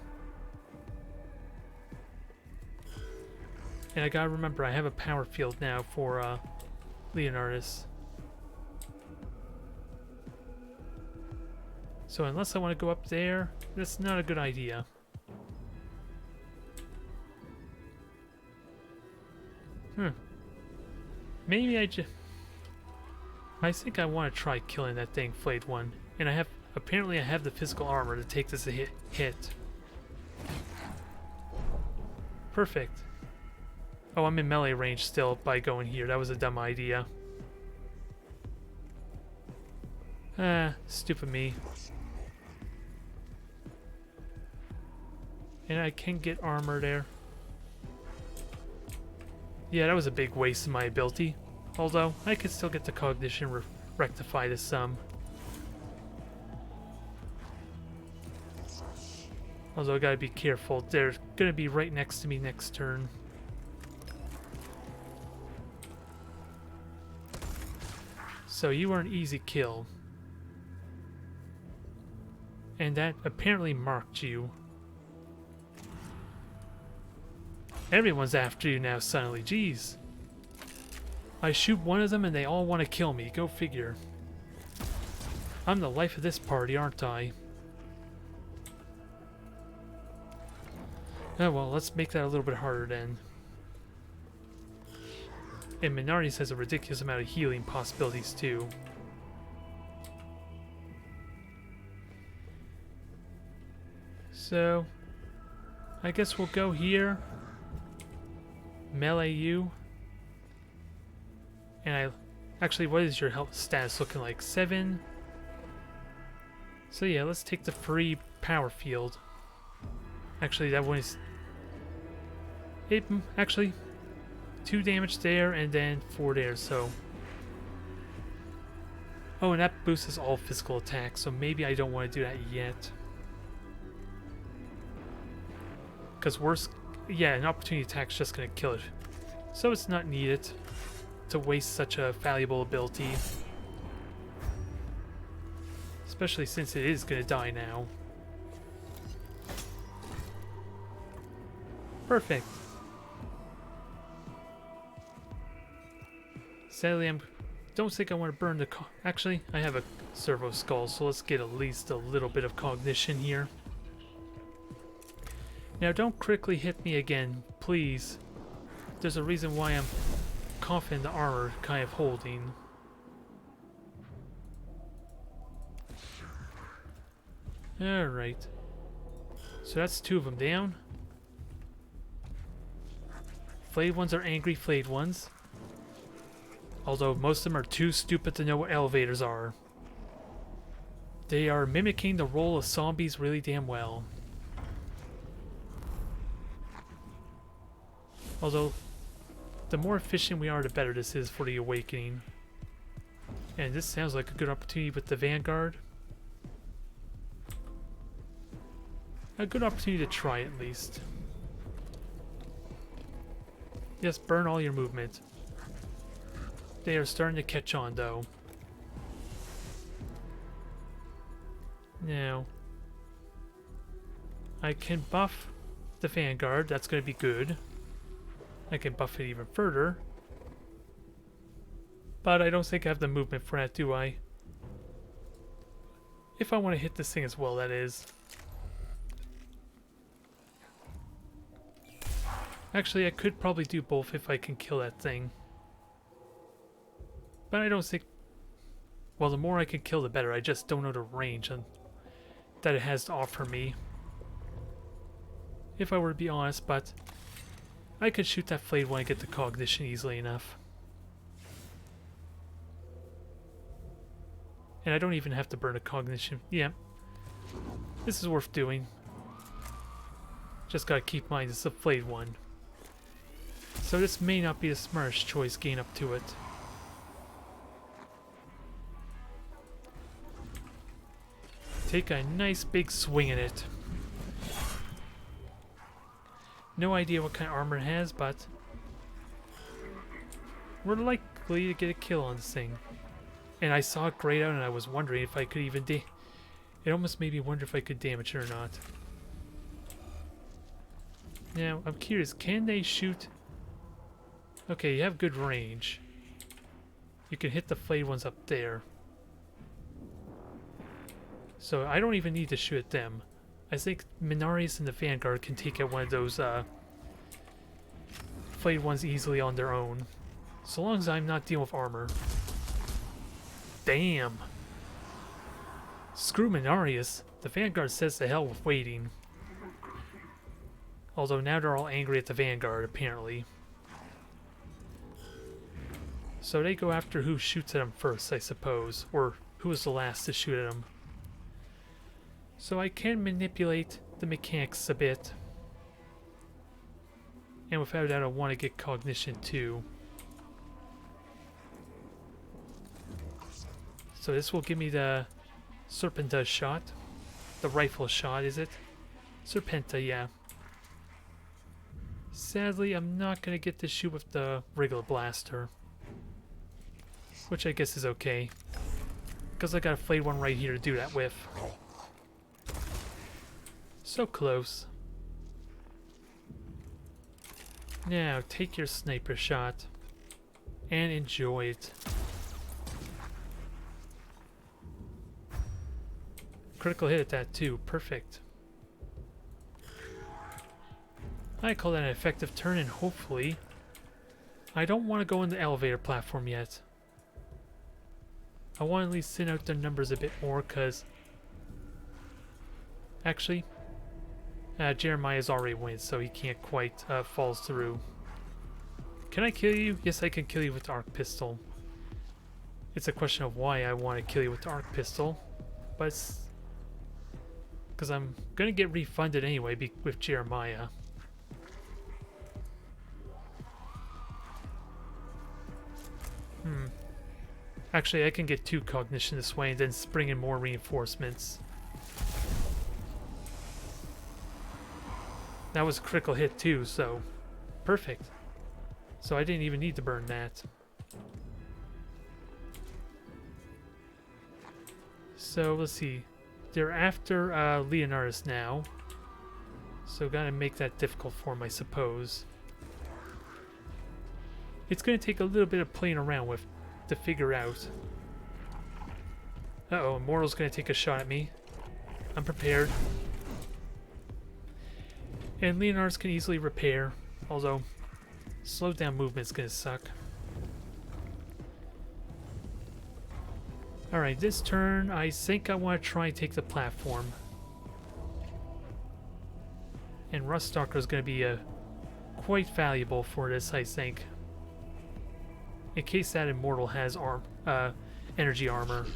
And I gotta remember, I have a power field now for Leonardus. So unless I want to go up there, that's not a good idea. Maybe I think I want to try killing that dang flayed one. And apparently I have the physical armor to take this a hit. Perfect. Oh, I'm in melee range still by going here. That was a dumb idea. Stupid me. And I can get armor there. Yeah, that was a big waste of my ability. Although, I could still get the cognition rectify to some. Although I gotta be careful. They're gonna be right next to me next turn. So you were an easy kill. And that apparently marked you. Everyone's after you now suddenly, jeez. I shoot one of them and they all want to kill me, go figure. I'm the life of this party, aren't I? Oh well, let's make that a little bit harder then. And Mechanicus has a ridiculous amount of healing possibilities too. So, I guess we'll go here. Melee you. And actually, what is your health status looking like? 7? So yeah, let's take the free power field. Actually, that one is... actually, 2 damage there and then 4 there, so... Oh, and that boosts all physical attacks, so maybe I don't want to do that yet. Because worse... Yeah, an opportunity attack's just going to kill it. So it's not needed to waste such a valuable ability. Especially since it is going to die now. Perfect. Sadly, don't think I want to burn the... Actually, I have a servo skull, so let's get at least a little bit of cognition here. Now don't critically hit me again, please. There's a reason why I'm confident the armor kind of holding. Alright. So that's 2 of them down. Flayed ones are angry flayed ones. Although most of them are too stupid to know what elevators are. They are mimicking the role of zombies really damn well. Although, the more efficient we are, the better this is for the Awakening. And this sounds like a good opportunity with the Vanguard. A good opportunity to try at least. Yes, burn all your movement. They are starting to catch on though. Now, I can buff the Vanguard, that's going to be good. I can buff it even further. But I don't think I have the movement for that, do I? If I want to hit this thing as well, that is. Actually, I could probably do both if I can kill that thing. But I don't think... Well, the more I can kill, the better. I just don't know the range that it has to offer me. If I were to be honest, but... I could shoot that flayed one and get the cognition easily enough. And I don't even have to burn a cognition. Yeah. This is worth doing. Just gotta keep in mind it's a flayed one. So this may not be the smartest choice getting up to it. Take a nice big swing at it. No idea what kind of armor it has, but we're likely to get a kill on this thing. And I saw it grayed out and I was wondering if I could even it almost made me wonder if I could damage it or not. Now, I'm curious, can they shoot? Okay, you have good range. You can hit the flayed ones up there. So I don't even need to shoot at them. I think Mechanicus and the Vanguard can take out one of those flayed ones easily on their own. So long as I'm not dealing with armor. Damn! Screw Mechanicus. The Vanguard says to hell with waiting. Although now they're all angry at the Vanguard, apparently. So they go after who shoots at them first, I suppose. Or who was the last to shoot at them. So I can manipulate the mechanics a bit. And without that, I want to get cognition too. So this will give me the Serpenta shot. The rifle shot, is it? Serpenta, yeah. Sadly, I'm not going to get to shoot with the regular blaster. Which I guess is okay. Because I got a flayed one right here to do that with. So close. Now, take your sniper shot. And enjoy it. Critical hit at that too. Perfect. I call that an effective turn, and hopefully... I don't want to go in the elevator platform yet. I want to at least thin out their numbers a bit more, because... Actually... Jeremiah's already wins, so he can't quite falls through. Can I kill you? Yes, I can kill you with the arc pistol. It's a question of why I want to kill you with the arc pistol. But it's... because I'm going to get refunded anyway with Jeremiah. Actually, I can get 2 cognition this way and then bring in more reinforcements. That was a critical hit too, so perfect. So I didn't even need to burn that. So let's see. They're after Leonardus now. So gotta make that difficult for him, I suppose. It's gonna take a little bit of playing around with to figure out. Uh-oh, Immortal's gonna take a shot at me. I'm prepared. And Leonards can easily repair, although slowed down movement's gonna suck. Alright, this turn I think I want to try and take the platform. And Ruststalker is going to be quite valuable for this, I think. In case that Immortal has energy armor.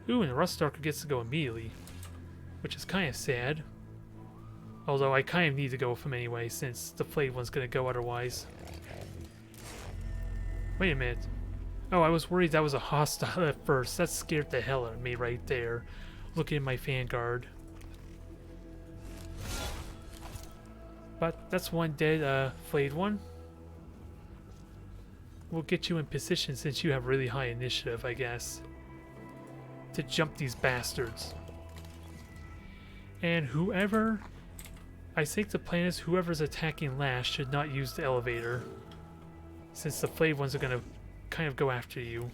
Ooh, and the Ruststalker gets to go immediately, which is kind of sad. Although I kind of need to go with him anyway, since the Flayed one's going to go otherwise. Wait a minute. Oh, I was worried that was a hostile at first. That scared the hell out of me right there. Looking at my Vanguard. But that's one dead Flayed one. We'll get you in position since you have really high initiative, I guess. To jump these bastards. And whoever... I think the plan is whoever's attacking last should not use the elevator. Since the Flayed ones are going to kind of go after you.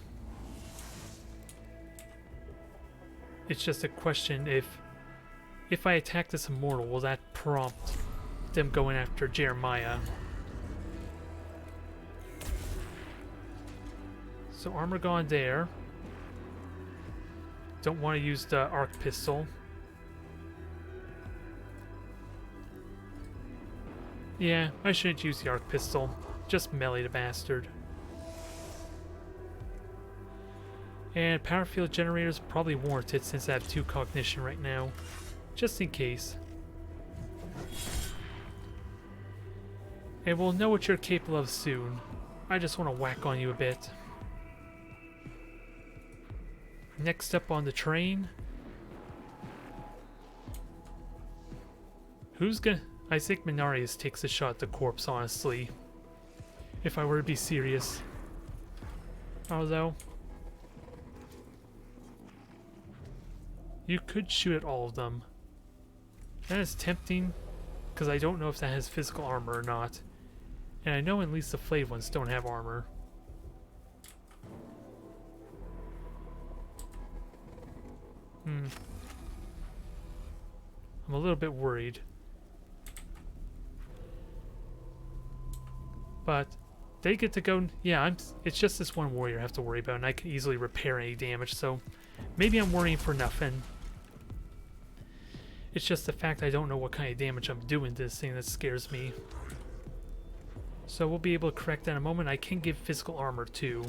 It's just a question if I attack this Immortal, will that prompt them going after Jeremiah? So armor gone there. Don't want to use the arc pistol. Yeah, I shouldn't use the arc pistol. Just melee the bastard. And power field generators probably warranted since I have 2 cognition right now. Just in case. And we'll know what you're capable of soon. I just want to whack on you a bit. Next up on the train. Who's gonna... I think Mechanicus takes a shot at the corpse, honestly. If I were to be serious. Although... you could shoot at all of them. That is tempting, because I don't know if that has physical armor or not. And I know at least the Flayed ones don't have armor. I'm a little bit worried. But they get to go... yeah, it's just this one warrior I have to worry about, and I can easily repair any damage, so maybe I'm worrying for nothing. It's just the fact I don't know what kind of damage I'm doing to this thing that scares me. So we'll be able to correct that in a moment. I can give physical armor too.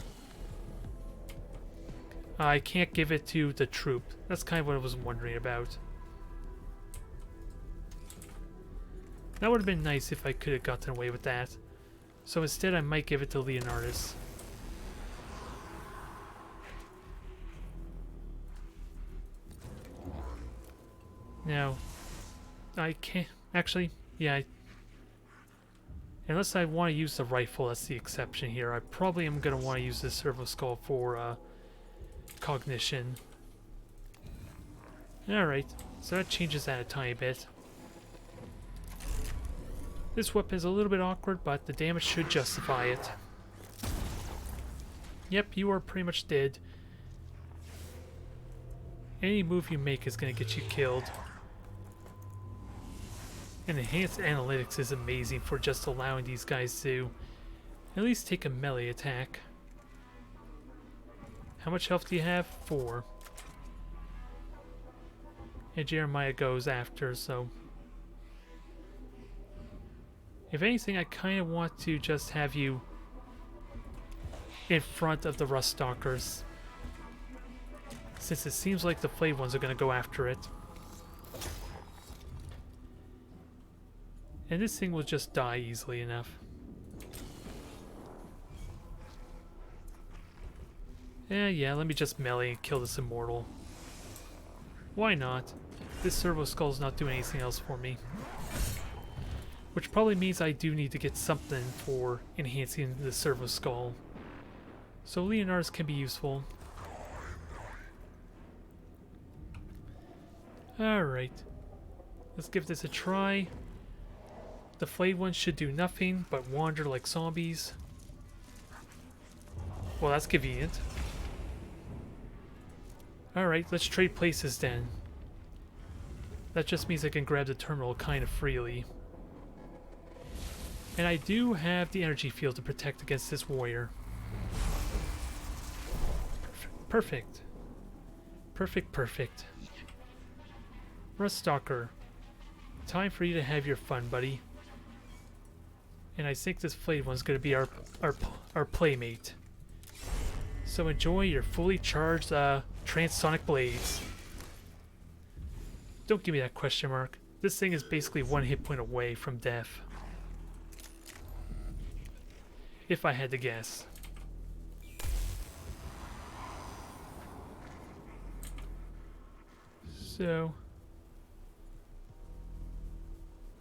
I can't give it to the troop. That's kind of what I was wondering about. That would have been nice if I could have gotten away with that. So instead I might give it to Leonardus. Now, I can't... actually, yeah. Unless I want to use the rifle, that's the exception here. I probably am going to want to use the servo skull for cognition. Alright, so that changes that a tiny bit. This weapon is a little bit awkward, but the damage should justify it. Yep, you are pretty much dead. Any move you make is going to get you killed. And enhanced analytics is amazing for just allowing these guys to at least take a melee attack. How much health do you have? 4. And Jeremiah goes after, so... if anything, I kind of want to just have you in front of the Ruststalkers, since it seems like the Flayed ones are going to go after it. And this thing will just die easily enough. Yeah, let me just melee and kill this Immortal. Why not? This Servo Skull's not doing anything else for me. Which probably means I do need to get something for enhancing the Servo Skull. So Leonardus can be useful. Alright. Let's give this a try. The Flayed ones should do nothing but wander like zombies. Well, that's convenient. Alright, let's trade places then. That just means I can grab the terminal kind of freely. And I do have the energy field to protect against this warrior. Perfect. Perfect, perfect. Ruststalker. Time for you to have your fun, buddy. And I think this flayed one's going to be our playmate. So enjoy your fully charged transonic blades. Don't give me that question mark. This thing is basically one hit point away from death. If I had to guess. So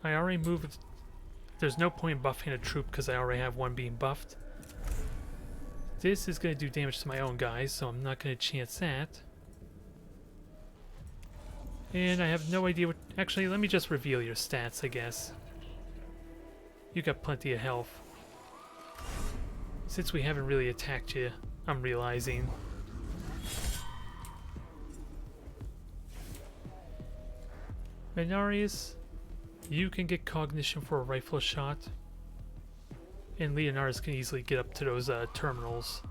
I already moved. There's no point in buffing a troop because I already have one being buffed. This is going to do damage to my own guys, so I'm not going to chance that. And I have no idea what... Actually, let me just reveal your stats, I guess. You got plenty of health. Since we haven't really attacked you, I'm realizing. Mechanicus, you can get cognition for a rifle shot. And Leonardus can easily get up to those terminals.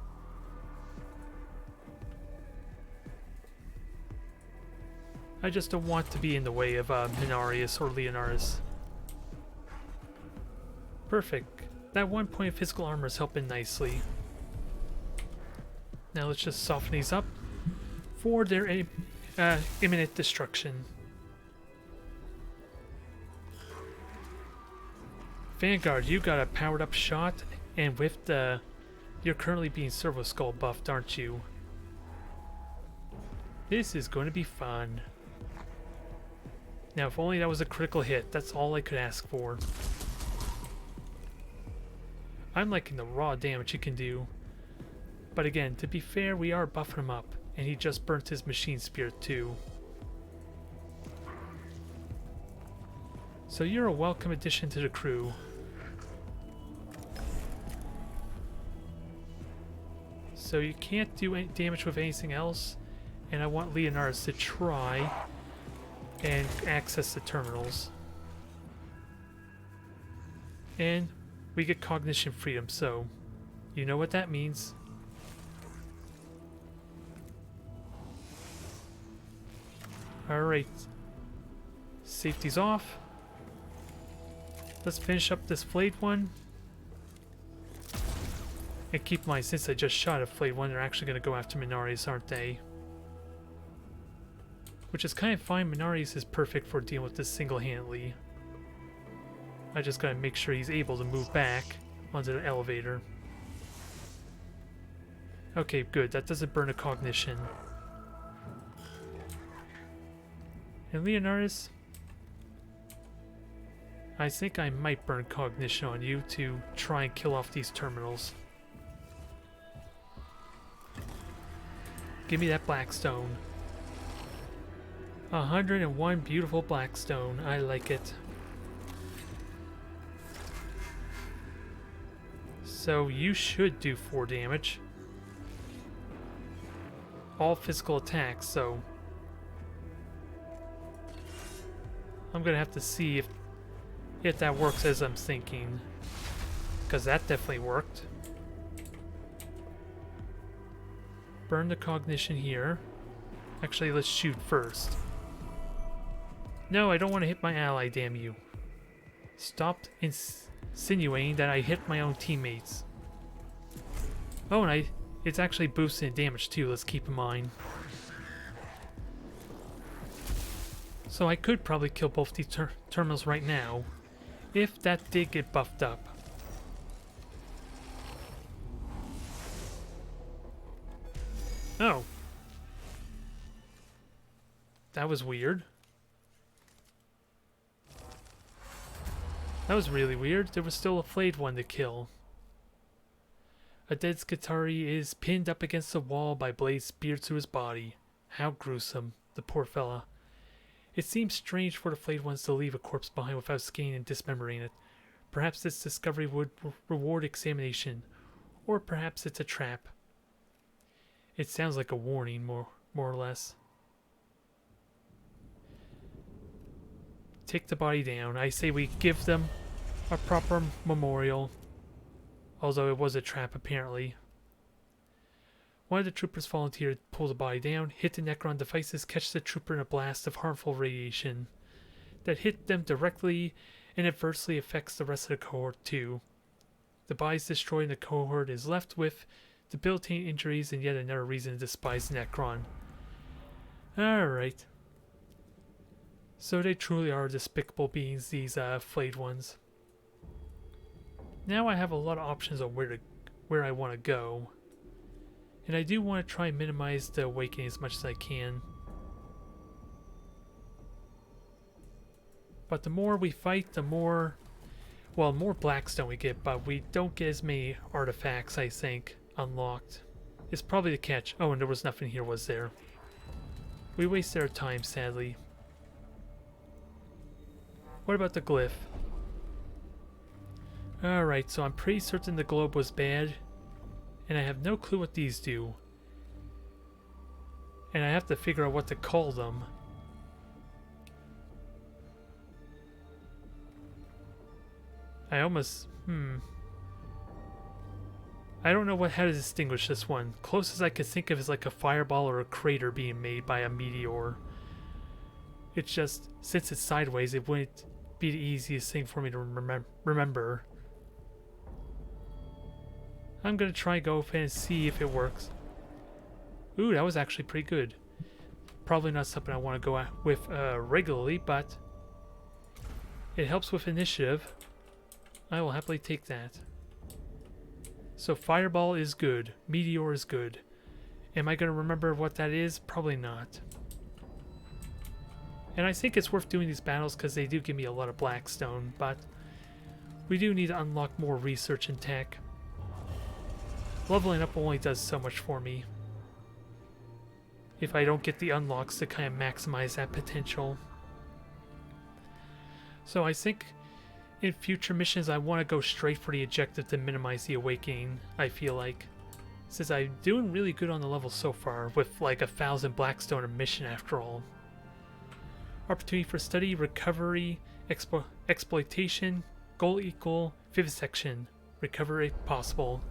I just don't want to be in the way of Mechanicus or Leonardus. Perfect. That 1 point of physical armor is helping nicely. Now let's just soften these up for their imminent destruction. Vanguard, you got a powered up shot, and with the... You're currently being Servo Skull buffed, aren't you? This is going to be fun. Now, if only that was a critical hit, that's all I could ask for. I'm liking the raw damage he can do. But again, to be fair, we are buffing him up, and he just burnt his machine spirit too. So you're a welcome addition to the crew. So you can't do any damage with anything else, and I want Leonardus to try and access the terminals. And we get cognition freedom, so you know what that means. Alright. Safety's off. Let's finish up this flayed one. And keep in mind, since I just shot a flayed one, they're actually going to go after Mechanicus, aren't they? Which is kind of fine. Mechanicus is perfect for dealing with this single-handedly. I just gotta make sure he's able to move back onto the elevator. Okay, good. That doesn't burn a cognition. And Leonardus, I think I might burn cognition on you to try and kill off these terminals. Give me that blackstone. 101 beautiful blackstone. I like it. So you should do 4 damage. All physical attacks, so I'm gonna have to see if that works as I'm thinking. Because that definitely worked. Burn the cognition here. Actually, let's shoot first. No, I don't want to hit my ally, damn you. Stop insinuating that I hit my own teammates. Oh, and it's actually boosting damage too, let's keep in mind. So I could probably kill both these terminals right now, if that did get buffed up. Oh. That was weird. That was really weird. There was still a flayed one to kill. A dead Skitarii is pinned up against the wall by blades speared through his body. How gruesome. The poor fella. It seems strange for the flayed ones to leave a corpse behind without skinning and dismembering it. Perhaps this discovery would reward examination. Or perhaps it's a trap. It sounds like a warning more more or less. Take the body down. I say we give them a proper memorial, although it was a trap apparently. One of the troopers volunteered to pull the body down, hit the Necron devices, catch the trooper in a blast of harmful radiation that hit them directly and adversely affects the rest of the cohort too. The body is destroyed and the cohort is left with debilitating injuries and yet another reason to despise Necron. Alright. So they truly are despicable beings, these flayed ones. Now I have a lot of options on where I want to go. And I do want to try and minimize the awakening as much as I can. But the more we fight, the more... well, more Blackstone we get, but we don't get as many artifacts, I think, unlocked. It's probably the catch. Oh, and there was nothing here, was there? We wasted our time, sadly. What about the glyph? Alright, so I'm pretty certain the globe was bad. And I have no clue what these do. And I have to figure out what to call them. I almost... I don't know how to distinguish this one. Closest I could think of is like a fireball or a crater being made by a meteor. It's just, since it's sideways, it wouldn't be the easiest thing for me to remember. I'm gonna try go and see if it works. Ooh, that was actually pretty good. Probably not something I want to go with regularly, but it helps with initiative. I will happily take that. So fireball is good. Meteor is good. Am I going to remember what that is? Probably not. And I think it's worth doing these battles because they do give me a lot of Blackstone, but we do need to unlock more research and tech. Leveling up only does so much for me. If I don't get the unlocks to kind of maximize that potential. So I think in future missions I want to go straight for the objective to minimize the awakening, I feel like. Since I'm doing really good on the level so far, with like 1,000 Blackstone a mission after all. Opportunity for study, recovery, exploitation, goal equal, vivisection, recovery possible.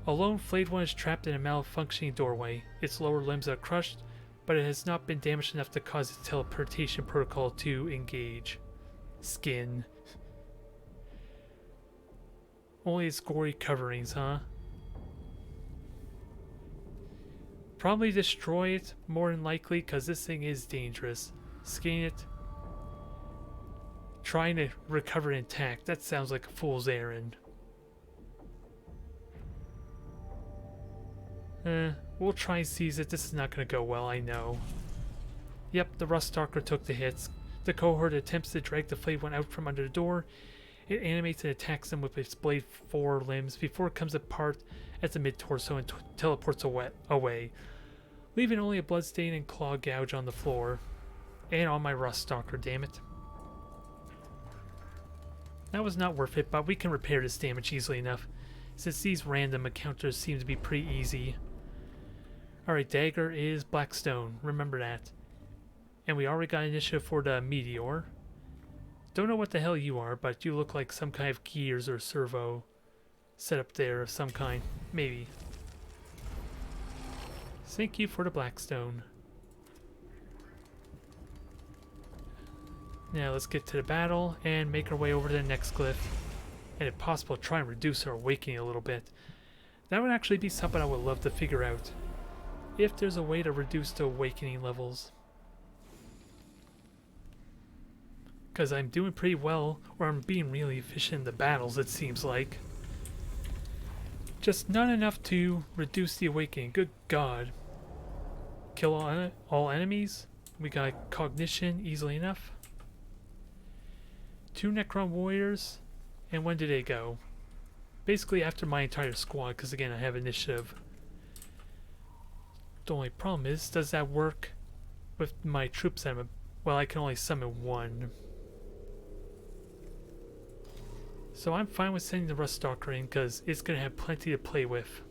A lone flayed one is trapped in a malfunctioning doorway. Its lower limbs are crushed, but it has not been damaged enough to cause its teleportation protocol to engage. Skin. Only its gory coverings, huh? Probably destroy it, more than likely, because this thing is dangerous. Skin it. Trying to recover it intact. That sounds like a fool's errand. We'll try and seize it. This is not going to go well, I know. Yep, the Rust Stalker took the hits. The cohort attempts to drag the flayed one out from under the door. It animates and attacks them with its blade forelimbs before it comes apart at the mid-torso and teleports away, leaving only a bloodstain and claw gouge on the floor. And on my Rust Stalker, damn it. That was not worth it, but we can repair this damage easily enough, since these random encounters seem to be pretty easy. Alright, dagger is Blackstone, remember that. And we already got initiative for the meteor. Don't know what the hell you are, but you look like some kind of gears or servo set up there of some kind. Maybe. Thank you for the Blackstone. Now let's get to the battle and make our way over to the next glyph. And if possible, try and reduce our awakening a little bit. That would actually be something I would love to figure out. If there's a way to reduce the awakening levels. Because I'm doing pretty well, or I'm being really efficient in the battles, it seems like. Just not enough to reduce the awakening. Good God. Kill all enemies. We got cognition easily enough. 2 Necron warriors. And when do they go? Basically after my entire squad, because again I have initiative. The only problem is, does that work with my troops? Well, I can only summon 1. So I'm fine with sending the Rust Stalker in, because it's going to have plenty to play with.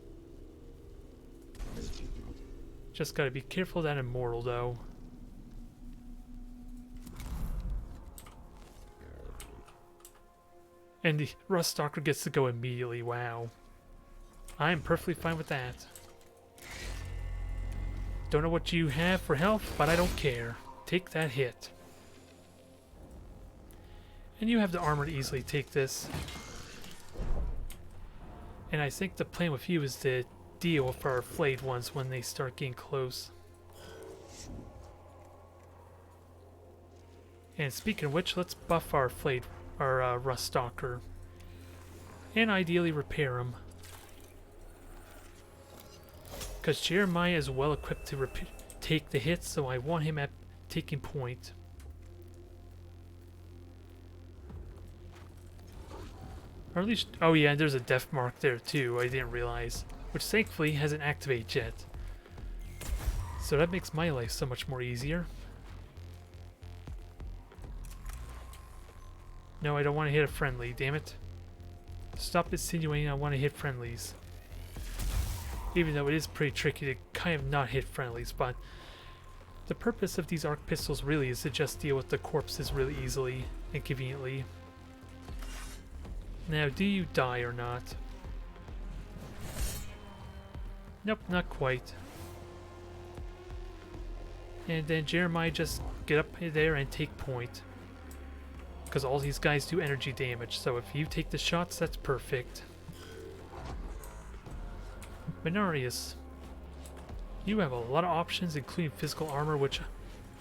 Just gotta be careful of that immortal, though. And the Rust Stalker gets to go immediately, wow. I'm perfectly fine with that. Don't know what you have for health, but I don't care. Take that hit. And you have the armor to easily take this. And I think the plan with you is to deal with our flayed ones when they start getting close. And speaking of which, let's buff our Rust Stalker. And ideally repair him. Because Jeremiah is well equipped to take the hits, so I want him at taking point. Or at least, oh yeah, there's a death mark there too, I didn't realize. Which thankfully hasn't activated yet. So that makes my life so much more easier. No, I don't want to hit a friendly, damn it. Stop insinuating I want to hit friendlies. Even though it is pretty tricky to kind of not hit friendlies, but the purpose of these arc pistols really is to just deal with the corpses really easily and conveniently. Now, do you die or not? Nope, not quite. And then Jeremiah just get up there and take point. Because all these guys do energy damage, so if you take the shots, that's perfect. Mechanicus, you have a lot of options, including physical armor, which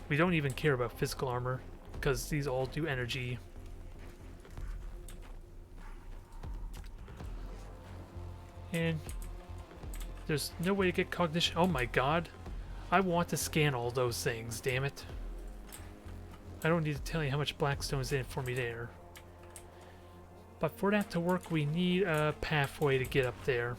we don't even care about physical armor, because these all do energy. And there's no way to get cognition. Oh my god. I want to scan all those things, damn it. I don't need to tell you how much Blackstone's in it for me there. But for that to work, we need a pathway to get up there.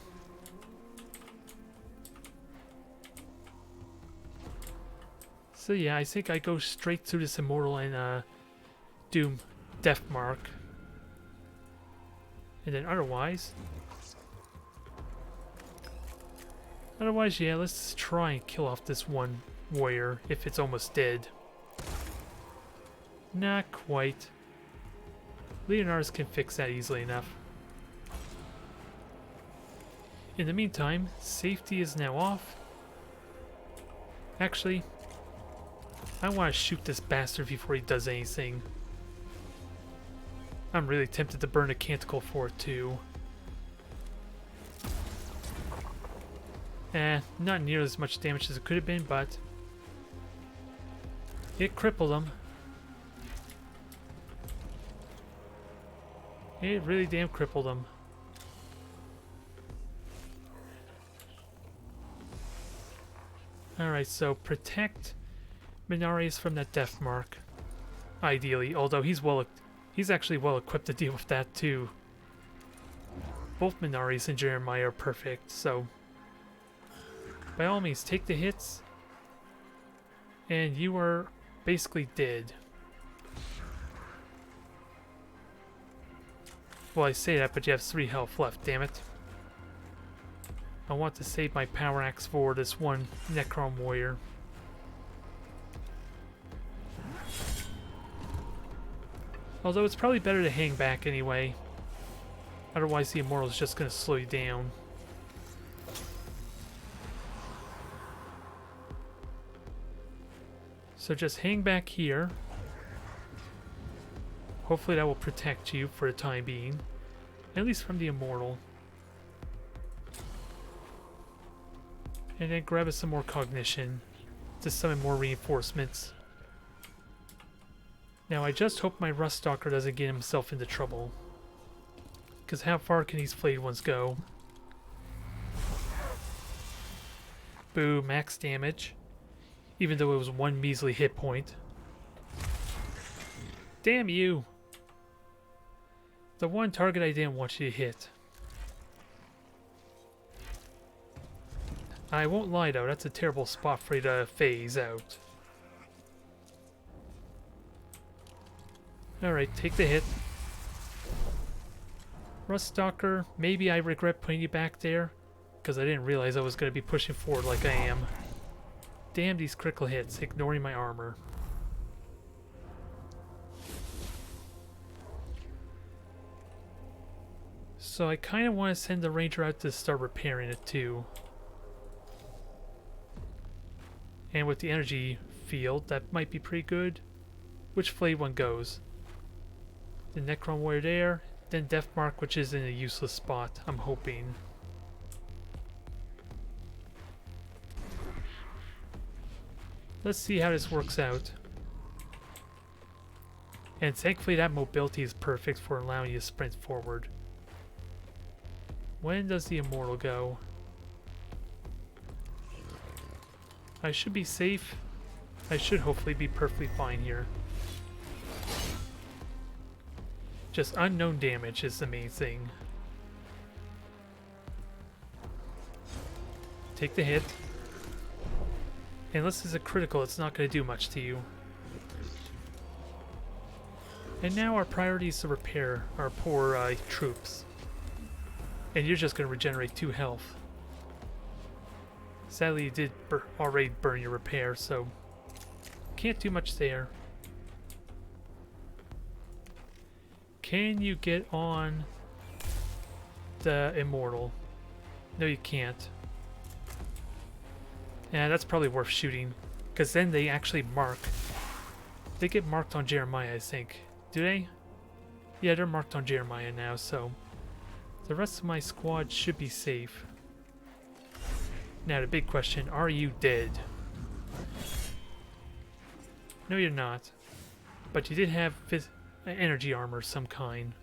So yeah, I think I go straight through this Immortal and Doom Death Mark. And then otherwise, yeah, let's try and kill off this one warrior if it's almost dead. Not quite. Leonardus can fix that easily enough. In the meantime, safety is now off. Actually, I want to shoot this bastard before he does anything. I'm really tempted to burn a canticle for it too. Not nearly as much damage as it could have been, but it crippled him. It really damn crippled him. Alright, so protect Mechanicus from that death mark. Ideally, although he's actually well equipped to deal with that too. Both Mechanicus and Jeremiah are perfect, so by all means take the hits. And you are basically dead. Well, I say that, but you have 3 health left, damn it. I want to save my power axe for this one Necron warrior. Although it's probably better to hang back anyway. Otherwise the Immortal is just going to slow you down. So just hang back here. Hopefully that will protect you for the time being. At least from the Immortal. And then grab us some more cognition to summon more reinforcements. Now I just hope my Rust Stalker doesn't get himself into trouble. Because how far can these flayed ones go? Boo, max damage. Even though it was 1 measly hit point. Damn you! The one target I didn't want you to hit. I won't lie though, that's a terrible spot for you to phase out. Alright, take the hit. Rust Stalker, maybe I regret putting you back there, because I didn't realize I was going to be pushing forward like I am. Damn these critical hits, ignoring my armor. So I kind of want to send the ranger out to start repairing it too. And with the energy field, that might be pretty good. Which flayed one goes? The Necron warrior there, then Deathmark, which is in a useless spot, I'm hoping. Let's see how this works out. And thankfully that mobility is perfect for allowing you to sprint forward. When does the Immortal go? I should be safe. I should hopefully be perfectly fine here. Just unknown damage is the main thing. Take the hit. Unless it's a critical, it's not going to do much to you. And now our priority is to repair our poor troops. And you're just going to regenerate 2 health. Sadly, you did already burn your repair, so can't do much there. Can you get on the Immortal? No, you can't. Yeah, that's probably worth shooting, because then they actually mark. They get marked on Jeremiah, I think. Do they? Yeah, they're marked on Jeremiah now, so the rest of my squad should be safe. Now the big question, are you dead? No, you're not. But you did have energy armor of some kind.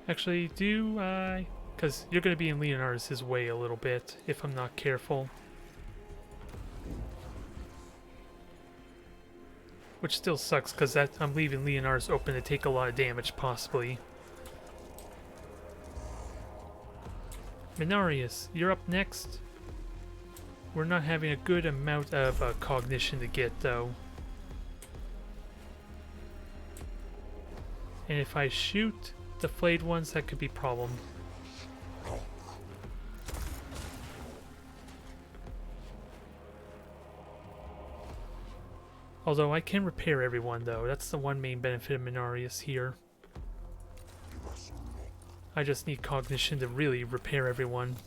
Actually, do I? Because you're going to be in Leonardus' way a little bit, if I'm not careful. Which still sucks, because I'm leaving Leonardus open to take a lot of damage, possibly. Mechanicus, you're up next. We're not having a good amount of cognition to get, though. And if I shoot the flayed ones, that could be a problem. Although I can repair everyone, though. That's the one main benefit of Mechanicus here. I just need cognition to really repair everyone.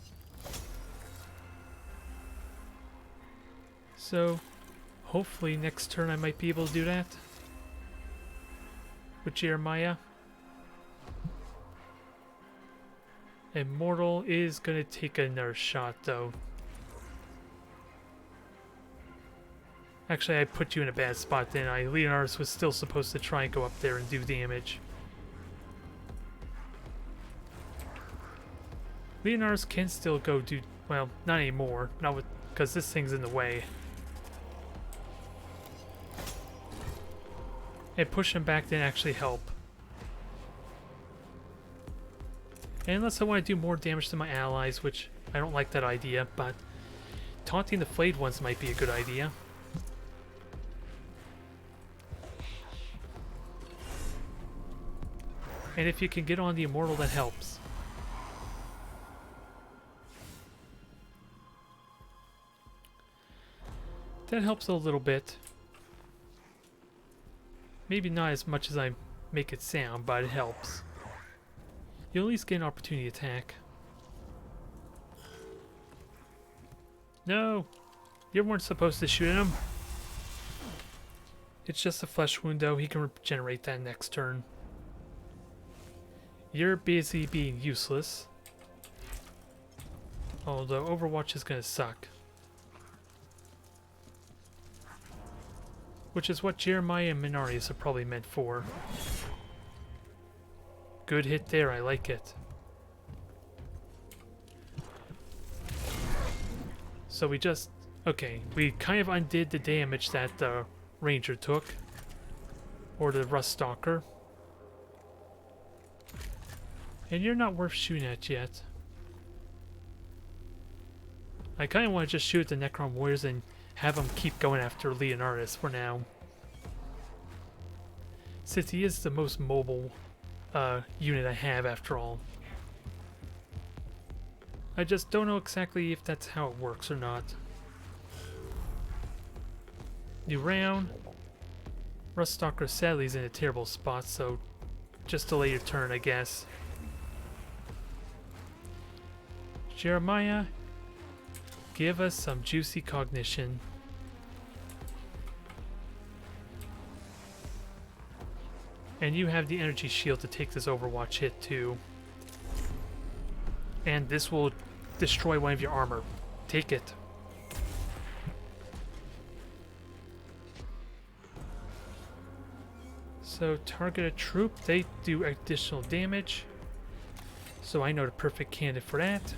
So, hopefully next turn I might be able to do that. With Jeremiah. Immortal is going to take another shot, though. Actually, I put you in a bad spot, didn't I? Leonardus was still supposed to try and go up there and do damage. Leonardus can still go do... well, not anymore. Not with... because this thing's in the way. And push him back didn't actually help. And unless I want to do more damage to my allies, which I don't like that idea, but taunting the flayed ones might be a good idea. And if you can get on the Immortal, that helps. That helps a little bit. Maybe not as much as I make it sound, but it helps. You'll at least get an opportunity attack. No! You weren't supposed to shoot him. It's just a flesh wound, though. He can regenerate that next turn. You're busy being useless. Although Overwatch is gonna suck. Which is what Jeremiah and Mechanicus are probably meant for. Good hit there, I like it. So we just... okay, we kind of undid the damage that the Ranger took. Or the Rust Stalker. And you're not worth shooting at yet. I kind of want to just shoot at the Necron Warriors and have them keep going after Leonardus for now. Since he is the most mobile unit I have after all. I just don't know exactly if that's how it works or not. New round. Ruststalker sadly is in a terrible spot, so just delay your turn, I guess. Jeremiah, give us some juicy cognition. And you have the energy shield to take this Overwatch hit too. And this will destroy one of your armor. Take it. So target a troop, they do additional damage. So I know the perfect candidate for that.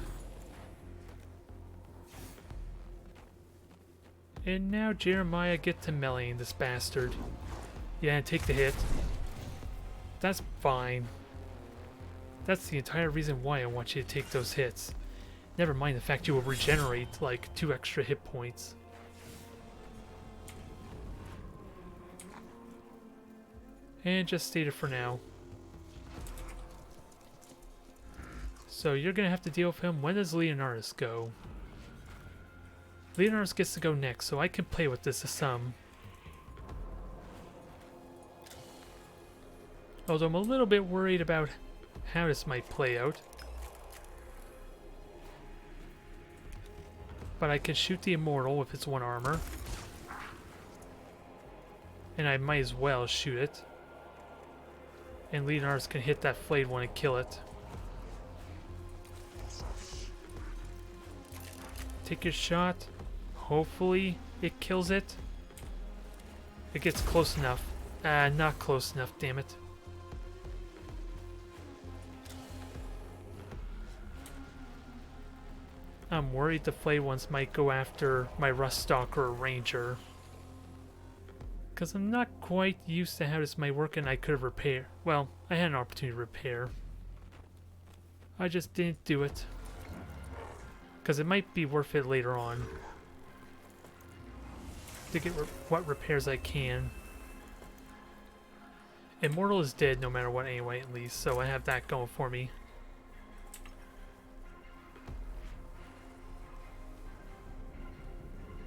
And now Jeremiah, get to meleeing this bastard. Yeah, and take the hit. That's fine. That's the entire reason why I want you to take those hits. Never mind the fact you will regenerate like 2 extra hit points. And just stay there for now. So you're gonna have to deal with him. When does Leonardus go? Leonardus gets to go next, so I can play with this some. Although I'm a little bit worried about how this might play out. But I can shoot the Immortal with its 1 armor. And I might as well shoot it. And Leonardus can hit that flayed one and kill it. Take your shot. Hopefully it kills it. It gets close enough. Not close enough, damn it. I'm worried the flayed ones might go after my Ruststalker or Ranger. Because I'm not quite used to how this might work, and I could have repaired. Well, I had an opportunity to repair. I just didn't do it. Because it might be worth it later on. To get what repairs I can. Immortal is dead no matter what anyway, at least, so I have that going for me.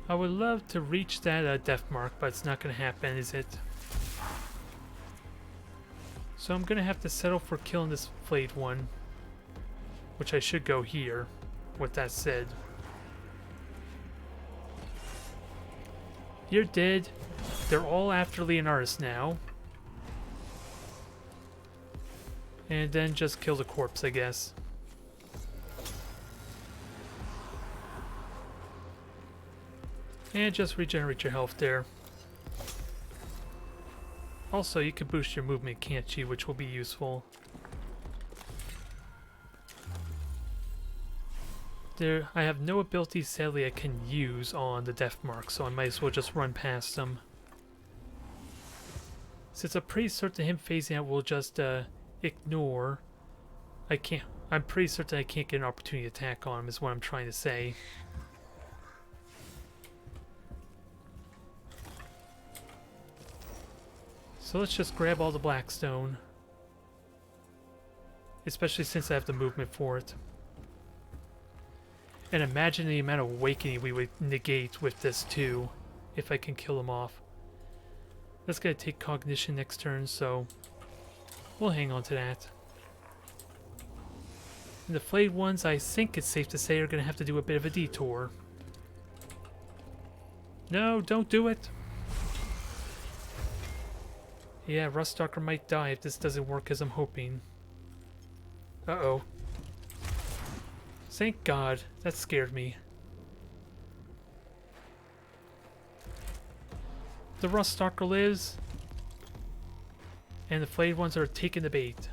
I would love to reach that death mark, but it's not going to happen, is it? So I'm going to have to settle for killing this flayed one. Which I should go here, with that said. You're dead. They're all after Leonardus now. And then just kill the corpse, I guess. And just regenerate your health there. Also, you can boost your movement, can't you? Which will be useful. There, I have no abilities, sadly, I can use on the death mark, so I might as well just run past them. Since I'm pretty certain him phasing out will just ignore. I'm pretty certain I can't get an opportunity attack on him, is what I'm trying to say. So let's just grab all the Blackstone. Especially since I have the movement for it. And imagine the amount of awakening we would negate with this too, if I can kill them off. That's gonna take cognition next turn, so we'll hang on to that. And the flayed ones, I think it's safe to say, are gonna have to do a bit of a detour. No, don't do it! Yeah, Ruststalker might die if this doesn't work as I'm hoping. Uh-oh. Thank God, that scared me. The Ruststalker lives. And the flayed ones are taking the bait.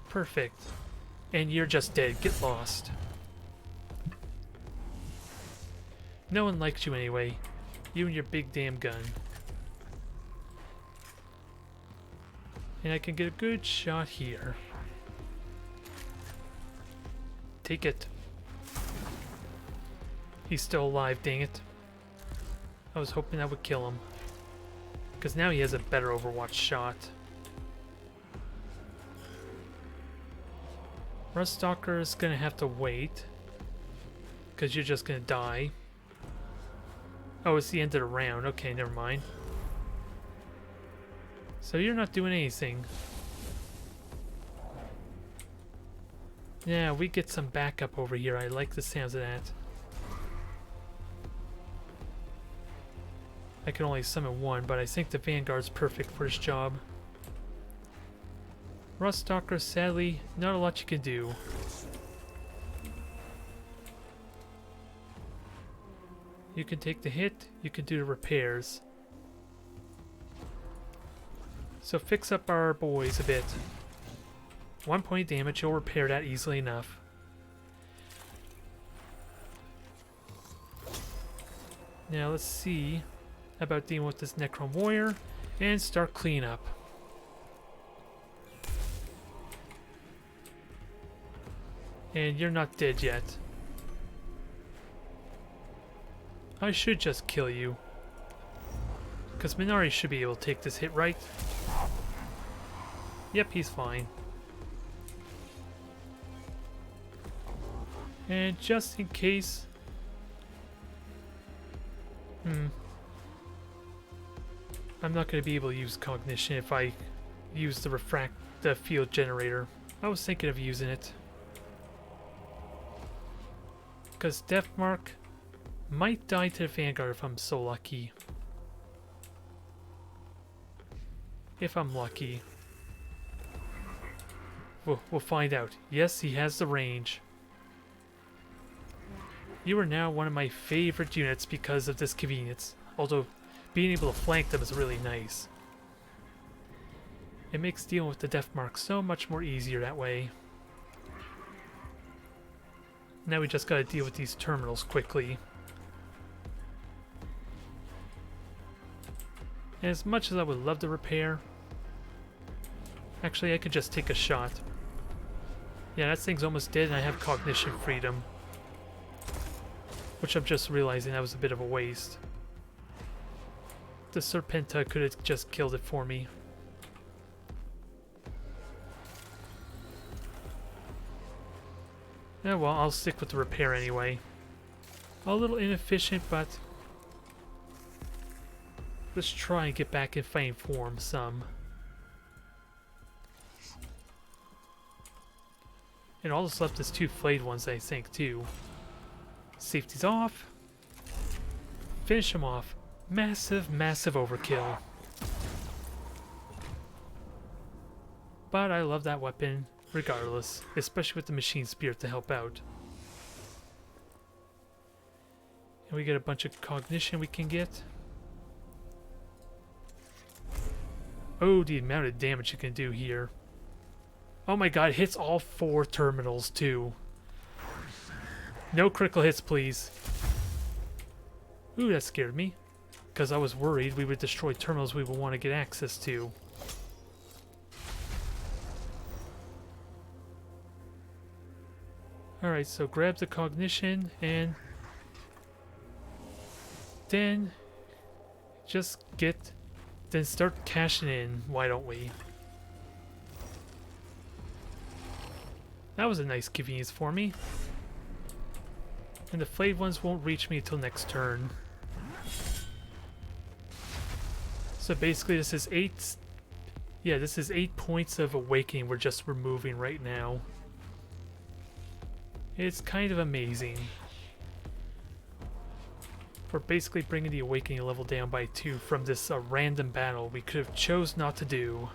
Perfect. And you're just dead. Get lost. No one likes you anyway. You and your big damn gun. And I can get a good shot here. Take it. He's still alive, dang it. I was hoping that would kill him. Because now he has a better Overwatch shot. Rust Stalker is gonna have to wait, because you're just gonna die. Oh, it's the end of the round. Okay, never mind. So you're not doing anything. Yeah, we get some backup over here. I like the sounds of that. I can only summon one, but I think the Vanguard's perfect for this job. Rust Stalker, sadly, not a lot you can do. You can take the hit, you can do the repairs. So fix up our boys a bit. 1 point damage, you'll repair that easily enough. Now let's see about dealing with this Necron warrior and start cleanup. And you're not dead yet. I should just kill you. Because Minari should be able to take this hit, right? Yep, he's fine. And just in case... I'm not going to be able to use Cognition if I use the field generator. I was thinking of using it. Because Deathmark might die to the Vanguard if I'm so lucky. If I'm lucky. We'll find out. Yes, he has the range. You are now one of my favorite units because of this convenience. Although, being able to flank them is really nice. It makes dealing with the Deathmark so much more easier that way. Now we just gotta deal with these terminals quickly. And as much as I would love to repair... Actually, I could just take a shot. Yeah, that thing's almost dead and I have Cognition freedom. Which I'm just realizing that was a bit of a waste. The Serpenta could have just killed it for me. Yeah, well, I'll stick with the repair anyway. A little inefficient, but... let's try and get back in fighting form some. And all that's left is 2 flayed ones, I think, too. Safety's off. Finish him off. Massive, massive overkill. But I love that weapon, regardless. Especially with the Machine Spirit to help out. And we get a bunch of Cognition we can get. Oh, the amount of damage you can do here. Oh my god, it hits all 4 terminals too. No critical hits, please. Ooh, that scared me. Because I was worried we would destroy terminals we would want to get access to. Alright, so grab the Cognition and... then... just get... then start cashing in, why don't we? That was a nice convenience for me. And the flayed ones won't reach me until next turn. So basically this is 8... yeah, this is 8 points of awakening we're just removing right now. It's kind of amazing. For basically bringing the awakening level down by 2 from this random battle we could have chose not to do.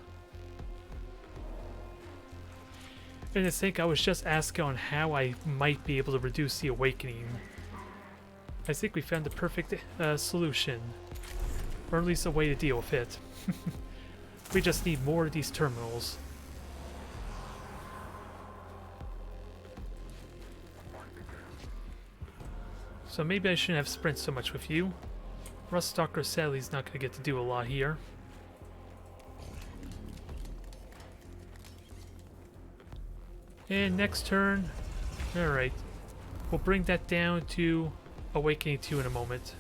And I think I was just asking on how I might be able to reduce the awakening. I think we found the perfect solution. Or at least a way to deal with it. We just need more of these terminals. So maybe I shouldn't have sprint so much with you. Rust Stalker sadly is not going to get to do a lot here. And next turn, alright, we'll bring that down to Awakening 2 in a moment.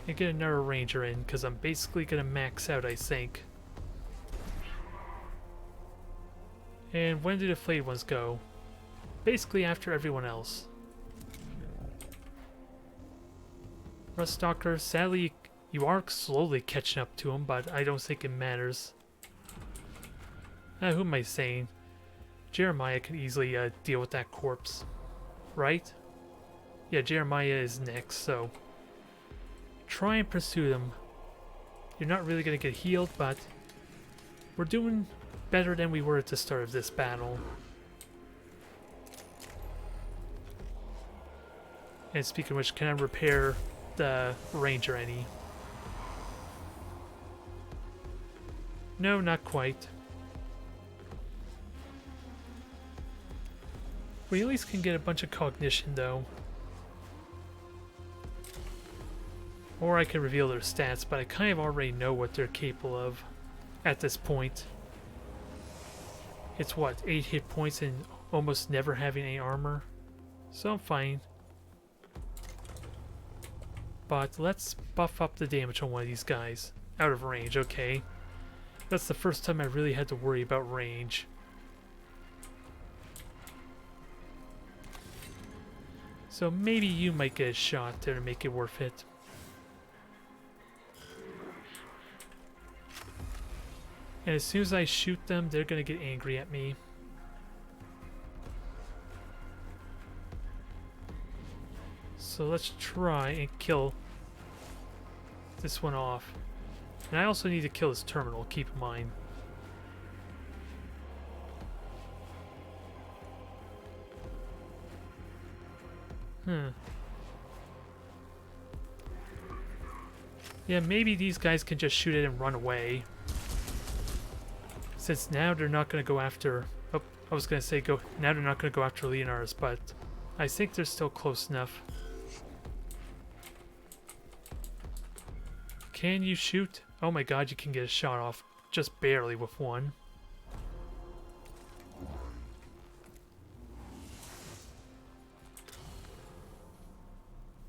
And get another Ranger in, because I'm basically going to max out, I think. And when do the flayed ones go? Basically after everyone else. Ruststalker, sadly you are slowly catching up to him, but I don't think it matters. Who am I saying? Jeremiah could easily deal with that corpse. Right? Yeah, Jeremiah is next, so try and pursue them. You're not really going to get healed, but we're doing better than we were at the start of this battle. And speaking of which, can I repair the ranger any? No, not quite. We at least can get a bunch of cognition though. Or I can reveal their stats, but I kind of already know what they're capable of at this point. It's what, 8 hit points and almost never having any armor? So I'm fine. But let's buff up the damage on one of these guys. Out of range, okay. That's the first time I really had to worry about range. So maybe you might get a shot there to make it worth it. And as soon as I shoot them, they're gonna get angry at me. So let's try and kill this one off. And I also need to kill this terminal, keep in mind. Yeah, maybe these guys can just shoot it and run away. Since now they're not going to go after... Oh, I was going to say now they're not going to go after Leonard's, but I think they're still close enough. Can you shoot? Oh my god, you can get a shot off just barely with one.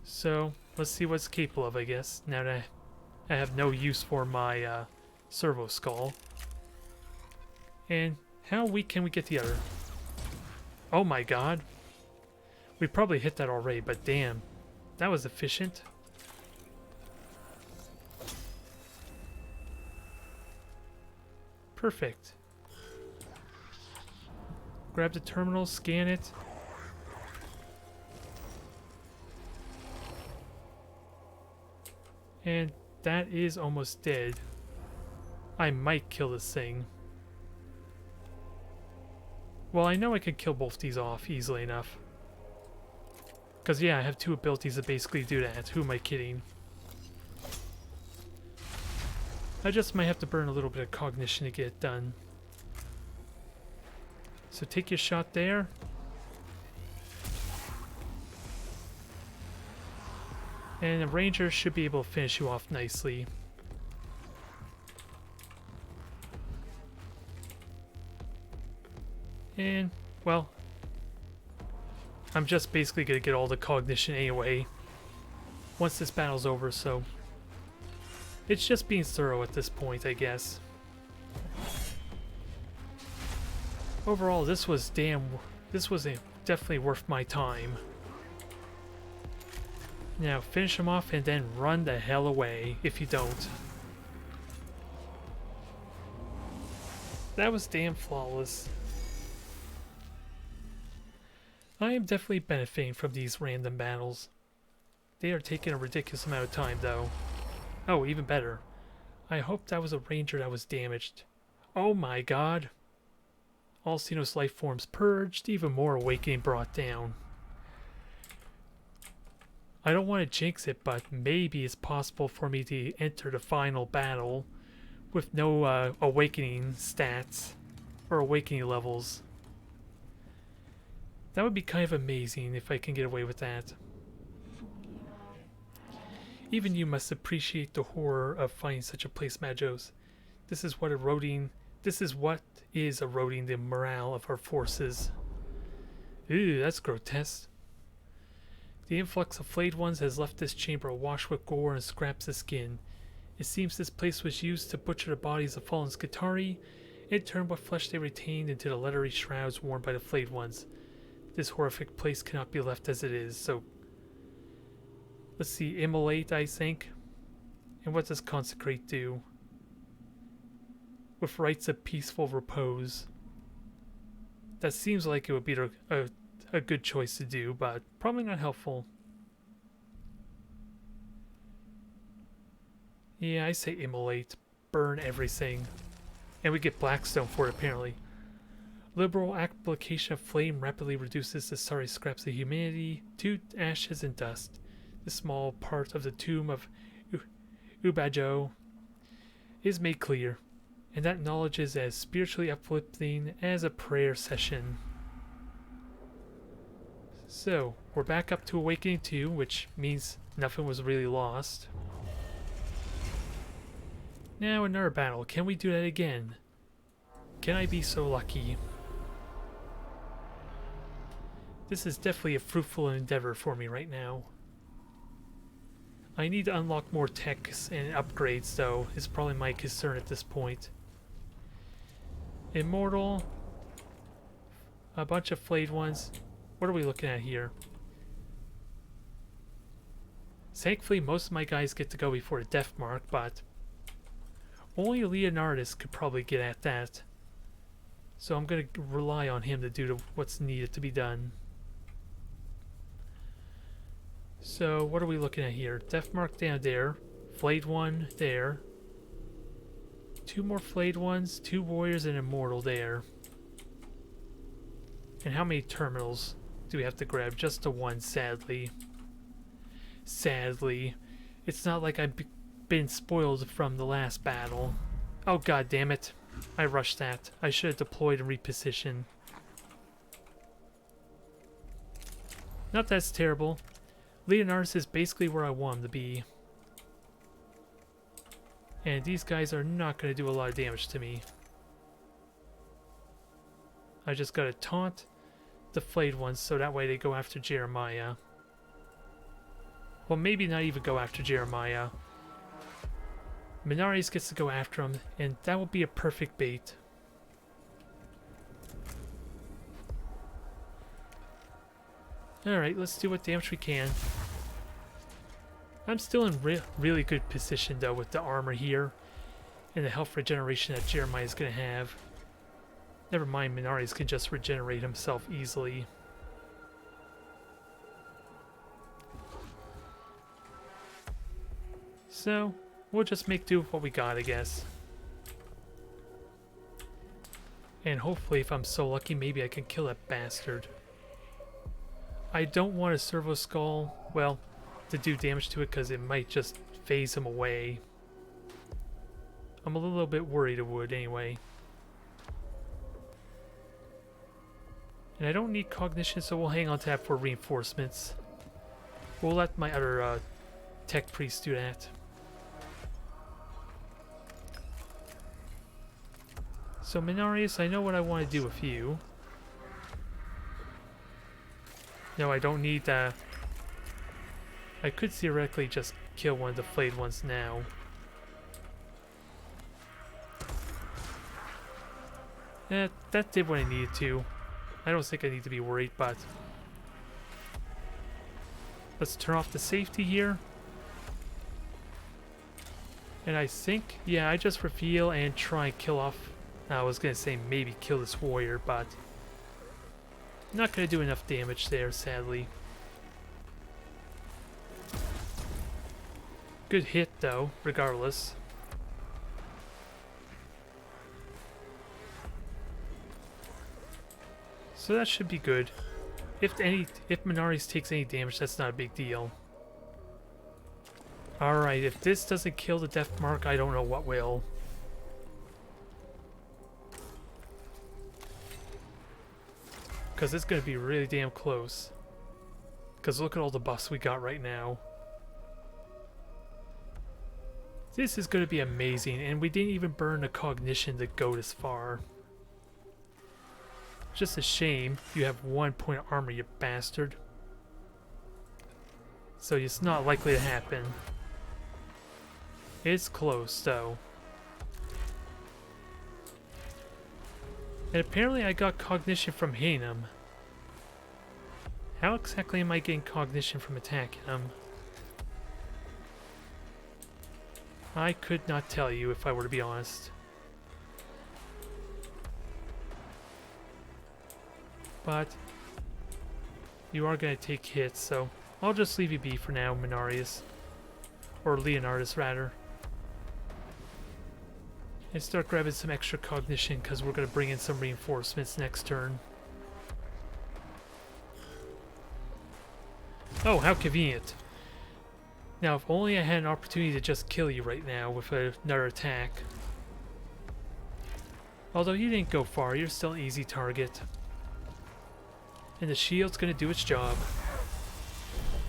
So, let's see what's capable of, I guess, now that I have no use for my servo skull. And how weak can we get the other? Oh my god. We probably hit that already, but damn. That was efficient. Perfect. Grab the terminal, scan it. And that is almost dead. I might kill this thing. Well, I know I could kill both these off easily enough. Because yeah, I have 2 abilities that basically do that. Who am I kidding? I just might have to burn a little bit of cognition to get it done. So take your shot there. And the ranger should be able to finish you off nicely. And, well, I'm just basically going to get all the cognition anyway once this battle's over, so it's just being thorough at this point, I guess. Overall, this was definitely worth my time. Now finish him off and then run the hell away if you don't. That was damn flawless. I am definitely benefiting from these random battles. They are taking a ridiculous amount of time though. Oh, even better. I hope that was a ranger that was damaged. Oh my god. All Xenos life forms purged, even more awakening brought down. I don't want to jinx it, but maybe it's possible for me to enter the final battle with no awakening stats or awakening levels. That would be kind of amazing if I can get away with that. Even you must appreciate the horror of finding such a place, Majos. This is what is eroding the morale of our forces. Ooh, that's grotesque. The influx of flayed ones has left this chamber awash with gore and scraps of skin. It seems this place was used to butcher the bodies of fallen Skitarii, and turn what flesh they retained into the leathery shrouds worn by the flayed ones. This horrific place cannot be left as it is, so... Let's see, immolate, I think. And what does consecrate do? With rites of peaceful repose. That seems like it would be a good choice to do, but probably not helpful. Yeah, I say immolate. Burn everything. And we get Blackstone for it, apparently. Liberal application of flame rapidly reduces the sorry scraps of humanity to ashes and dust. The small part of the tomb of Ubajo is made clear, and that knowledge is as spiritually uplifting as a prayer session. So, we're back up to Awakening 2, which means nothing was really lost. Now another battle. Can we do that again? Can I be so lucky? This is definitely a fruitful endeavor for me right now. I need to unlock more techs and upgrades, though, is probably my concern at this point. Immortal. A bunch of flayed ones. What are we looking at here? Thankfully, most of my guys get to go before the death mark, but only Leonardus could probably get at that. So I'm going to rely on him to do what's needed to be done. So what are we looking at here? Death mark down there. Flayed one there. 2 more flayed ones. 2 warriors and immortal there. And how many terminals do we have to grab? Just the 1, sadly. Sadly. It's not like I've been spoiled from the last battle. Oh, god damn it. I rushed that. I should have deployed and repositioned. Not that's terrible. Leonardus is basically where I want him to be. And these guys are not going to do a lot of damage to me. I just got to taunt the flayed ones so that way they go after Jeremiah. Well, maybe not even go after Jeremiah. Menares gets to go after him, and that will be a perfect bait. Alright, let's do what damage we can. I'm still in really good position, though, with the armor here and the health regeneration that Jeremiah is going to have. Never mind, Menares can just regenerate himself easily. So, we'll just make do with what we got, I guess. And hopefully, if I'm so lucky, maybe I can kill that bastard. I don't want a servo skull, well, to do damage to it because it might just phase him away. I'm a little bit worried it would anyway. And I don't need cognition, so we'll hang on to that for reinforcements. We'll let my other tech priest do that. So Menares, I know what I want to do with you. No, I don't need that. I could theoretically just kill one of the flayed ones now. That did what I needed to. I don't think I need to be worried, but... Let's turn off the safety here. And I think, yeah, I just reveal and try and kill off... I was going to say maybe kill this warrior, but... Not going to do enough damage there, sadly. Good hit, though, regardless. So that should be good. If Menares takes any damage, that's not a big deal. Alright, if this doesn't kill the death mark, I don't know what will. Because it's going to be really damn close. Because look at all the buffs we got right now. This is going to be amazing, and we didn't even burn the cognition to go this far. Just a shame you have 1 point of armor, you bastard. So it's not likely to happen. It's close, though. And apparently I got cognition from hitting him. How exactly am I getting cognition from attacking him? I could not tell you if I were to be honest. But you are going to take hits, so I'll just leave you be for now, Minarius. Or Leonardus, rather. And start grabbing some extra cognition, because we're going to bring in some reinforcements next turn. Oh, how convenient. Now, if only I had an opportunity to just kill you right now with another attack. Although you didn't go far, you're still an easy target. And the shield's going to do its job.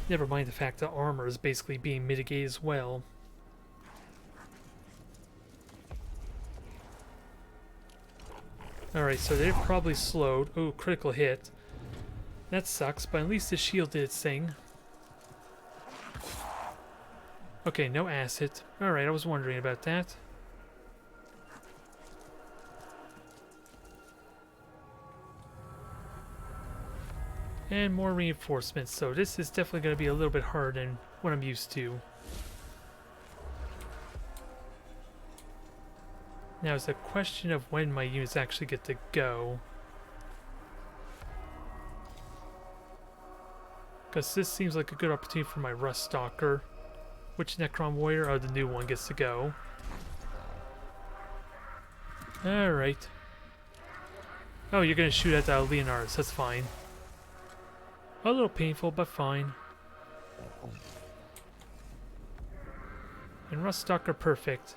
Never mind the fact that armor is basically being mitigated as well. Alright, so they're probably slowed. Oh, critical hit. That sucks, but at least the shield did its thing. Okay, no acid. Alright, I was wondering about that. And more reinforcements, so this is definitely going to be a little bit harder than what I'm used to. Now it's a question of when my units actually get to go. Because this seems like a good opportunity for my Rust Stalker. Which Necron Warrior? Oh, the new one gets to go. Alright. Oh, you're going to shoot at Leonardus, that's fine. A little painful, but fine. And Rust Stalker perfect.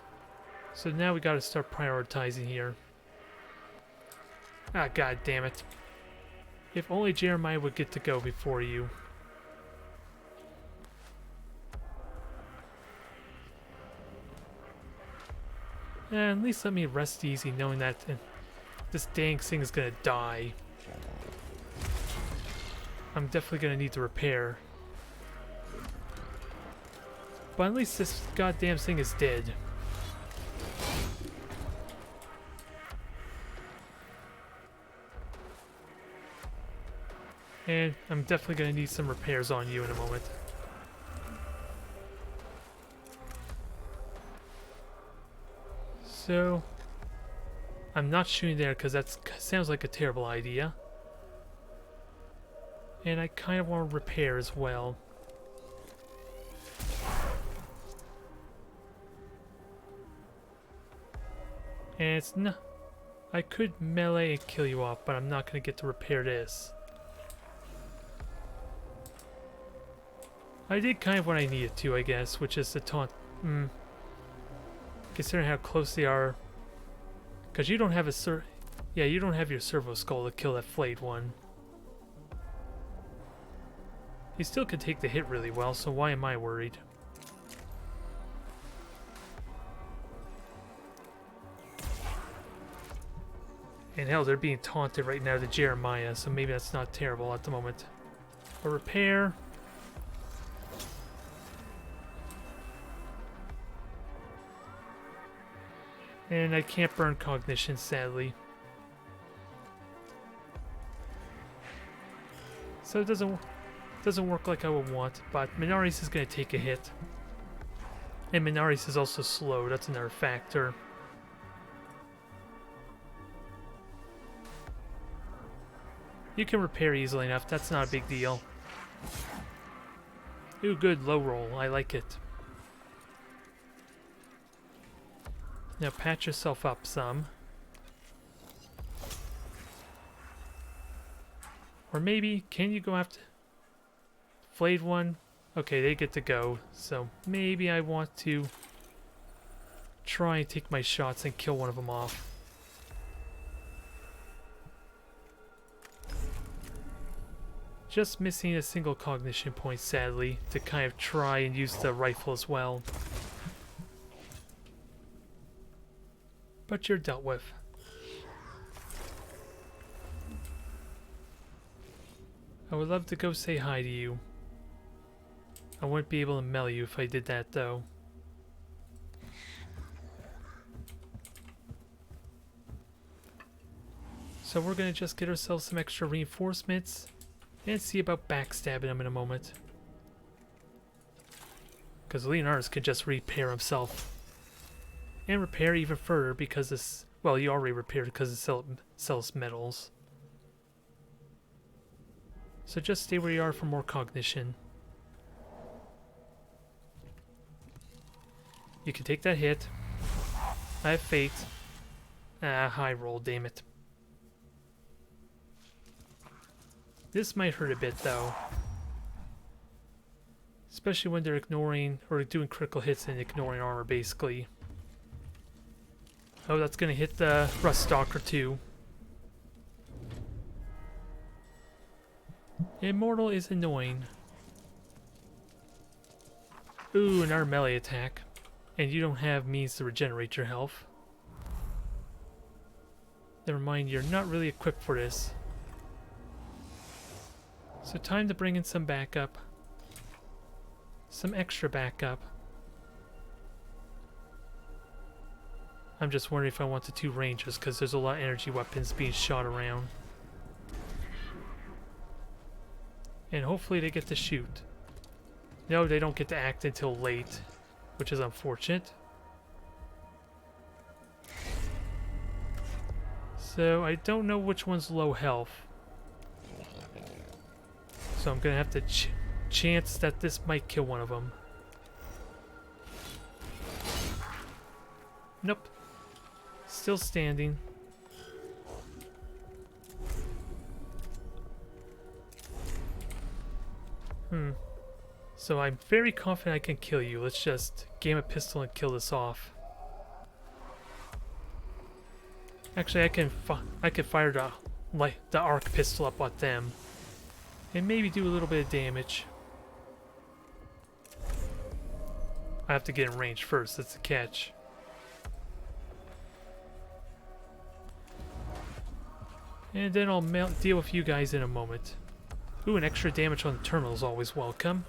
So now we gotta start prioritizing here. Ah, god damn it. If only Jeremiah would get to go before you. And at least let me rest easy knowing that this dang thing is gonna die. I'm definitely gonna need to repair. But at least this goddamn thing is dead. And I'm definitely gonna need some repairs on you in a moment. So I'm not shooting there because that sounds like a terrible idea. And I kind of want to repair as well. And it's not... I could melee and kill you off, but I'm not going to get to repair this. I did kind of what I needed to, I guess, which is to taunt... Considering how close they are. Because you don't have a yeah, you don't have your servo skull to kill that flayed one. He still could take the hit really well, so why am I worried? And hell, they're being taunted right now to Jeremiah, so maybe that's not terrible at the moment. A repair. And I can't burn cognition, sadly. So it doesn't work like I would want, but Minarius is going to take a hit. And Minarius is also slow, that's another factor. You can repair easily enough, that's not a big deal. Ooh, good, low roll, I like it. Now patch yourself up some. Or maybe, can you go after... Flayed one? Okay, they get to go, so maybe I want to try and take my shots and kill one of them off. Just missing a single cognition point, sadly, to kind of try and use the rifle as well. But you're dealt with. I would love to go say hi to you. I wouldn't be able to melee you if I did that, though. So we're gonna just get ourselves some extra reinforcements and see about backstabbing him in a moment. Because Leonardus can just repair himself. And repair even further because this... Well, he already repaired because it sells metals. So just stay where you are for more cognition. You can take that hit. I have fate. Ah, high roll, damn it. This might hurt a bit though. Especially when they're ignoring, or doing critical hits and ignoring armor basically. Oh, that's gonna hit the Rust Stalker too. Immortal is annoying. Ooh, another melee attack. And you don't have means to regenerate your health. Never mind, you're not really equipped for this. So time to bring in some backup. Some extra backup. I'm just wondering if I want the two rangers because there's a lot of energy weapons being shot around. And hopefully they get to shoot. No, they don't get to act until late, which is unfortunate. So I don't know which one's low health. So I'm gonna have to chance that this might kill one of them. Nope. Still standing. So I'm very confident I can kill you. Let's just game a pistol and kill this off. Actually, I can fire the arc pistol up at them, and maybe do a little bit of damage. I have to get in range first. That's the catch. And then I'll deal with you guys in a moment. Ooh, an extra damage on the terminal is always welcome.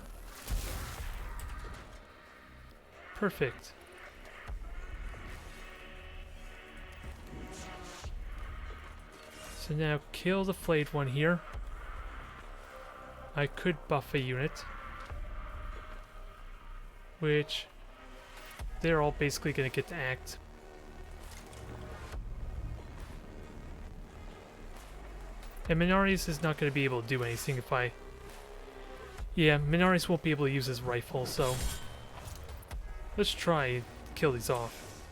Perfect. So now kill the flayed one here. I could buff a unit. Which they're all basically going to get to act. And Mechanicus is not going to be able to do anything if I... Yeah, Mechanicus won't be able to use his rifle, so... Let's try and kill these off.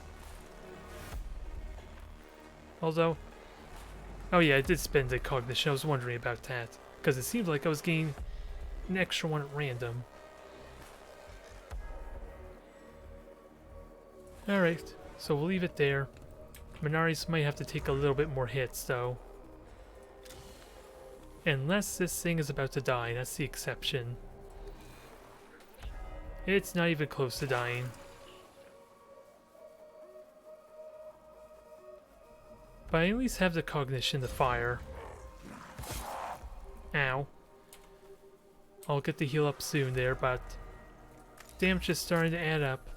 Although... Oh yeah, I did spend the cognition. I was wondering about that. Because it seemed like I was getting an extra one at random. Alright, so we'll leave it there. Mechanicus might have to take a little bit more hits, though. Unless this thing is about to die, that's the exception. It's not even close to dying. But I at least have the cognition to fire. Ow. I'll get the heal up soon there, but damage is starting to add up.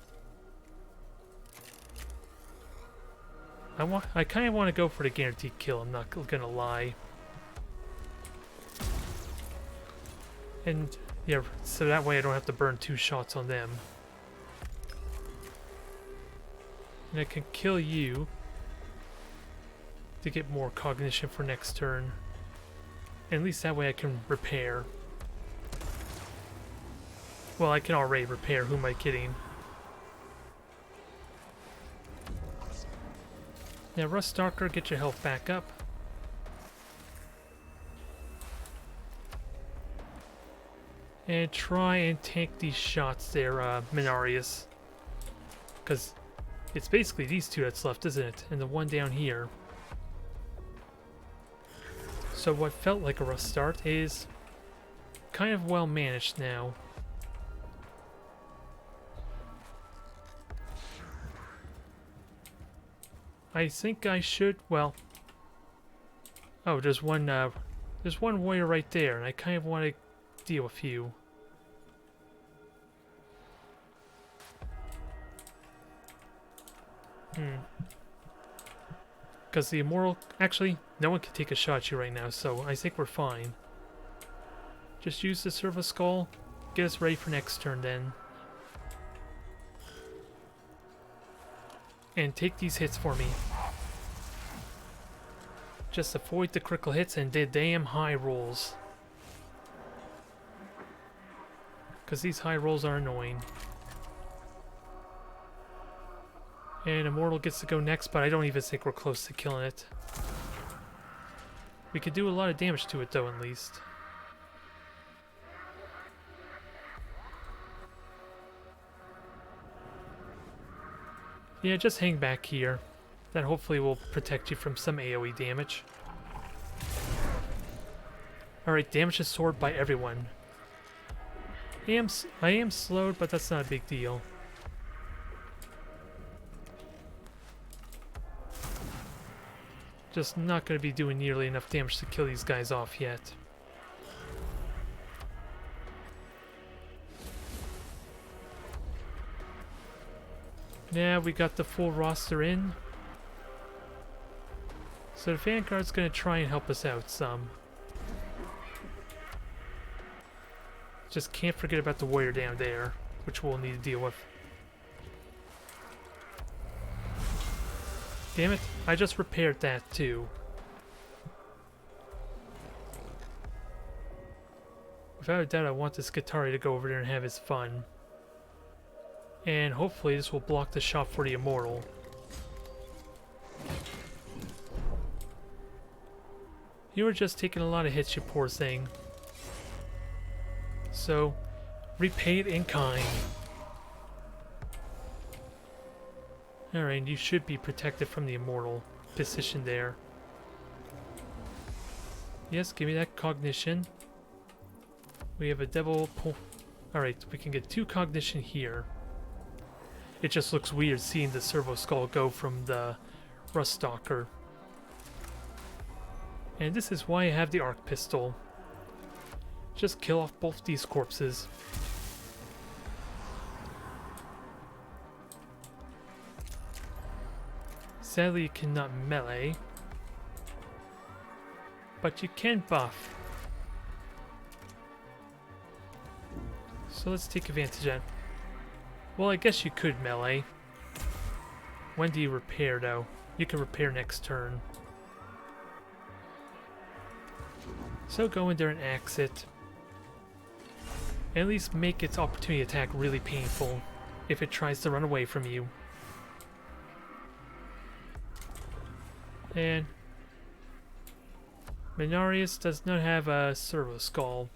I kind of want to go for the guaranteed kill, I'm not gonna lie. And yeah, so that way I don't have to burn 2 shots on them. And I can kill you to get more cognition for next turn. And at least that way I can repair. Well, I can already repair, who am I kidding? Now Rust Stalker, get your health back up. And try and tank these shots there, Mechanicus. Because it's basically these two that's left, isn't it? And the one down here. So what felt like a rough start is kind of well managed now. I think I should, well... Oh, there's one warrior right there, and I kind of want to deal with you. Because the Immortal... Actually, no one can take a shot at you right now, so I think we're fine. Just use the Servo Skull. Get us ready for next turn then. And take these hits for me. Just avoid the critical hits and the damn high rolls. Because these high rolls are annoying. And Immortal gets to go next, but I don't even think we're close to killing it. We could do a lot of damage to it though, at least. Yeah, just hang back here. That hopefully will protect you from some AoE damage. Alright, damage is soared by everyone. I am slowed, but that's not a big deal. Just not going to be doing nearly enough damage to kill these guys off yet. Yeah, we got the full roster in. So the Vanguard's going to try and help us out some. Just can't forget about the warrior down there, which we'll need to deal with. Damn it, I just repaired that too. Without a doubt, I want this Skitarii to go over there and have his fun. And hopefully this will block the shot for the Immortal. You were just taking a lot of hits, you poor thing. So, repay it in kind. Alright, you should be protected from the Immortal position there. Yes, give me that cognition. We have a devil pull. Alright, we can get 2 cognition here. It just looks weird seeing the Servo Skull go from the Rust Stalker. And this is why I have the Arc Pistol. Just kill off both these corpses. Sadly, you cannot melee. But you can buff. So let's take advantage of that. Well, I guess you could melee. When do you repair, though? You can repair next turn. So go in there and axe it. At least make its opportunity attack really painful if it tries to run away from you. And Mechanicus does not have a Servo Skull.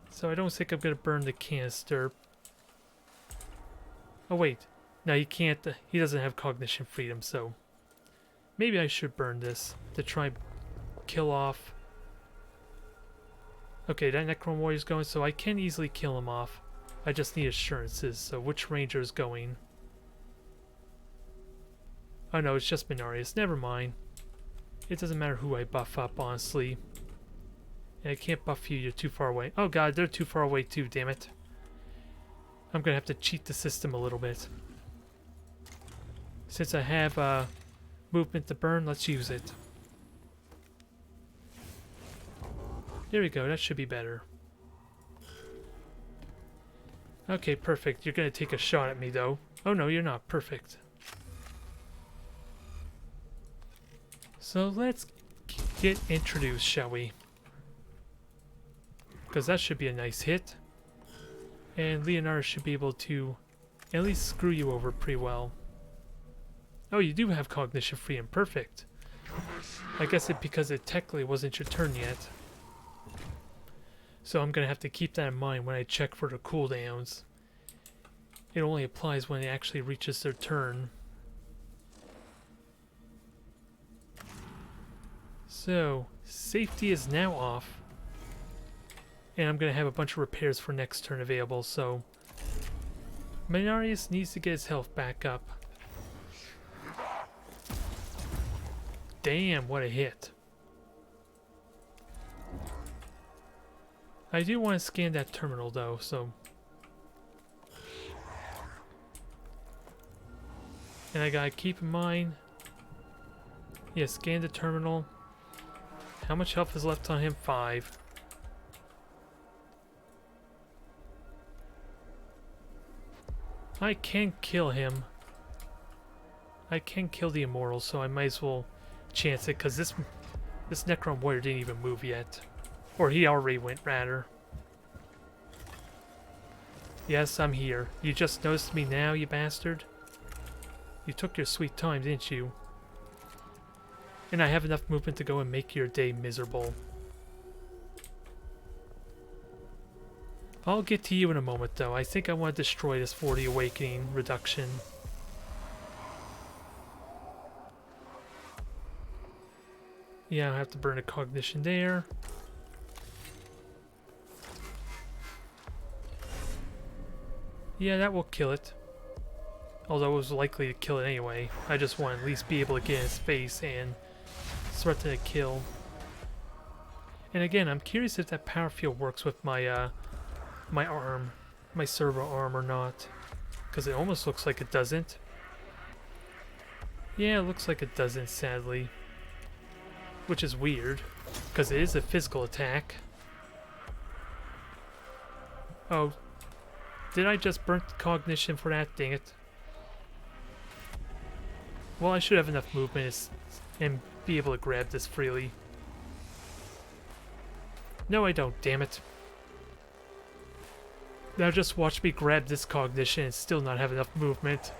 So I don't think I'm going to burn the canister. Oh wait, no, he can't. He doesn't have cognition freedom, so maybe I should burn this to try and kill off. Okay, that Necron warrior's going, so I can easily kill him off. I just need assurances. So which ranger is going? Oh no, it's just Mechanicus. Never mind. It doesn't matter who I buff up, honestly. And I can't buff you, you're too far away. Oh god, they're too far away too, damn it. I'm gonna have to cheat the system a little bit. Since I have movement to burn, let's use it. There we go, that should be better. Okay, perfect. You're gonna take a shot at me though. Oh no, you're not. Perfect. So let's get introduced, shall we? Because that should be a nice hit. And Leonardo should be able to at least screw you over pretty well. Oh, you do have cognition freedom. Perfect. I guess it because it technically wasn't your turn yet. So I'm going to have to keep that in mind when I check for the cooldowns. It only applies when it actually reaches their turn. So, safety is now off. And I'm going to have a bunch of repairs for next turn available, so Mechanicus needs to get his health back up. Damn, what a hit. I do want to scan that terminal though, so And I gotta keep in mind... Yeah, scan the terminal. How much health is left on him? 5. I can kill him. I can kill the immortal, so I might as well chance it, because this Necron warrior didn't even move yet. Or he already went, rather. Yes, I'm here. You just noticed me now, you bastard? You took your sweet time, didn't you? And I have enough movement to go and make your day miserable. I'll get to you in a moment, though. I think I want to destroy this 40 Awakening reduction. Yeah, I have to burn a cognition there. Yeah, that will kill it. Although it was likely to kill it anyway. I just want to at least be able to get in its face and threaten a kill. And again, I'm curious if that power field works with my my arm, my servo arm or not. Because it almost looks like it doesn't. Yeah, it looks like it doesn't, sadly. Which is weird, because it is a physical attack. Oh, did I just burn cognition for that? Dang it. Well, I should have enough movement and be able to grab this freely. No, I don't, damn it. Now just watch me grab this cognition and still not have enough movement.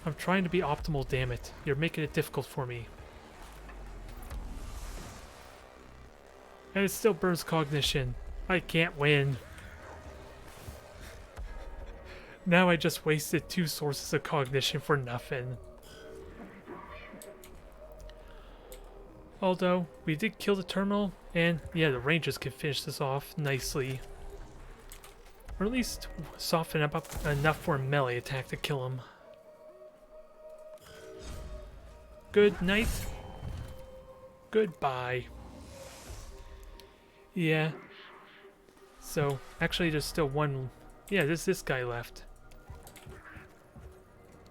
I'm trying to be optimal, damn it. You're making it difficult for me. And it still burns cognition. I can't win. Now I just wasted 2 sources of cognition for nothing. Although, we did kill the terminal, and yeah, the Rangers can finish this off nicely. Or at least soften up enough for a melee attack to kill him. Good night. Goodbye. Yeah. So, actually there's still one... Yeah, there's this guy left.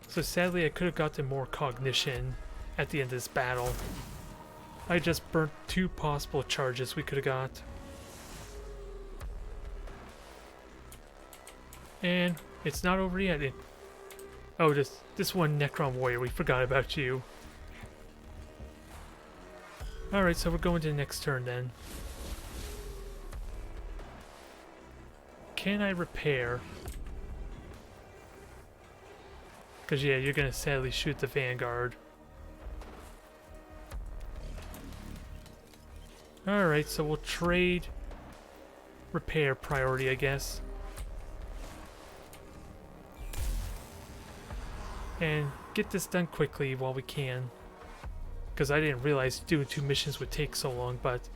So sadly I could have gotten more cognition at the end of this battle. I just burnt 2 possible charges we could have got. And it's not over yet. Oh, this one Necron warrior, we forgot about you. Alright, so we're going to the next turn then. Can I repair? Because yeah, you're going to sadly shoot the Vanguard. Alright, so we'll trade repair priority, I guess. And get this done quickly while we can. Because I didn't realize doing 2 missions would take so long, but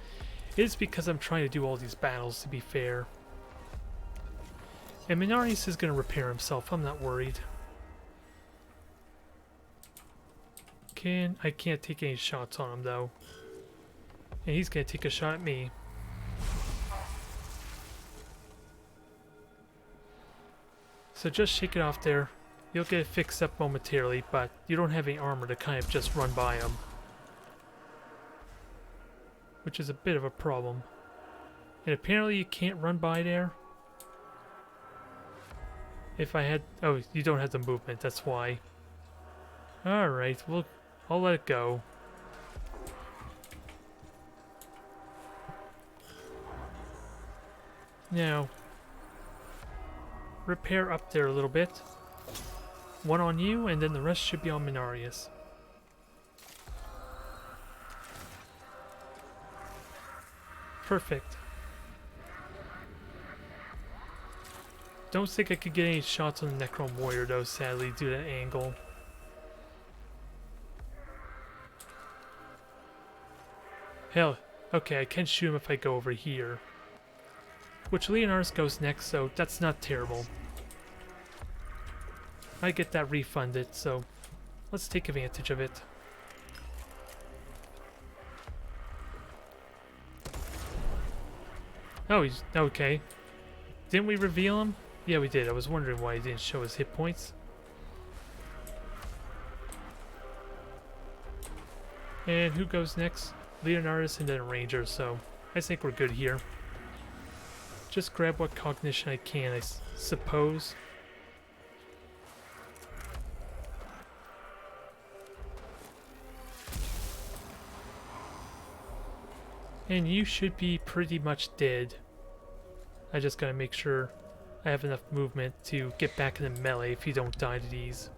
it's because I'm trying to do all these battles, to be fair. And Mechanicus is going to repair himself, I'm not worried. I can't take any shots on him, though. And he's going to take a shot at me. So just shake it off there. You'll get it fixed up momentarily, but you don't have any armor to kind of just run by him. Which is a bit of a problem. And apparently you can't run by there. If I had... Oh, you don't have the movement, that's why. Alright, well, I'll let it go. Now, repair up there a little bit. 1 on you, and then the rest should be on Mechanicus. Perfect. Don't think I could get any shots on the Necron warrior though, sadly, due to that angle. Hell, okay, I can shoot him if I go over here. Which Leonardus goes next, so that's not terrible. I get that refunded, so let's take advantage of it. Oh, he's okay. Didn't we reveal him? Yeah, we did. I was wondering why he didn't show his hit points. And who goes next? Leonardus and then Ranger, so I think we're good here. Just grab what cognition I can, I suppose. And you should be pretty much dead. I just gotta make sure I have enough movement to get back in the melee if you don't die to these.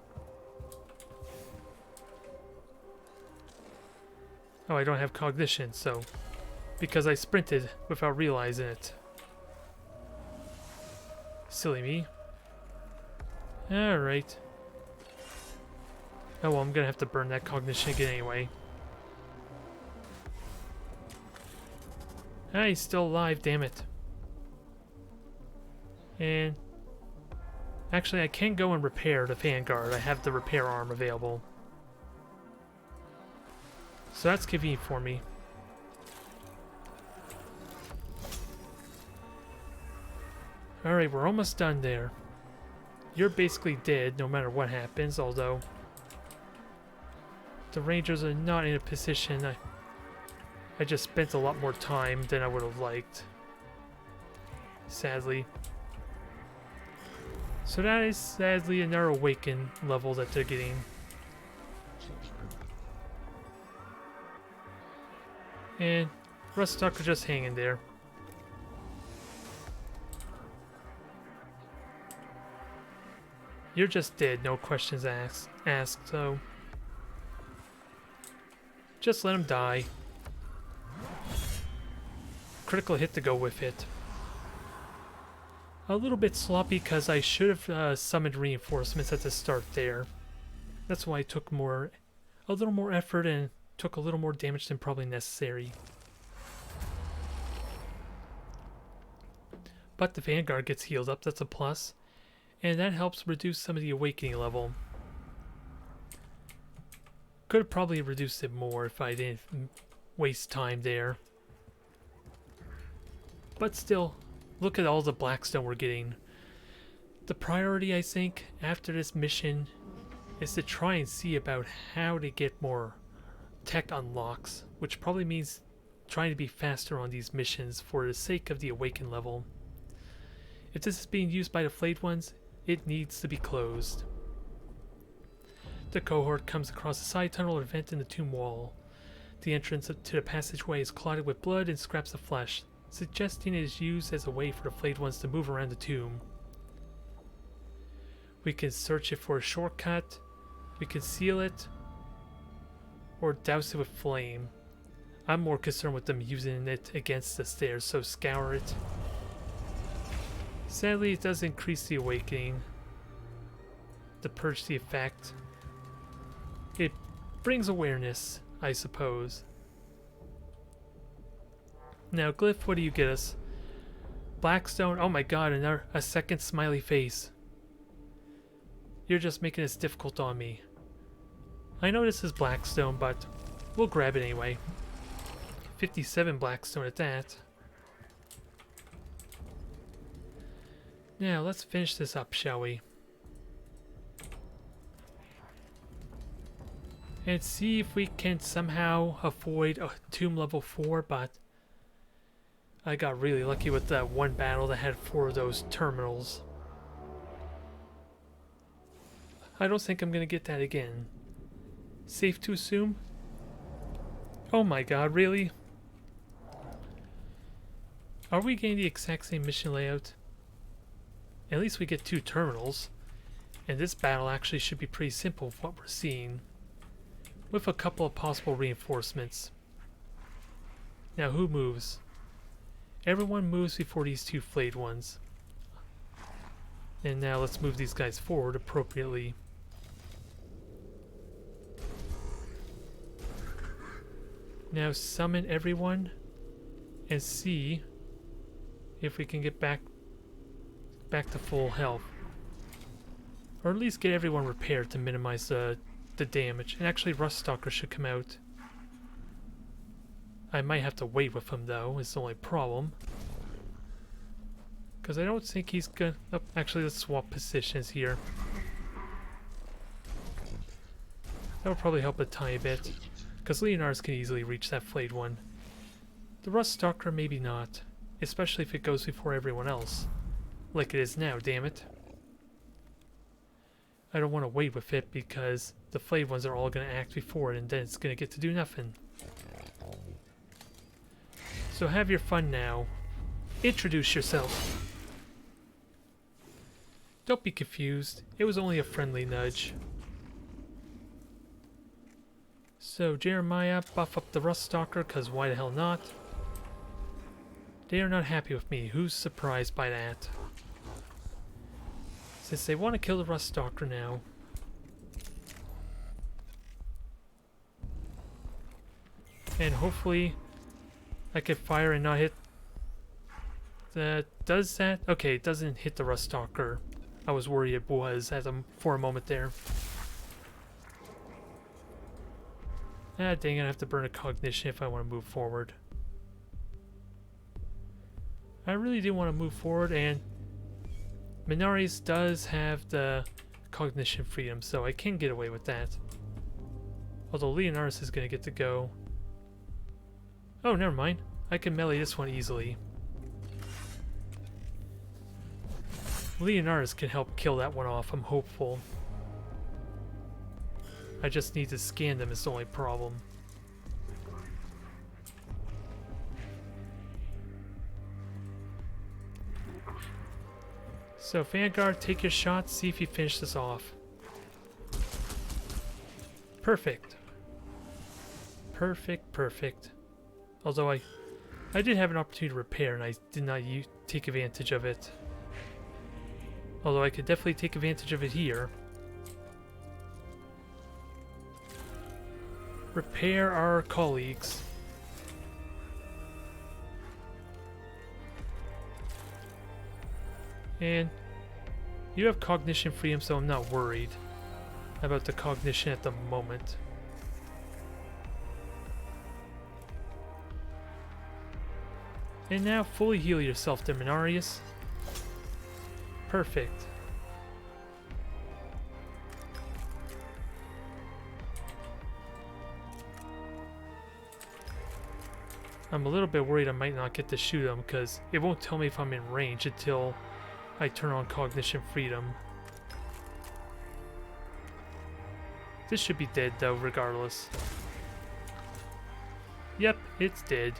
Oh, I don't have cognition, so... because I sprinted without realizing it. Silly me. Alright. Oh well, I'm gonna have to burn that cognition again anyway. Ah, he's still alive, damn it. And... actually, I can go and repair the Vanguard. I have the repair arm available. So that's convenient for me. Alright, we're almost done there. You're basically dead no matter what happens, although... the Rangers are not in a position... I just spent a lot more time than I would have liked. Sadly. So that is sadly another Awaken level that they're getting. And Rusttucker just hanging there. You're just dead, no questions asked, so... just let him die. Critical hit to go with it. A little bit sloppy because I should have summoned reinforcements at the start there. That's why I took a little more effort and took a little more damage than probably necessary. But the Vanguard gets healed up, that's a plus. And that helps reduce some of the Awakening level. Could have probably reduced it more if I didn't waste time there. But still, look at all the Blackstone we're getting. The priority, I think, after this mission is to try and see about how to get more tech unlocks, which probably means trying to be faster on these missions for the sake of the Awaken level. If this is being used by the Flayed Ones, it needs to be closed. The cohort comes across a side tunnel or vent in the tomb wall. The entrance to the passageway is clotted with blood and scraps of flesh, suggesting it is used as a way for the Flayed Ones to move around the tomb. We can search it for a shortcut, we can seal it, or douse it with flame. I'm more concerned with them using it against the stairs, so scour it. Sadly, it does increase the Awakening, to purge the effect. It brings awareness, I suppose. Now, Glyph, what do you get us? Blackstone, oh my god, a second smiley face. You're just making this difficult on me. I know this is Blackstone, but we'll grab it anyway. 57 Blackstone at that. Now, let's finish this up, shall we? And see if we can somehow avoid a Tomb level 4, but I got really lucky with that one battle that had 4 of those terminals. I don't think I'm gonna get that again. Safe to assume? Oh my god, really? Are we getting the exact same mission layout? At least we get 2 terminals. And this battle actually should be pretty simple with what we're seeing. With a couple of possible reinforcements. Now who moves? Everyone moves before these 2 Flayed Ones. And now let's move these guys forward appropriately. Now summon everyone and see if we can get back to full health. Or at least get everyone repaired to minimize the damage. And actually Rusttucker should come out. I might have to wait with him though, is the only problem. Because I don't think he's gonna... Oh, actually let's swap positions here. That would probably help a tiny bit. because Leonardus can easily reach that flayed one. The Rust Stalker, maybe not, especially if it goes before everyone else. Like it is now, damn it. I don't want to wait with it because the flayed ones are all going to act before it and then it's going to get to do nothing. So have your fun now. Introduce yourself. Don't be confused. It was only a friendly nudge. So Jeremiah, buff up the Rust Stalker, because why the hell not? They are not happy with me. Who's surprised by that? Since they want to kill the Rust Stalker now. And hopefully I can fire and not hit. Does that? Okay, it doesn't hit the Rust Stalker. I was worried it was for a moment there. Ah, dang it, I have to burn a cognition if I want to move forward. I really do want to move forward, and Mechanicus does have the cognition freedom, so I can get away with that. Although Leonardus is going to get to go. Oh, never mind. I can melee this one easily. Leonardus can help kill that one off, I'm hopeful. I just need to scan them is the only problem. So Vanguard, take your shot, see if you finish this off. Perfect. Perfect, perfect. Although I did have an opportunity to repair and I did not take advantage of it. Although I could definitely take advantage of it here. Repair our colleagues. And you have cognition freedom, so I'm not worried about the cognition at the moment. And now fully heal yourself, Mechanicus. Perfect. I'm a little bit worried I might not get to shoot him because it won't tell me if I'm in range until I turn on cognition freedom. This should be dead though, regardless. Yep, it's dead.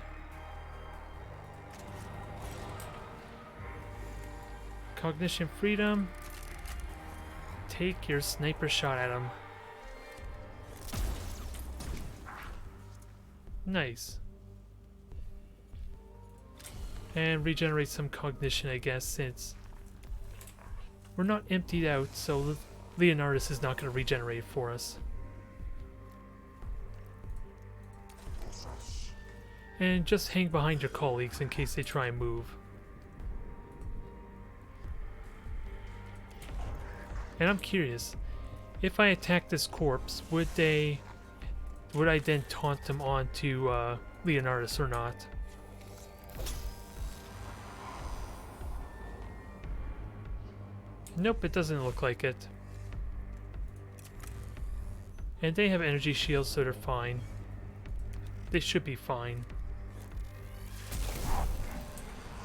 Cognition freedom. Take your sniper shot at him. Nice. And regenerate some cognition, I guess, since we're not emptied out, so Leonardus is not going to regenerate it for us. And just hang behind your colleagues in case they try and move. And I'm curious, if I attack this corpse, would I then taunt them onto Leonardus or not? Nope, it doesn't look like it. And they have energy shields, so they're fine. They should be fine.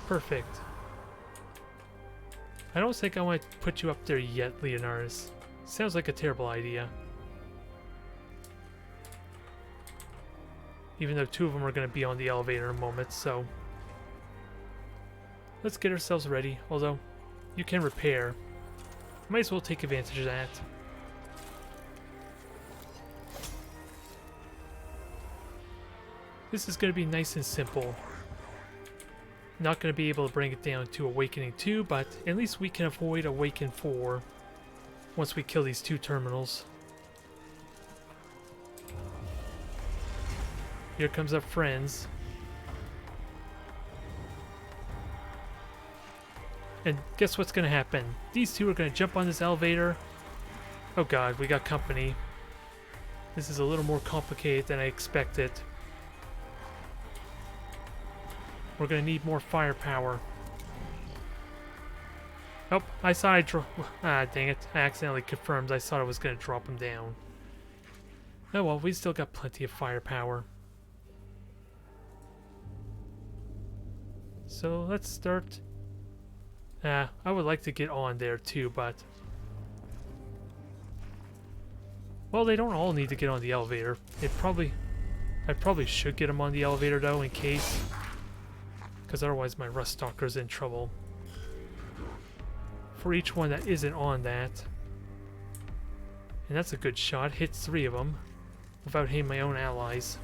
Perfect. I don't think I want to put you up there yet, Leonardus. Sounds like a terrible idea. Even though two of them are going to be on the elevator in a moment, so... Let's get ourselves ready, although you can repair. Might as well take advantage of that. This is going to be nice and simple. Not going to be able to bring it down to Awakening 2, but at least we can avoid Awaken 4 once we kill these two terminals. Here comes our friends. And guess what's going to happen? These two are going to jump on this elevator. Oh god, we got company. This is a little more complicated than I expected. We're going to need more firepower. Oh, I saw dang it. I accidentally confirmed I thought I was going to drop him down. Oh well, we still got plenty of firepower. So let's start. I would like to get on there too, but... Well, they don't all need to get on the elevator. I probably should get them on the elevator though, in case. Because otherwise my Rust Stalker's in trouble. For each one that isn't on that. And that's a good shot. Hits 3 of them. Without hitting my own allies.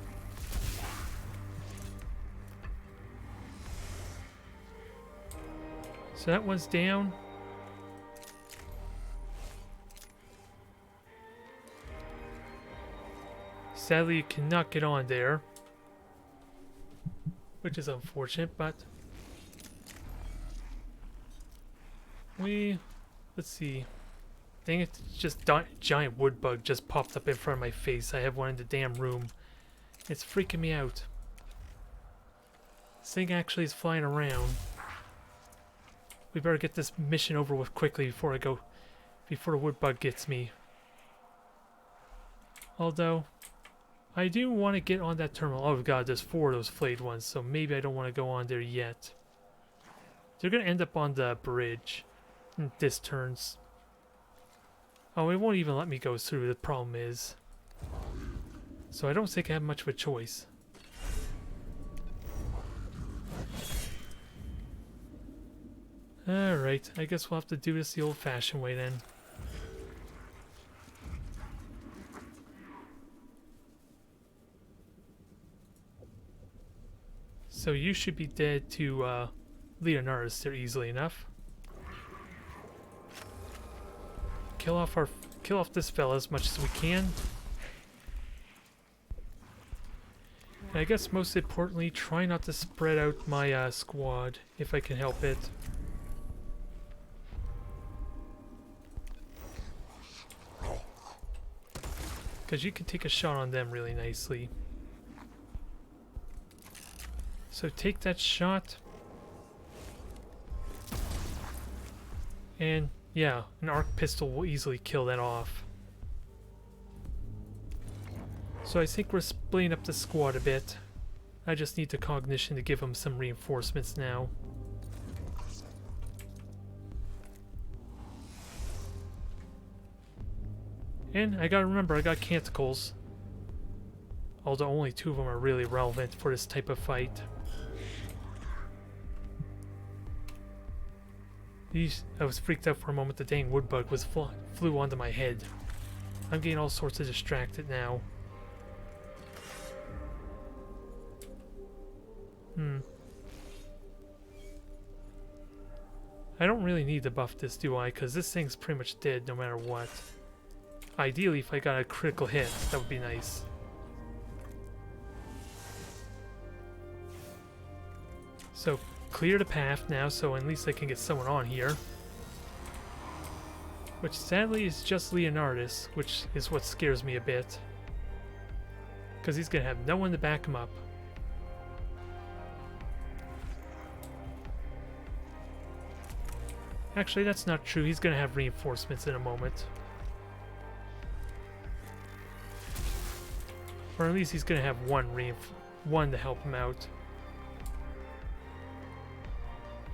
So that one's down. Sadly, you cannot get on there. Which is unfortunate, but... Let's see. Dang it, just giant wood bug just popped up in front of my face. I have one in the damn room. It's freaking me out. This thing actually is flying around. We better get this mission over with quickly before the wood bug gets me. Although, I do want to get on that terminal. Oh god, there's 4 of those flayed ones, so maybe I don't want to go on there yet. They're going to end up on the bridge. This turns. Oh, it won't even let me go through, the problem is. So I don't think I have much of a choice. Alright, I guess we'll have to do this the old-fashioned way then. So you should be dead to Leonardus there easily enough. Kill off this fella as much as we can. And I guess most importantly, try not to spread out my squad if I can help it. Because you can take a shot on them really nicely. So take that shot. And yeah, an arc pistol will easily kill that off. So I think we're splitting up the squad a bit. I just need the cognition to give them some reinforcements now. And I gotta remember, I got canticles. Although only 2 of them are really relevant for this type of fight. I was freaked out for a moment. The dang wood bug flew onto my head. I'm getting all sorts of distracted now. I don't really need to buff this, do I? Because this thing's pretty much dead no matter what. Ideally, if I got a critical hit, that would be nice. So, clear the path now, so at least I can get someone on here. Which sadly is just Leonardus, which is what scares me a bit. Because he's going to have no one to back him up. Actually, that's not true. He's going to have reinforcements in a moment. Or at least he's going to have one to help him out.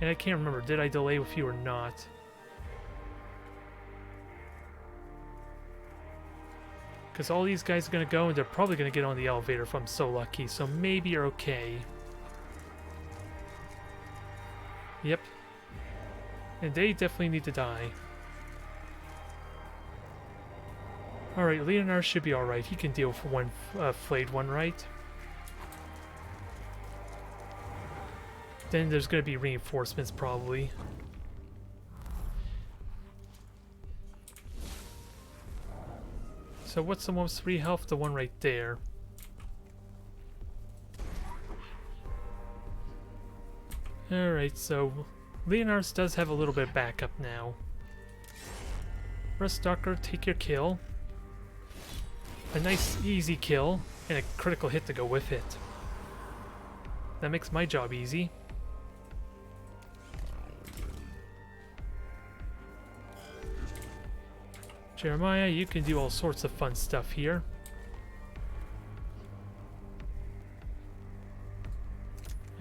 And I can't remember, did I delay with you or not? Because all these guys are going to go, and they're probably going to get on the elevator if I'm so lucky, so maybe you're okay. Yep. And they definitely need to die. Alright, Leonard should be alright. He can deal with one flayed one, right? Then there's going to be reinforcements, probably. So what's the one with 3 health? The one right there. Alright, so Leonardus does have a little bit of backup now. Rust Stalker, take your kill. A nice, easy kill, and a critical hit to go with it. That makes my job easy. Jeremiah, you can do all sorts of fun stuff here.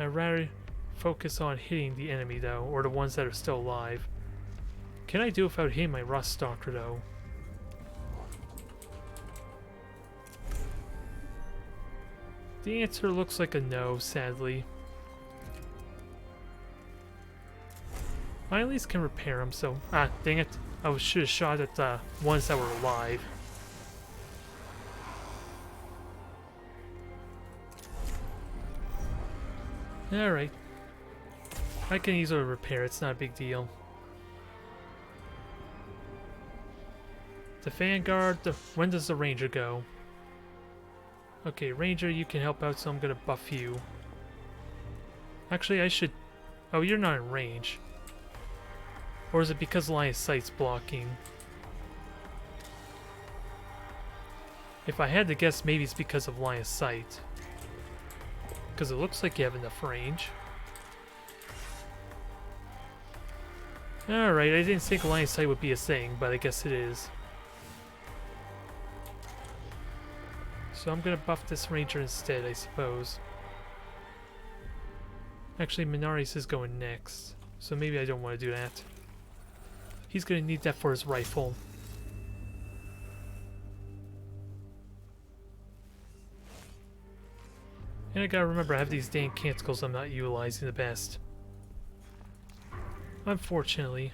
I'd rather focus on hitting the enemy though, or the ones that are still alive. Can I do it without hitting my Rust Stalker though? The answer looks like a no, sadly. I at least can repair them, so... Ah, dang it. I should have shot at the ones that were alive. Alright. I can easily repair, it's not a big deal. The Vanguard, when does the Ranger go? Okay, Ranger, you can help out, so I'm gonna buff you. Actually, I should... Oh, you're not in range. Or is it because line of sight's blocking? If I had to guess, maybe it's because of line of sight. Because it looks like you have enough range. Alright, I didn't think line of sight would be a thing, but I guess it is. So I'm gonna buff this Ranger instead, I suppose. Actually, Mechanicus is going next, so maybe I don't want to do that. He's gonna need that for his rifle. And I gotta remember, I have these dang canticles I'm not utilizing the best. Unfortunately.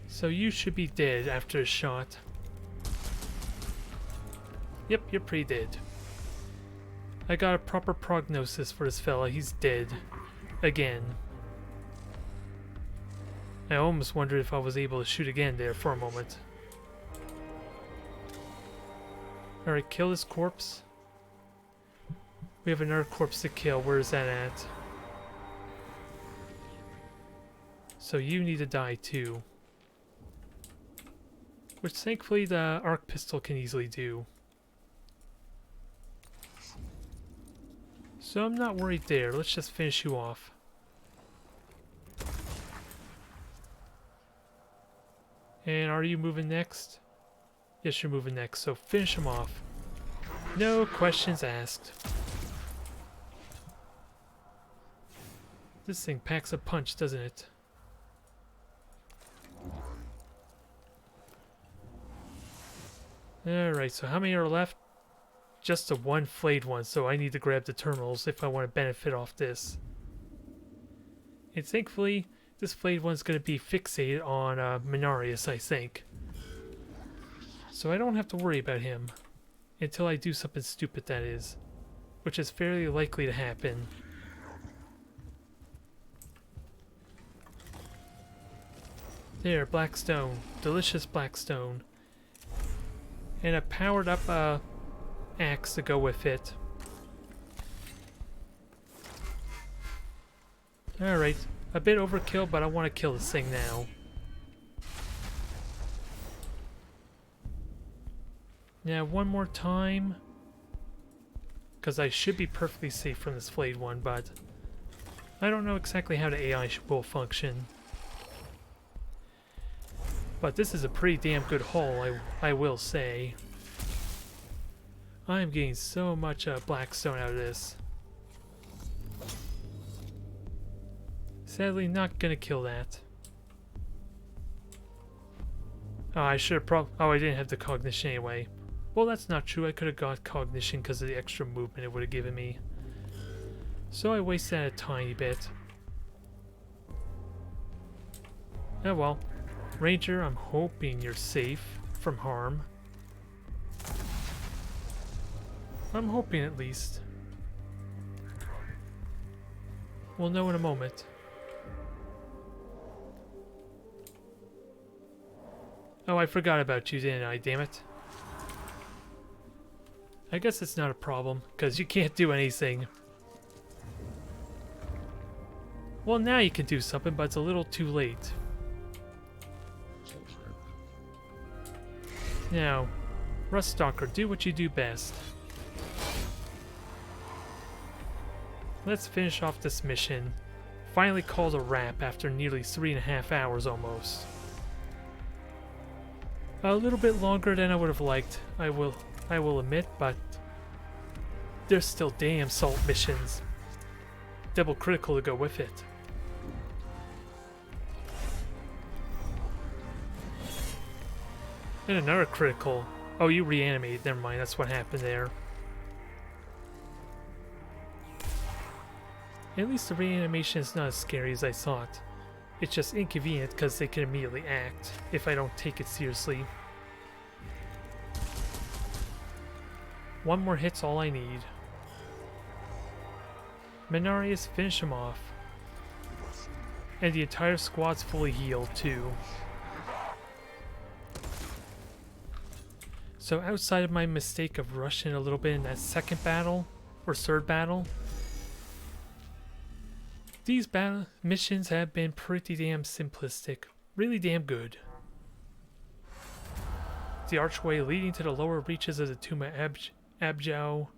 So you should be dead after a shot. Yep, you're pretty dead. I got a proper prognosis for this fella. He's dead. Again. I almost wondered if I was able to shoot again there for a moment. Alright, kill this corpse. We have another corpse to kill. Where is that at? So you need to die too. Which thankfully the arc pistol can easily do. So I'm not worried there. Let's just finish you off. And are you moving next? Yes, you're moving next, so finish him off. No questions asked. This thing packs a punch, doesn't it? Alright, so how many are left? Just the one flayed one, so I need to grab the terminals if I want to benefit off this. And thankfully, this flayed one's going to be fixated on Mechanicus, I think. So I don't have to worry about him. Until I do something stupid, that is. Which is fairly likely to happen. There, black stone. Delicious black stone. And a powered up axe to go with it. Alright, a bit overkill, but I want to kill this thing now. Now, one more time. Because I should be perfectly safe from this flayed one, but I don't know exactly how the AI will function. But this is a pretty damn good haul, I will say. I am getting so much blackstone out of this. Sadly, not gonna kill that. Oh, I should have oh, I didn't have the cognition anyway. Well, that's not true. I could have got cognition because of the extra movement it would have given me. So I wasted that a tiny bit. Oh well. Ranger, I'm hoping you're safe from harm. I'm hoping at least. We'll know in a moment. Oh, I forgot about you, didn't I? Damn it. I guess it's not a problem, because you can't do anything. Well, now you can do something, but it's a little too late. Now, Rust Stalker, do what you do best. Let's finish off this mission. Finally called a wrap after nearly 3.5 hours almost. A little bit longer than I would have liked, I will admit, but there's still damn salt missions. Double critical to go with it. And another critical. Oh, you reanimated. Never mind, that's what happened there. At least the reanimation is not as scary as I thought. It's just inconvenient because they can immediately act if I don't take it seriously. One more hit's all I need. Mechanicus, finish him off. And the entire squad's fully healed too. So outside of my mistake of rushing a little bit in that second battle, or third battle, these battle missions have been pretty damn simplistic. Really damn good. The archway leading to the lower reaches of the Tomb of Abjau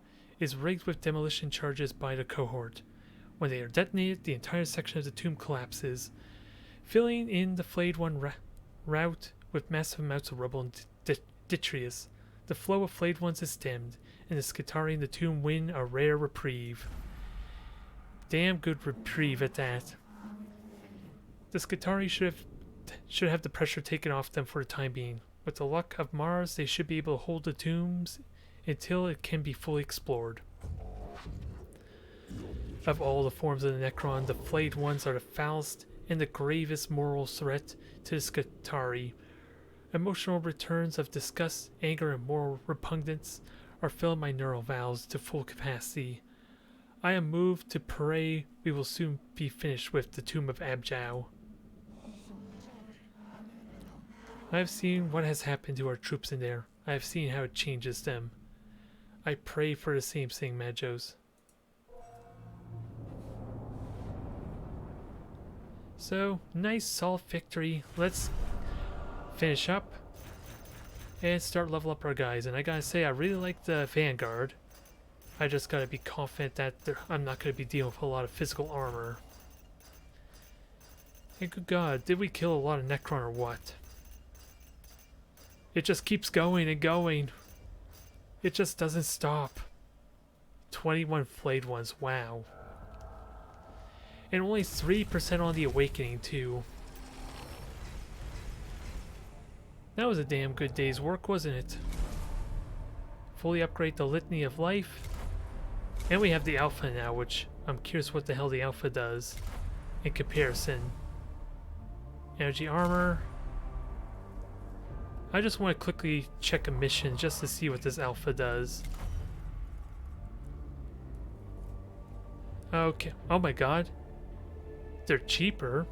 is rigged with demolition charges by the cohort. When they are detonated, the entire section of the tomb collapses, filling in the flayed one route with massive amounts of rubble and detritus. The flow of flayed ones is stemmed, and the Skitarii in the tomb win a rare reprieve. Damn good reprieve at that. The Skitarii should have the pressure taken off them for the time being. With the luck of Mars, they should be able to hold the tombs until it can be fully explored. Of all the forms of the Necron, the flayed ones are the foulest and the gravest moral threat to the Skitarii. Emotional returns of disgust, anger, and moral repugnance are filling my neural valves to full capacity. I am moved to pray we will soon be finished with the Tomb of Abjau. I have seen what has happened to our troops in there. I have seen how it changes them. I pray for the same thing, Majos. So, nice solid victory. Let's finish up and start level up our guys. And I gotta say, I really like the Vanguard. I just gotta be confident that I'm not gonna be dealing with a lot of physical armor. And good God, did we kill a lot of Necron or what? It just keeps going and going. It just doesn't stop. 21 flayed ones, wow. And only 3% on the Awakening too. That was a damn good day's work, wasn't it? Fully upgrade the Litany of Life. And we have the Alpha now, which I'm curious what the hell the Alpha does in comparison. Energy Armor. I just want to quickly check a mission just to see what this Alpha does. Okay. Oh my God. They're cheaper.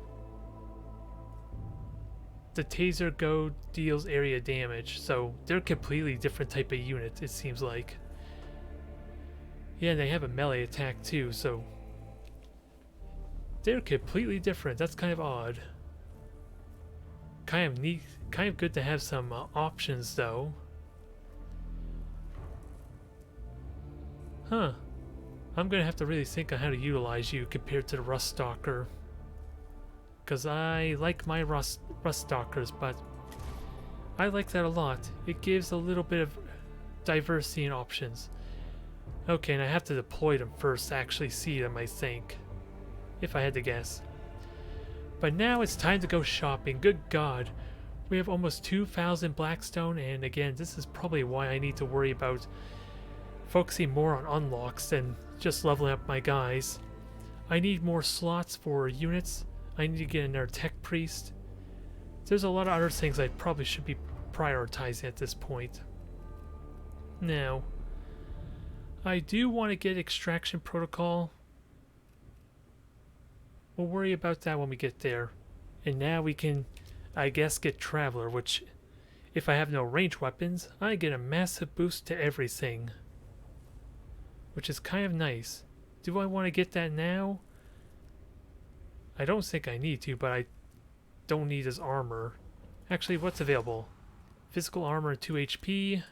The Taser Go deals area damage, so they're a completely different type of unit, it seems like. Yeah, and they have a melee attack too, so they're completely different. That's kind of odd. Kind of neat, kind of good to have some options though. Huh. I'm gonna have to really think on how to utilize you compared to the Rust Stalker. Because I like my Rust Stalkers, but I like that a lot. It gives a little bit of diversity and options. Okay, and I have to deploy them first to actually see them, I think. If I had to guess. But now it's time to go shopping. Good God. We have almost 2,000 Blackstone, and again, this is probably why I need to worry about focusing more on unlocks than just leveling up my guys. I need more slots for units. I need to get another Tech Priest. There's a lot of other things I probably should be prioritizing at this point. Now, I do want to get Extraction Protocol. We'll worry about that when we get there. And now we can, I guess, get Traveler, which, if I have no range weapons, I get a massive boost to everything. Which is kind of nice. Do I want to get that now? I don't think I need to, but I don't need his armor. Actually, what's available? Physical armor 2 HP.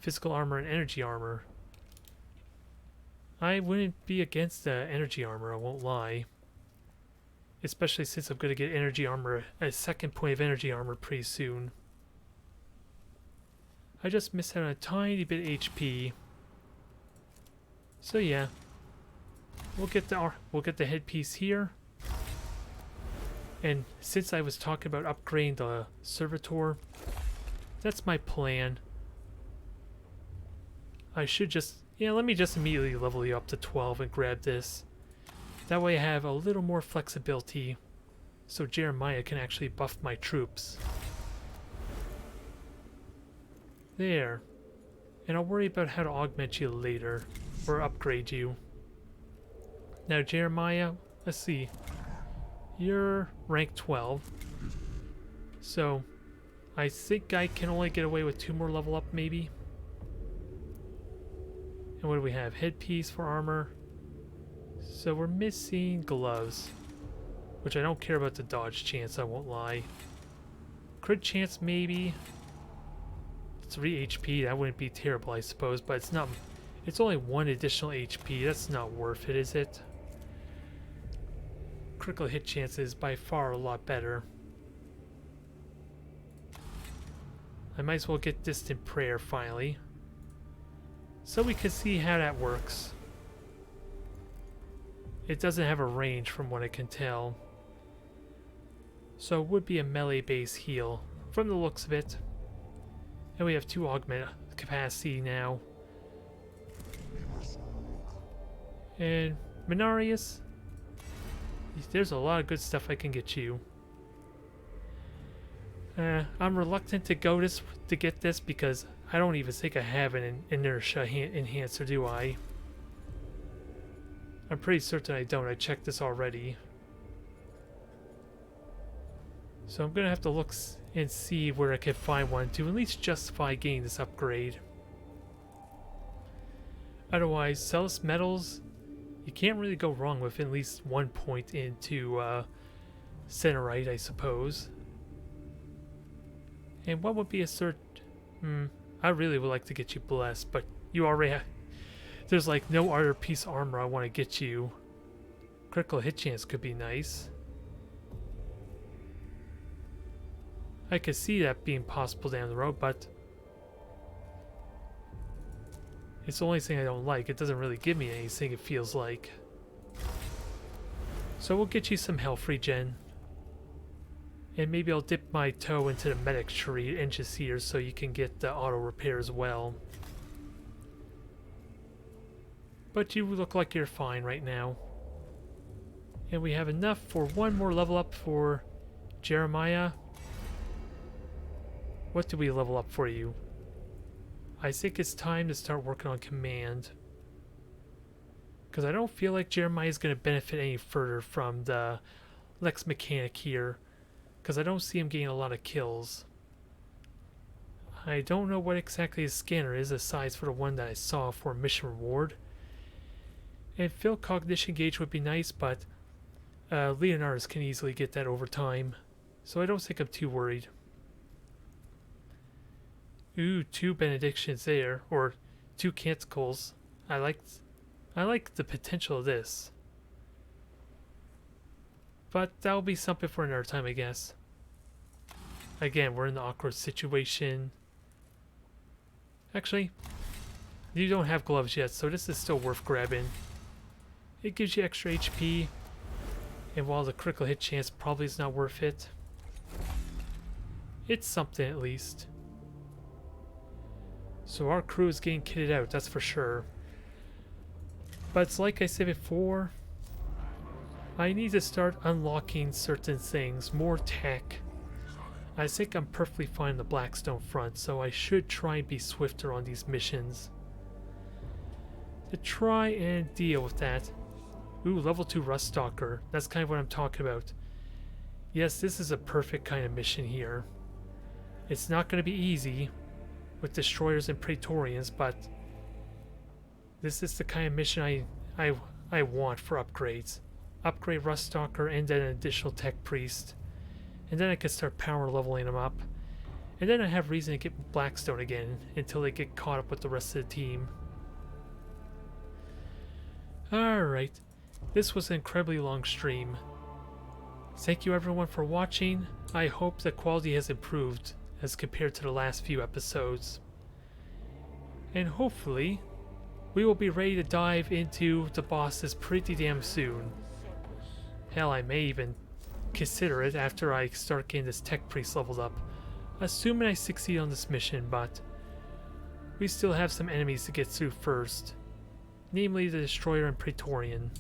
Physical armor and energy armor. I wouldn't be against the energy armor, I won't lie. Especially since I'm going to get energy armor, a second point of energy armor pretty soon. I just missed out on a tiny bit of HP. So yeah, we'll get the headpiece here. And since I was talking about upgrading the servitor, that's my plan. I should just, let me just immediately level you up to 12 and grab this. That way I have a little more flexibility so Jeremiah can actually buff my troops. There. And I'll worry about how to augment you later, or upgrade you. Now Jeremiah, let's see. You're rank 12. So, I think I can only get away with 2 more level up maybe. And what do we have? Headpiece for armor. So we're missing gloves. Which I don't care about the dodge chance, I won't lie. Crit chance maybe. 3 HP, that wouldn't be terrible I suppose, but it's not. It's only 1 additional HP, that's not worth it, is it? Critical hit chance is by far a lot better. I might as well get Distant Prayer finally, so we can see how that works. It doesn't have a range from what I can tell, so it would be a melee base heal from the looks of it. And we have 2 augment capacity now. And Menarius, there's a lot of good stuff I can get you. I'm reluctant to get this because I don't even think I have an inertia enhancer, do I? I'm pretty certain I don't. I checked this already. So I'm gonna have to look and see where I can find one to at least justify getting this upgrade. Otherwise, Celis Metals, you can't really go wrong with at least 1 point into Centerite, I suppose. And what would be a cert? I really would like to get you Blessed, but you already have. There's like no other piece of armor I want to get you. Critical hit chance could be nice. I could see that being possible down the road, but it's the only thing I don't like. It doesn't really give me anything, it feels like. So we'll get you some health regen. And maybe I'll dip my toe into the medic tree inches here so you can get the auto repair as well. But you look like you're fine right now. And we have enough for 1 more level up for Jeremiah. What do we level up for you? I think it's time to start working on command. Because I don't feel like Jeremiah is going to benefit any further from the Lex Mechanic here. Because I don't see him getting a lot of kills. I don't know what exactly his scanner is aside for the one that I saw for mission reward. And Phil Cognition Gauge would be nice, but Leonardus can easily get that over time. So I don't think I'm too worried. Ooh, 2 benedictions there, or 2 canticles. I like the potential of this. But that'll be something for another time, I guess. Again, we're in the awkward situation. Actually, you don't have gloves yet, so this is still worth grabbing. It gives you extra HP, and while the critical hit chance probably is not worth it, it's something at least. So our crew is getting kitted out, that's for sure. But it's like I said before, I need to start unlocking certain things, more tech. I think I'm perfectly fine on the Blackstone front, so I should try and be swifter on these missions. To try and deal with that. Ooh, level 2 Rust Stalker. That's kind of what I'm talking about. Yes, this is a perfect kind of mission here. It's not going to be easy with Destroyers and Praetorians, but this is the kind of mission I want for upgrades. Upgrade Rust Stalker and then an additional Tech Priest. And then I can start power leveling them up. And then I have reason to get Blackstone again until they get caught up with the rest of the team. Alright, this was an incredibly long stream. Thank you everyone for watching. I hope the quality has improved as compared to the last few episodes. And hopefully, we will be ready to dive into the bosses pretty damn soon. Hell, I may even consider it after I start getting this tech priest leveled up, assuming I succeed on this mission, but we still have some enemies to get through first, namely the Destroyer and Praetorian.